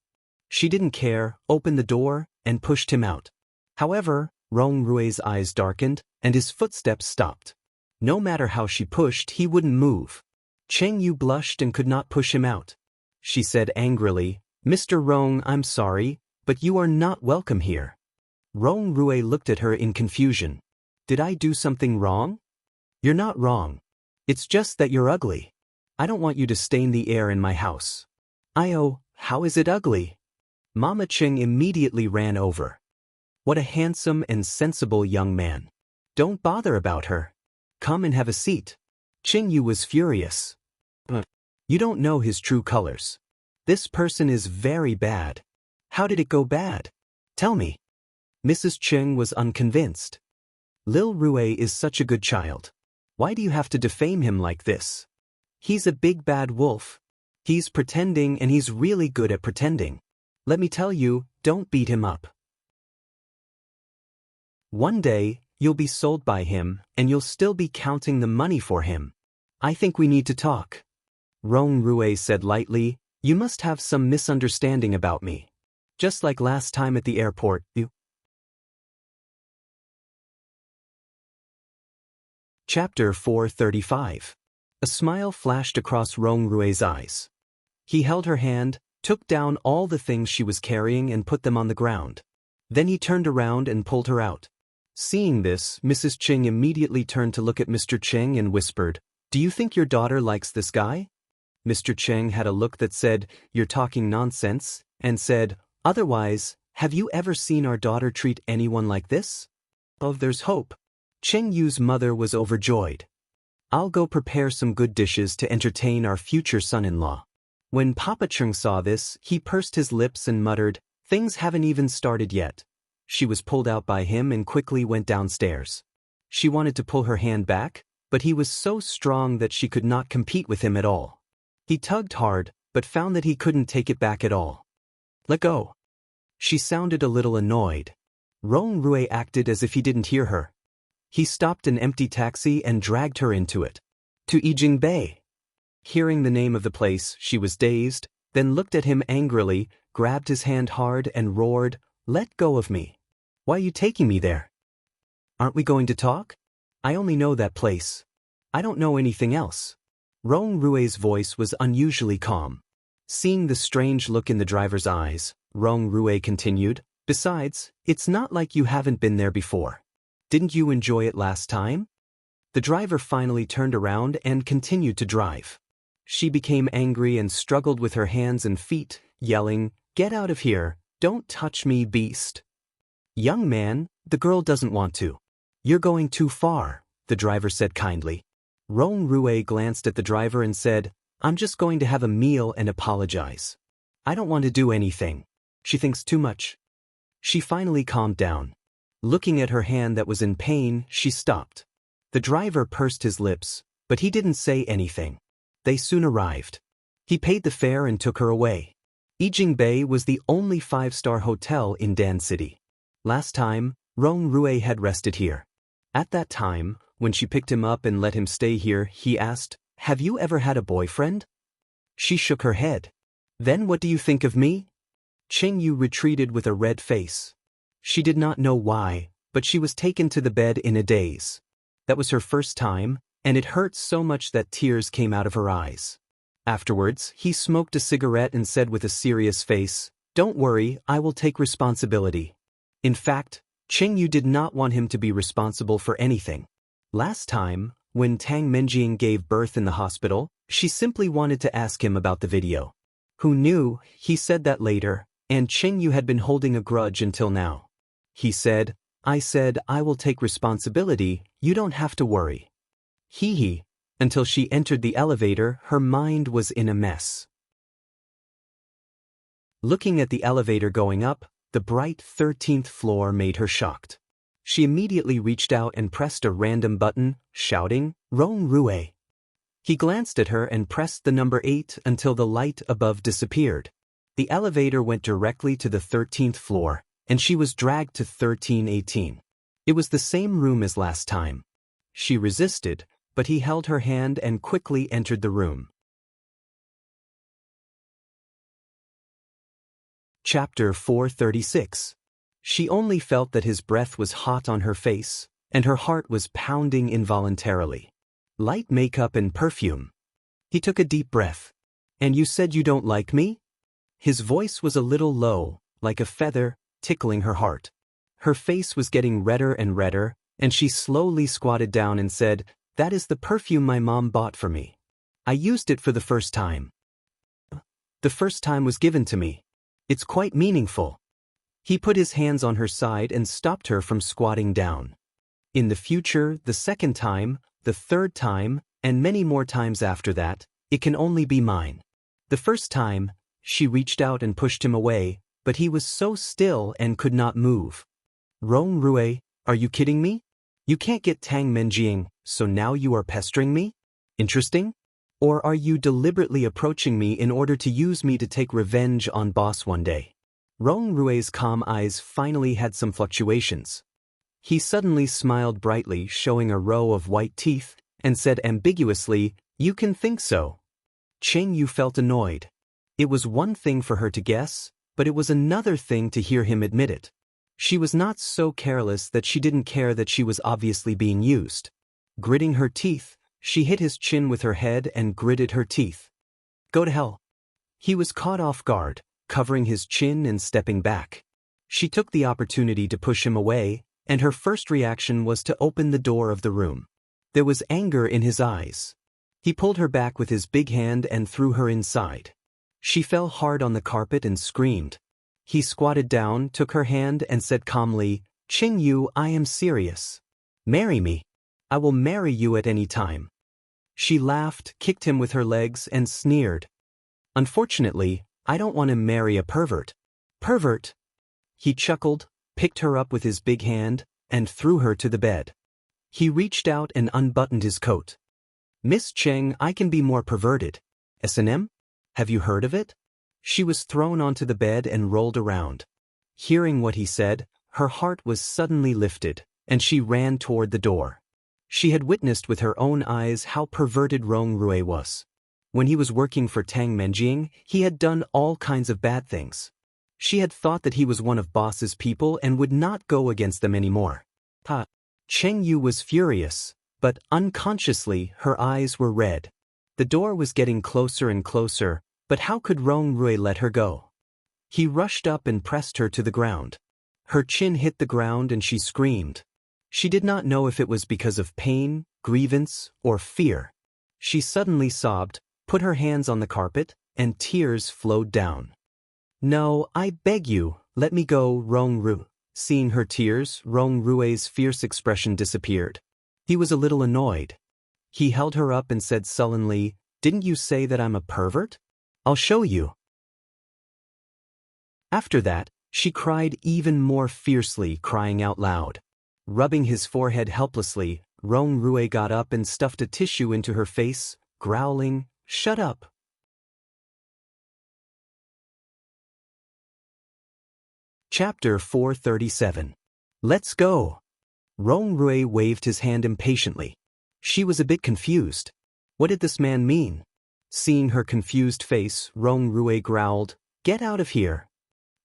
She didn't care, opened the door, and pushed him out. However, Rong Rui's eyes darkened, and his footsteps stopped. No matter how she pushed, he wouldn't move. Cheng Yu blushed and could not push him out. She said angrily, "Mr. Rong, I'm sorry, but you are not welcome here." Rong Rui looked at her in confusion. "Did I do something wrong?" "You're not wrong. It's just that you're ugly. I don't want you to stain the air in my house." "Oh, how is it ugly?" Mama Cheng immediately ran over. "What a handsome and sensible young man. Don't bother about her. Come and have a seat." Cheng Yu was furious. "But you don't know his true colors. This person is very bad." "How did it go bad? Tell me." Mrs. Cheng was unconvinced. "Lil Rui is such a good child. Why do you have to defame him like this? He's a big bad wolf. He's pretending, and he's really good at pretending. Let me tell you, don't beat him up." One day, you'll be sold by him, and you'll still be counting the money for him. I think we need to talk. Rong Rui said lightly, you must have some misunderstanding about me. Just like last time at the airport, you. Chapter 435. A smile flashed across Rong Rui's eyes. He held her hand, took down all the things she was carrying and put them on the ground. Then he turned around and pulled her out. Seeing this, Mrs. Cheng immediately turned to look at Mr. Cheng and whispered, Do you think your daughter likes this guy? Mr. Cheng had a look that said, You're talking nonsense, and said, Otherwise, have you ever seen our daughter treat anyone like this? Oh, there's hope. Cheng Yu's mother was overjoyed. I'll go prepare some good dishes to entertain our future son-in-law. When Papa Cheng saw this, he pursed his lips and muttered, Things haven't even started yet. She was pulled out by him and quickly went downstairs. She wanted to pull her hand back, but he was so strong that she could not compete with him at all. He tugged hard, but found that he couldn't take it back at all. Let go. She sounded a little annoyed. Rong Rui acted as if he didn't hear her. He stopped an empty taxi and dragged her into it. To Yijing Bay. Hearing the name of the place, she was dazed, then looked at him angrily, grabbed his hand hard and roared, Let go of me. Why are you taking me there? Aren't we going to talk? I only know that place. I don't know anything else. Rong Rui's voice was unusually calm. Seeing the strange look in the driver's eyes, Rong Rui continued, Besides, it's not like you haven't been there before. Didn't you enjoy it last time? The driver finally turned around and continued to drive. She became angry and struggled with her hands and feet, yelling, Get out of here, don't touch me, beast. Young man, the girl doesn't want to. You're going too far, the driver said kindly. Rong Rui glanced at the driver and said, I'm just going to have a meal and apologize. I don't want to do anything. She thinks too much. She finally calmed down. Looking at her hand that was in pain, she stopped. The driver pursed his lips, but he didn't say anything. They soon arrived. He paid the fare and took her away. Yijing Bay was the only 5-star hotel in Dan City. Last time, Rong Rui had rested here. At that time, when she picked him up and let him stay here, he asked, Have you ever had a boyfriend? She shook her head. Then what do you think of me? Cheng Yu retreated with a red face. She did not know why, but she was taken to the bed in a daze. That was her first time, and it hurt so much that tears came out of her eyes. Afterwards, he smoked a cigarette and said with a serious face, Don't worry, I will take responsibility. In fact, Cheng Yu did not want him to be responsible for anything. Last time, when Tang Menjing gave birth in the hospital, she simply wanted to ask him about the video. Who knew, he said that later, and Cheng Yu had been holding a grudge until now. He said, I will take responsibility, you don't have to worry. Hee. Until she entered the elevator, her mind was in a mess. Looking at the elevator going up, the bright 13th floor made her shocked. She immediately reached out and pressed a random button, shouting, Rong Rui. He glanced at her and pressed the number 8 until the light above disappeared. The elevator went directly to the 13th floor, and she was dragged to 1318. It was the same room as last time. She resisted, but he held her hand and quickly entered the room. Chapter 436. She only felt that his breath was hot on her face, and her heart was pounding involuntarily. Light makeup and perfume. He took a deep breath. And you said you don't like me? His voice was a little low, like a feather, tickling her heart. Her face was getting redder and redder, and she slowly squatted down and said, That is the perfume my mom bought for me. I used it for the first time. The first time was given to me. It's quite meaningful. He put his hands on her side and stopped her from squatting down. In the future, the second time, the third time, and many more times after that, it can only be mine. The first time, she reached out and pushed him away, but he was so still and could not move. Rong Rui, are you kidding me? You can't get Tang Menjing, so now you are pestering me? Interesting? Or are you deliberately approaching me in order to use me to take revenge on boss one day? Rong Rui's calm eyes finally had some fluctuations. He suddenly smiled brightly, showing a row of white teeth, and said ambiguously, "You can think so." Cheng Yu felt annoyed. It was one thing for her to guess, but it was another thing to hear him admit it. She was not so careless that she didn't care that she was obviously being used. Gritting her teeth, she hit his chin with her head and gritted her teeth. "Go to hell." He was caught off guard, covering his chin and stepping back. She took the opportunity to push him away, and her first reaction was to open the door of the room. There was anger in his eyes. He pulled her back with his big hand and threw her inside. She fell hard on the carpet and screamed. He squatted down, took her hand and said calmly, "Cheng Yu, I am serious. Marry me. I will marry you at any time." She laughed, kicked him with her legs and sneered. "Unfortunately, I don't want to marry a pervert." "Pervert?" He chuckled, picked her up with his big hand, and threw her to the bed. He reached out and unbuttoned his coat. "Miss Cheng, I can be more perverted. S&M? Have you heard of it?" She was thrown onto the bed and rolled around. Hearing what he said, her heart was suddenly lifted, and she ran toward the door. She had witnessed with her own eyes how perverted Rong Rui was. When he was working for Tang Menjing, he had done all kinds of bad things. She had thought that he was one of boss's people and would not go against them anymore. Cheng Yu was furious, but unconsciously her eyes were red. The door was getting closer and closer, but how could Rong Rui let her go? He rushed up and pressed her to the ground. Her chin hit the ground and she screamed. She did not know if it was because of pain, grievance, or fear. She suddenly sobbed, put her hands on the carpet, and tears flowed down. "No, I beg you, let me go, Rong Rui." Seeing her tears, Rong Rui's fierce expression disappeared. He was a little annoyed. He held her up and said sullenly, "Didn't you say that I'm a pervert? I'll show you." After that, she cried even more fiercely, crying out loud. Rubbing his forehead helplessly, Rong Rui got up and stuffed a tissue into her face, growling, "Shut up." Chapter 437. Let's go. Rong Rui waved his hand impatiently. She was a bit confused. What did this man mean? Seeing her confused face, Rong Rui growled, "Get out of here."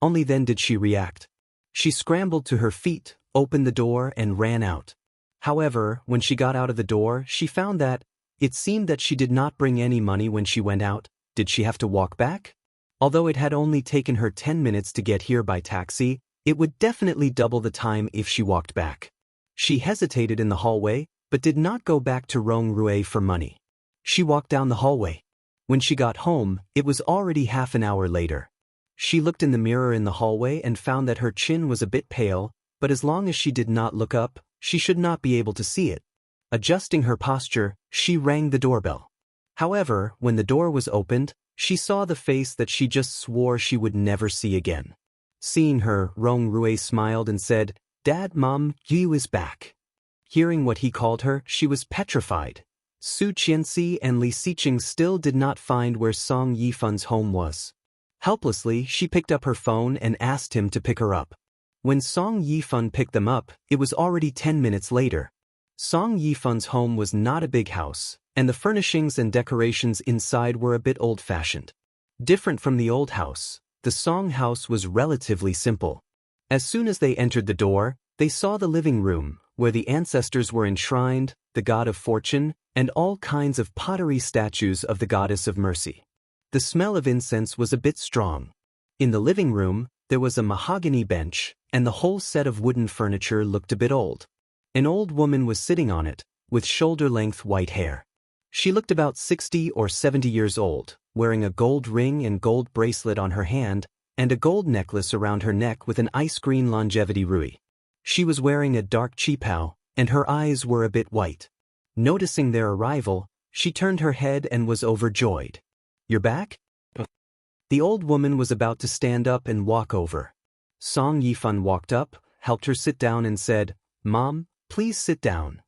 Only then did she react. She scrambled to her feet, opened the door, and ran out. However, when she got out of the door, she found that it seemed that she did not bring any money when she went out. Did she have to walk back? Although it had only taken her 10 minutes to get here by taxi, it would definitely double the time if she walked back. She hesitated in the hallway, but did not go back to Rong Rui for money. She walked down the hallway. When she got home, it was already half an hour later. She looked in the mirror in the hallway and found that her chin was a bit pale, but as long as she did not look up, she should not be able to see it. Adjusting her posture, she rang the doorbell. However, when the door was opened, she saw the face that she just swore she would never see again. Seeing her, Rong Rui smiled and said, "Dad, Mom, Yu is back." Hearing what he called her, she was petrified. Su Qianxi and Li Siqing still did not find where Song Yifun's home was. Helplessly, she picked up her phone and asked him to pick her up. When Song Yifun picked them up, it was already 10 minutes later. Song Yifun's home was not a big house, and the furnishings and decorations inside were a bit old-fashioned. Different from the old house, the Song house was relatively simple. As soon as they entered the door, they saw the living room, where the ancestors were enshrined, the god of fortune, and all kinds of pottery statues of the goddess of mercy. The smell of incense was a bit strong. In the living room, there was a mahogany bench, and the whole set of wooden furniture looked a bit old. An old woman was sitting on it, with shoulder-length white hair. She looked about 60 or 70 years old, wearing a gold ring and gold bracelet on her hand, and a gold necklace around her neck with an ice green longevity rui. She was wearing a dark qipao, and her eyes were a bit white. Noticing their arrival, she turned her head and was overjoyed. "You're back?" The old woman was about to stand up and walk over. Song Yifun walked up, helped her sit down and said, "Mom, please sit down."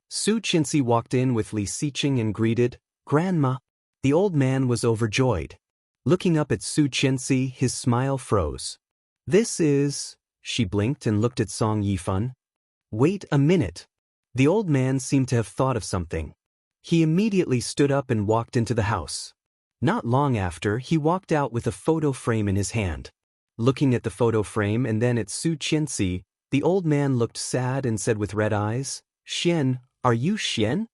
Su Qianxi walked in with Li Siqing and greeted, "Grandma." The old man was overjoyed. Looking up at Su Qianxi, his smile froze. "This is..." She blinked and looked at Song Yifun. Wait a minute. The old man seemed to have thought of something. He immediately stood up and walked into the house. Not long after, he walked out with a photo frame in his hand. Looking at the photo frame and then at Su Qianxi, the old man looked sad and said with red eyes, "Xian, are you Xian?"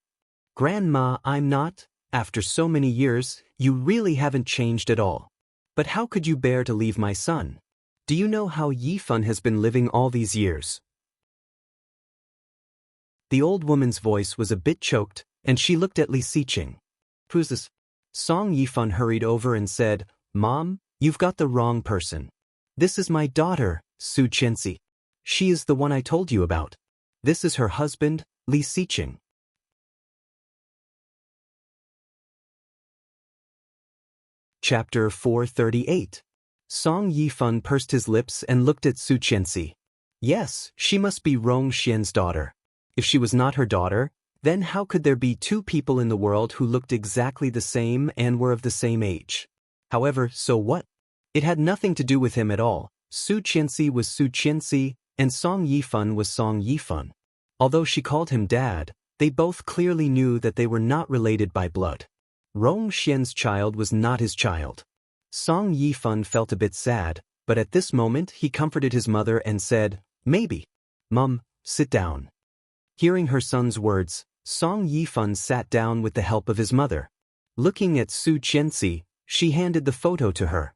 "Grandma, I'm not. After so many years, you really haven't changed at all. But how could you bear to leave my son? Do you know how Yifan has been living all these years?" The old woman's voice was a bit choked, and she looked at Li Siqing. "Who's this?" Song Yifan hurried over and said, "Mom, you've got the wrong person. This is my daughter, Su Qianxi. She is the one I told you about. This is her husband, Li Siqing." Chapter 438. Song Yifan pursed his lips and looked at Su Qianxi. Yes, she must be Rong Xian's daughter. If she was not her daughter, then how could there be two people in the world who looked exactly the same and were of the same age? However, so what? It had nothing to do with him at all. Su Qianxi was Su Qianxi, and Song Yifan was Song Yifan. Although she called him dad, they both clearly knew that they were not related by blood. Rong Xian's child was not his child. Song Yifan felt a bit sad, but at this moment he comforted his mother and said, "Maybe. Mum, sit down." Hearing her son's words, Song Yifan sat down with the help of his mother. Looking at Su Qianxi, she handed the photo to her.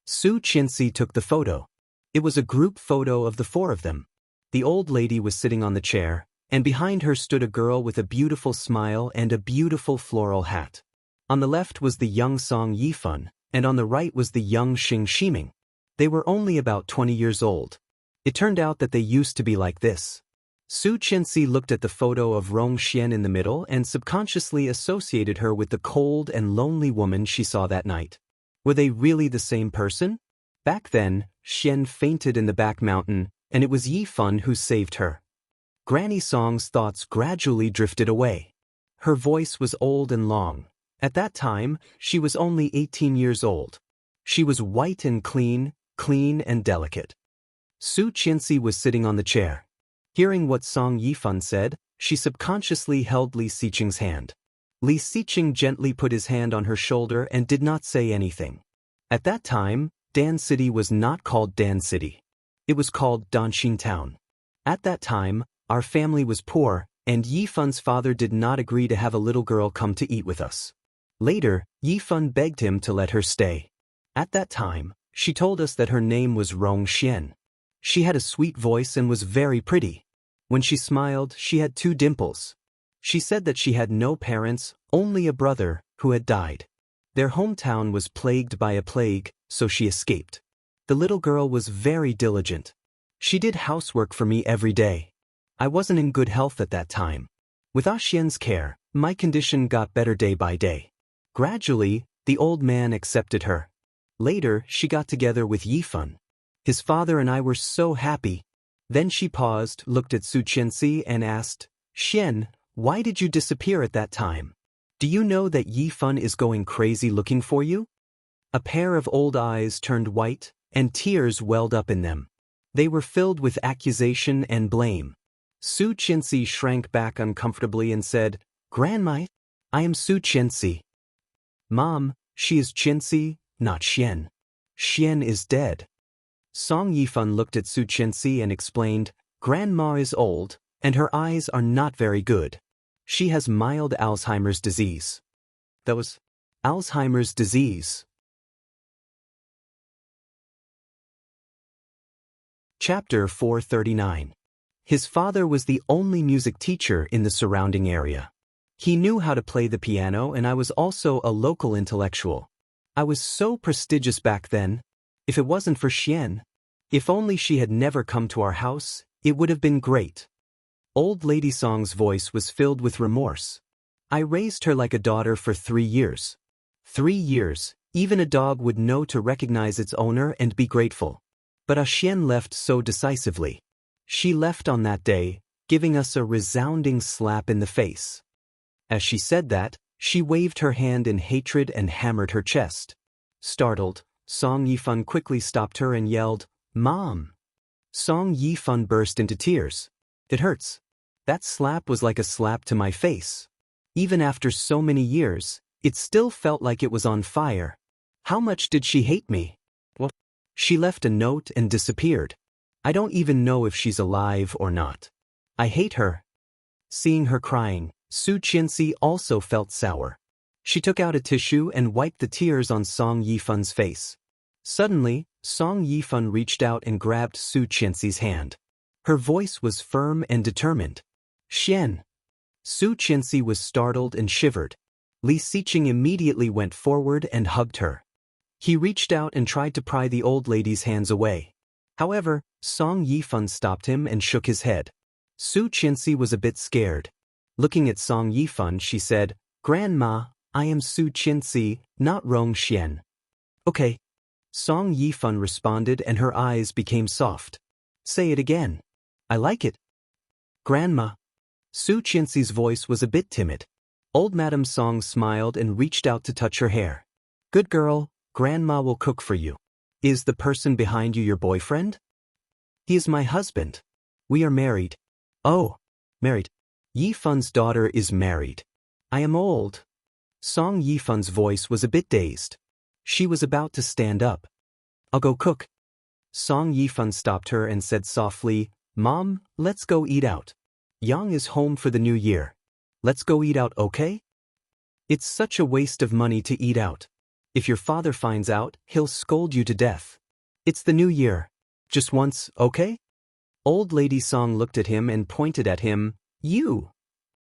Su Qianxi took the photo. It was a group photo of the four of them. The old lady was sitting on the chair, and behind her stood a girl with a beautiful smile and a beautiful floral hat. On the left was the young Song Yifan, and on the right was the young Xing Shiming. They were only about 20 years old. It turned out that they used to be like this. Su Qianxi looked at the photo of Rong Xian in the middle and subconsciously associated her with the cold and lonely woman she saw that night. Were they really the same person? Back then, Xian fainted in the back mountain, and it was Yifan who saved her. Granny Song's thoughts gradually drifted away. Her voice was old and long. At that time, she was only 18 years old. She was white and clean and delicate. Su Qianxi was sitting on the chair. Hearing what Song Yifan said, she subconsciously held Li Siqing's hand. Li Siqing gently put his hand on her shoulder and did not say anything. At that time, Dan City was not called Dan City. It was called Danxin Town. At that time, our family was poor, and Yifan's father did not agree to have a little girl come to eat with us. Later, Yifan begged him to let her stay. At that time, she told us that her name was Rong Xian. She had a sweet voice and was very pretty. When she smiled, she had 2 dimples. She said that she had no parents, only a brother, who had died. Their hometown was plagued by a plague, so she escaped. The little girl was very diligent. She did housework for me every day. I wasn't in good health at that time. With Xian's care, my condition got better day by day. Gradually, the old man accepted her. Later, she got together with Yifan. His father and I were so happy. Then she paused, looked at Su Qianxi and asked, "Xian, why did you disappear at that time? Do you know that Yifan is going crazy looking for you?" A pair of old eyes turned white, and tears welled up in them. They were filled with accusation and blame. Su Qianxi shrank back uncomfortably and said, "Grandma, I am Su Qianxi." "Mom, she is Qianxi, not Xian. Xian is dead." Song Yifan looked at Su Qianxi and explained, "Grandma is old, and her eyes are not very good. She has mild Alzheimer's disease." That was Alzheimer's disease. Chapter 439. His father was the only music teacher in the surrounding area. He knew how to play the piano, and I was also a local intellectual. I was so prestigious back then. If it wasn't for Xian, if only she had never come to our house, it would have been great. Old Lady Song's voice was filled with remorse. I raised her like a daughter for 3 years. 3 years, even a dog would know to recognize its owner and be grateful. But Xian left so decisively. She left on that day, giving us a resounding slap in the face. As she said that, she waved her hand in hatred and hammered her chest. Startled, Song Yifan quickly stopped her and yelled, "Mom!" Song Yifan burst into tears. It hurts. That slap was like a slap to my face. Even after so many years, it still felt like it was on fire. How much did she hate me? Well, she left a note and disappeared. I don't even know if she's alive or not. I hate her. Seeing her crying, Su Qianxi also felt sour. She took out a tissue and wiped the tears on Song Yifun's face. Suddenly, Song Yifun reached out and grabbed Su Qianxi's hand. Her voice was firm and determined. Xian. Su Qianxi was startled and shivered. Li Xiqing immediately went forward and hugged her. He reached out and tried to pry the old lady's hands away. However, Song Yifun stopped him and shook his head. Su Qianxi was a bit scared. Looking at Song Yifun, she said, "Grandma, I am Su Qianxi, not Rong Xian." "Okay." Song Yifun responded and her eyes became soft. "Say it again." "I like it." "Grandma." Su Qianxi's voice was a bit timid. Old Madame Song smiled and reached out to touch her hair. "Good girl, Grandma will cook for you." "Is the person behind you your boyfriend?" "He is my husband. We are married." "Oh, married. Yifun's daughter is married. I am old." Song Yifun's voice was a bit dazed. She was about to stand up. "I'll go cook." Song Yifun stopped her and said softly, "Mom, let's go eat out. Yang is home for the new year. Let's go eat out, okay?" "It's such a waste of money to eat out. If your father finds out, he'll scold you to death. It's the new year. Just once, okay?" Old Lady Song looked at him and pointed at him. "You."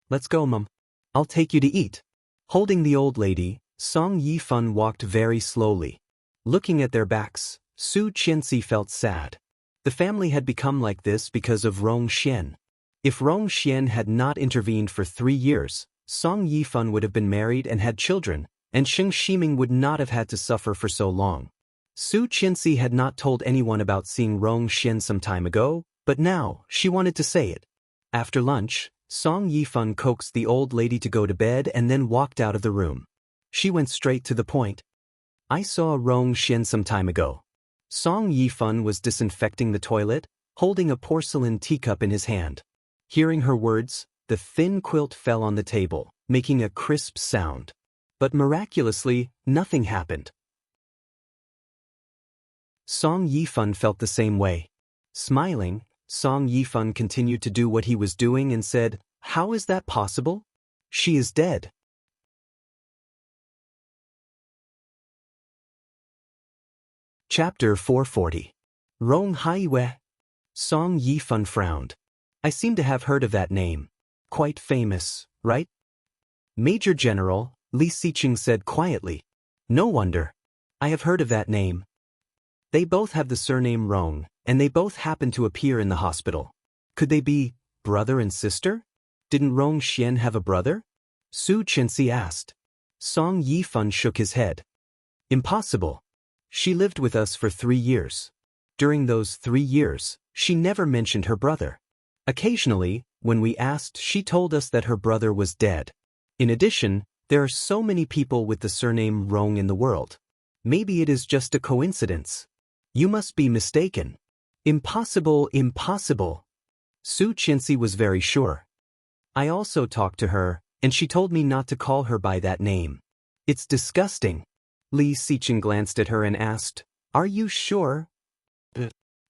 "Let's go, Mom. I'll take you to eat." Holding the old lady, Song Yifun walked very slowly. Looking at their backs, Su Qianxi felt sad. The family had become like this because of Rong Xian. If Rong Xian had not intervened for 3 years, Song Yifun would have been married and had children, and Sheng Shiming would not have had to suffer for so long. Su Qianxi had not told anyone about seeing Rong Xian some time ago, but now she wanted to say it. After lunch, Song Yifun coaxed the old lady to go to bed and then walked out of the room. She went straight to the point. "I saw Rong Xian some time ago." Song Yifun was disinfecting the toilet, holding a porcelain teacup in his hand. Hearing her words, the thin quilt fell on the table, making a crisp sound. But miraculously, nothing happened. Song Yifun felt the same way. Smiling, Song Yifun continued to do what he was doing and said, "How is that possible? She is dead." Chapter 440. Rong Haiwe. Song Yifun frowned. "I seem to have heard of that name. Quite famous, right?" "Major General," Li Xiqing said quietly. "No wonder. I have heard of that name. They both have the surname Rong, and they both happen to appear in the hospital. Could they be brother and sister? Didn't Rong Xian have a brother?" Su Qianxi asked. Song Yifun shook his head. "Impossible. She lived with us for 3 years. During those 3 years, she never mentioned her brother. Occasionally, when we asked, she told us that her brother was dead. In addition, there are so many people with the surname Rong in the world. Maybe it is just a coincidence. You must be mistaken." "Impossible, impossible." Su Qianxi was very sure. "I also talked to her, and she told me not to call her by that name. It's disgusting." Li Xiqing glanced at her and asked, "Are you sure?"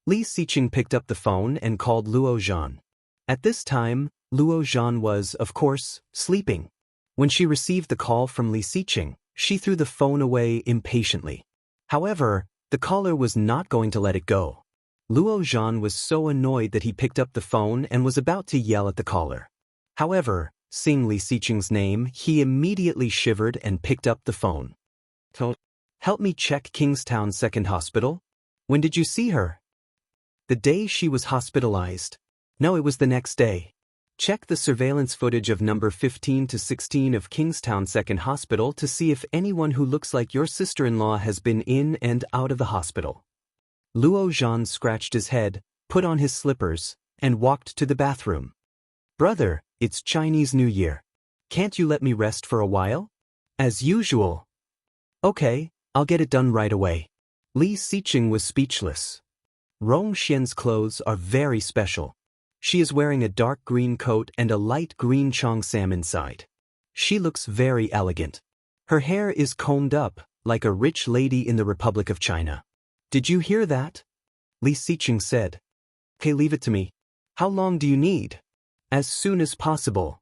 Li Xiqing picked up the phone and called Luo Zhan. At this time, Luo Zhan was, of course, sleeping. When she received the call from Li Xiqing, she threw the phone away impatiently. However, the caller was not going to let it go. Luo Zhan was so annoyed that he picked up the phone and was about to yell at the caller. However, seeing Li Xiqing's name, he immediately shivered and picked up the phone. "Help me check Kingstown Second Hospital. When did you see her?" "The day she was hospitalized." "No, it was the next day. Check the surveillance footage of number 15 to 16 of Kingstown Second Hospital to see if anyone who looks like your sister-in-law has been in and out of the hospital." Luo Zhan scratched his head, put on his slippers, and walked to the bathroom. "Brother, it's Chinese New Year. Can't you let me rest for a while?" "As usual." "Okay, I'll get it done right away." Li Xiqing was speechless. Rong Xian's clothes are very special. She is wearing a dark green coat and a light green cheongsam inside. She looks very elegant. Her hair is combed up, like a rich lady in the Republic of China. Did you hear that? Li Xiqing said. Okay, leave it to me. How long do you need? As soon as possible.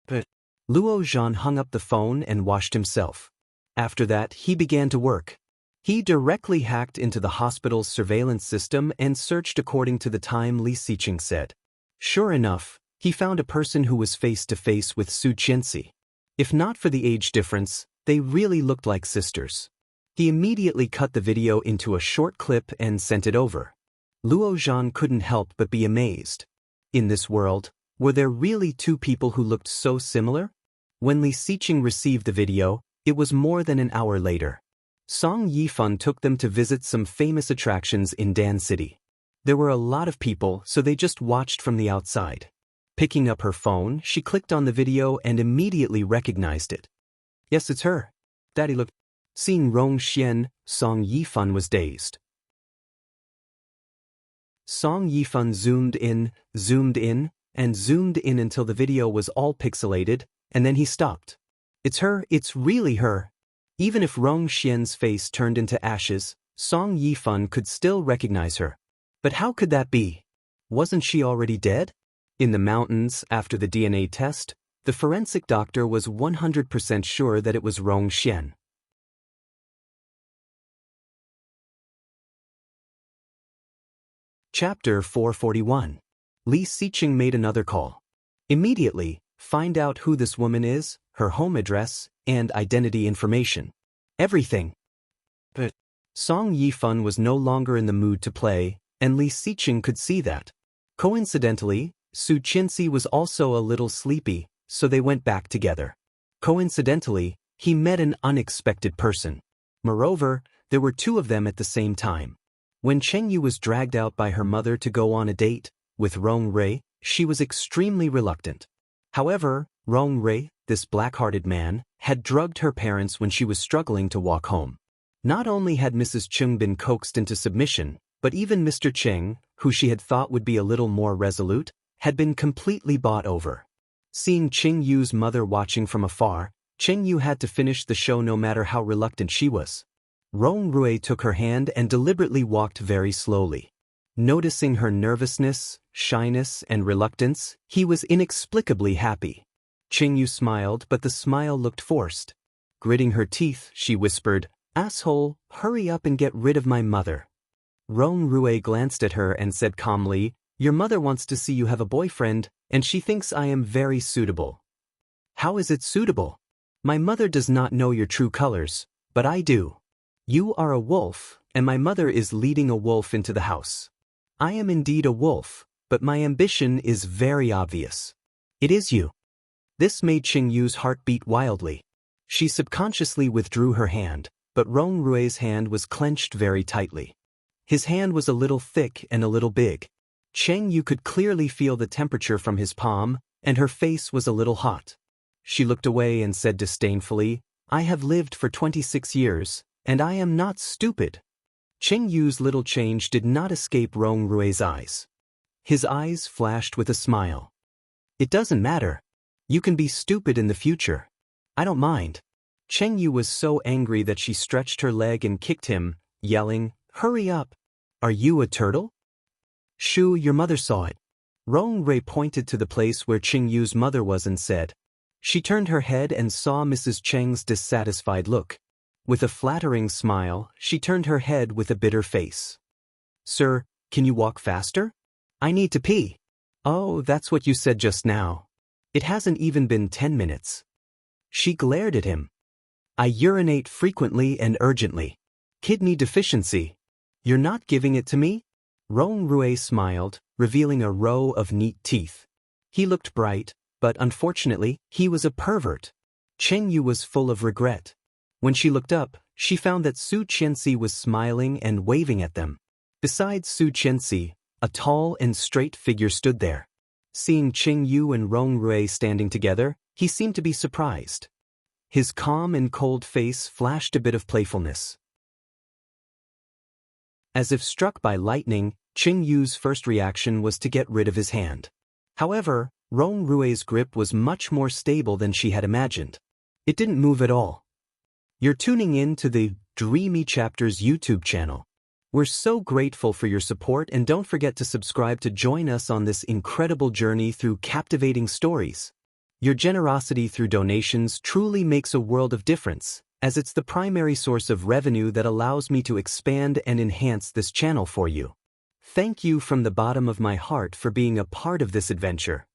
But Luo Zhan hung up the phone and washed himself. After that, he began to work. He directly hacked into the hospital's surveillance system and searched according to the time Li Xiqing said. Sure enough, he found a person who was face-to-face with Su Qianxi. If not for the age difference, they really looked like sisters. He immediately cut the video into a short clip and sent it over. Luo Zhan couldn't help but be amazed. In this world, were there really two people who looked so similar? When Li Xiqing received the video, it was more than an hour later. Song Yifan took them to visit some famous attractions in Dan City. There were a lot of people, so they just watched from the outside. Picking up her phone, she clicked on the video and immediately recognized it. Yes, it's her. Daddy looked. Seeing Rong Xian, Song Yifan was dazed. Song Yifan zoomed in, and zoomed in until the video was all pixelated, and then he stopped. It's her, it's really her. Even if Rong Xian's face turned into ashes, Song Yifan could still recognize her. But how could that be? Wasn't she already dead? In the mountains, after the DNA test, the forensic doctor was 100% sure that it was Rong Xian. Chapter 441. Li Xiqing made another call. Immediately, find out who this woman is, her home address, and identity information. Everything. But Song Yifan was no longer in the mood to play, and Li Xiqing could see that. Coincidentally, Su Qianxi was also a little sleepy, so they went back together. Coincidentally, he met an unexpected person. Moreover, there were two of them at the same time. When Cheng Yu was dragged out by her mother to go on a date with Rong Rui, she was extremely reluctant. However, Rong Rui, this black-hearted man, had drugged her parents when she was struggling to walk home. Not only had Mrs. Cheng been coaxed into submission, but even Mr. Cheng, who she had thought would be a little more resolute, had been completely bought over. Seeing Cheng Yu's mother watching from afar, Cheng Yu had to finish the show no matter how reluctant she was. Rong Rui took her hand and deliberately walked very slowly. Noticing her nervousness, shyness, and reluctance, he was inexplicably happy. Cheng Yu smiled, but the smile looked forced. Gritting her teeth, she whispered, "Asshole, hurry up and get rid of my mother." Rong Rui glanced at her and said calmly, "Your mother wants to see you have a boyfriend, and she thinks I am very suitable." "How is it suitable? My mother does not know your true colors, but I do. You are a wolf, and my mother is leading a wolf into the house. I am indeed a wolf, but my ambition is very obvious. It is you." This made Cheng Yu's heart beat wildly. She subconsciously withdrew her hand, but Rong Rui's hand was clenched very tightly. His hand was a little thick and a little big. Cheng Yu could clearly feel the temperature from his palm, and her face was a little hot. She looked away and said disdainfully, "I have lived for 26 years, and I am not stupid." Cheng Yu's little change did not escape Rong Rui's eyes. His eyes flashed with a smile. "It doesn't matter. You can be stupid in the future. I don't mind." Cheng Yu was so angry that she stretched her leg and kicked him, yelling, "Hurry up! Are you a turtle?" "Shu, your mother saw it." Rong Rui pointed to the place where Cheng Yu's mother was and said. She turned her head and saw Mrs. Cheng's dissatisfied look. With a flattering smile, she turned her head with a bitter face. "Sir, can you walk faster? I need to pee." "Oh, that's what you said just now. It hasn't even been 10 minutes. She glared at him. "I urinate frequently and urgently. Kidney deficiency. You're not giving it to me?" Rong Rui smiled, revealing a row of neat teeth. He looked bright, but unfortunately, he was a pervert. Cheng Yu was full of regret. When she looked up, she found that Su Qianxi was smiling and waving at them. Besides Su Qianxi, a tall and straight figure stood there. Seeing Cheng Yu and Rong Rui standing together, he seemed to be surprised. His calm and cold face flashed a bit of playfulness. As if struck by lightning, Cheng Yu's first reaction was to get rid of his hand. However, Ronrue's grip was much more stable than she had imagined. It didn't move at all. You're tuning in to the Dreamy Chapters YouTube channel. We're so grateful for your support, and don't forget to subscribe to join us on this incredible journey through captivating stories. Your generosity through donations truly makes a world of difference, as it's the primary source of revenue that allows me to expand and enhance this channel for you. Thank you from the bottom of my heart for being a part of this adventure.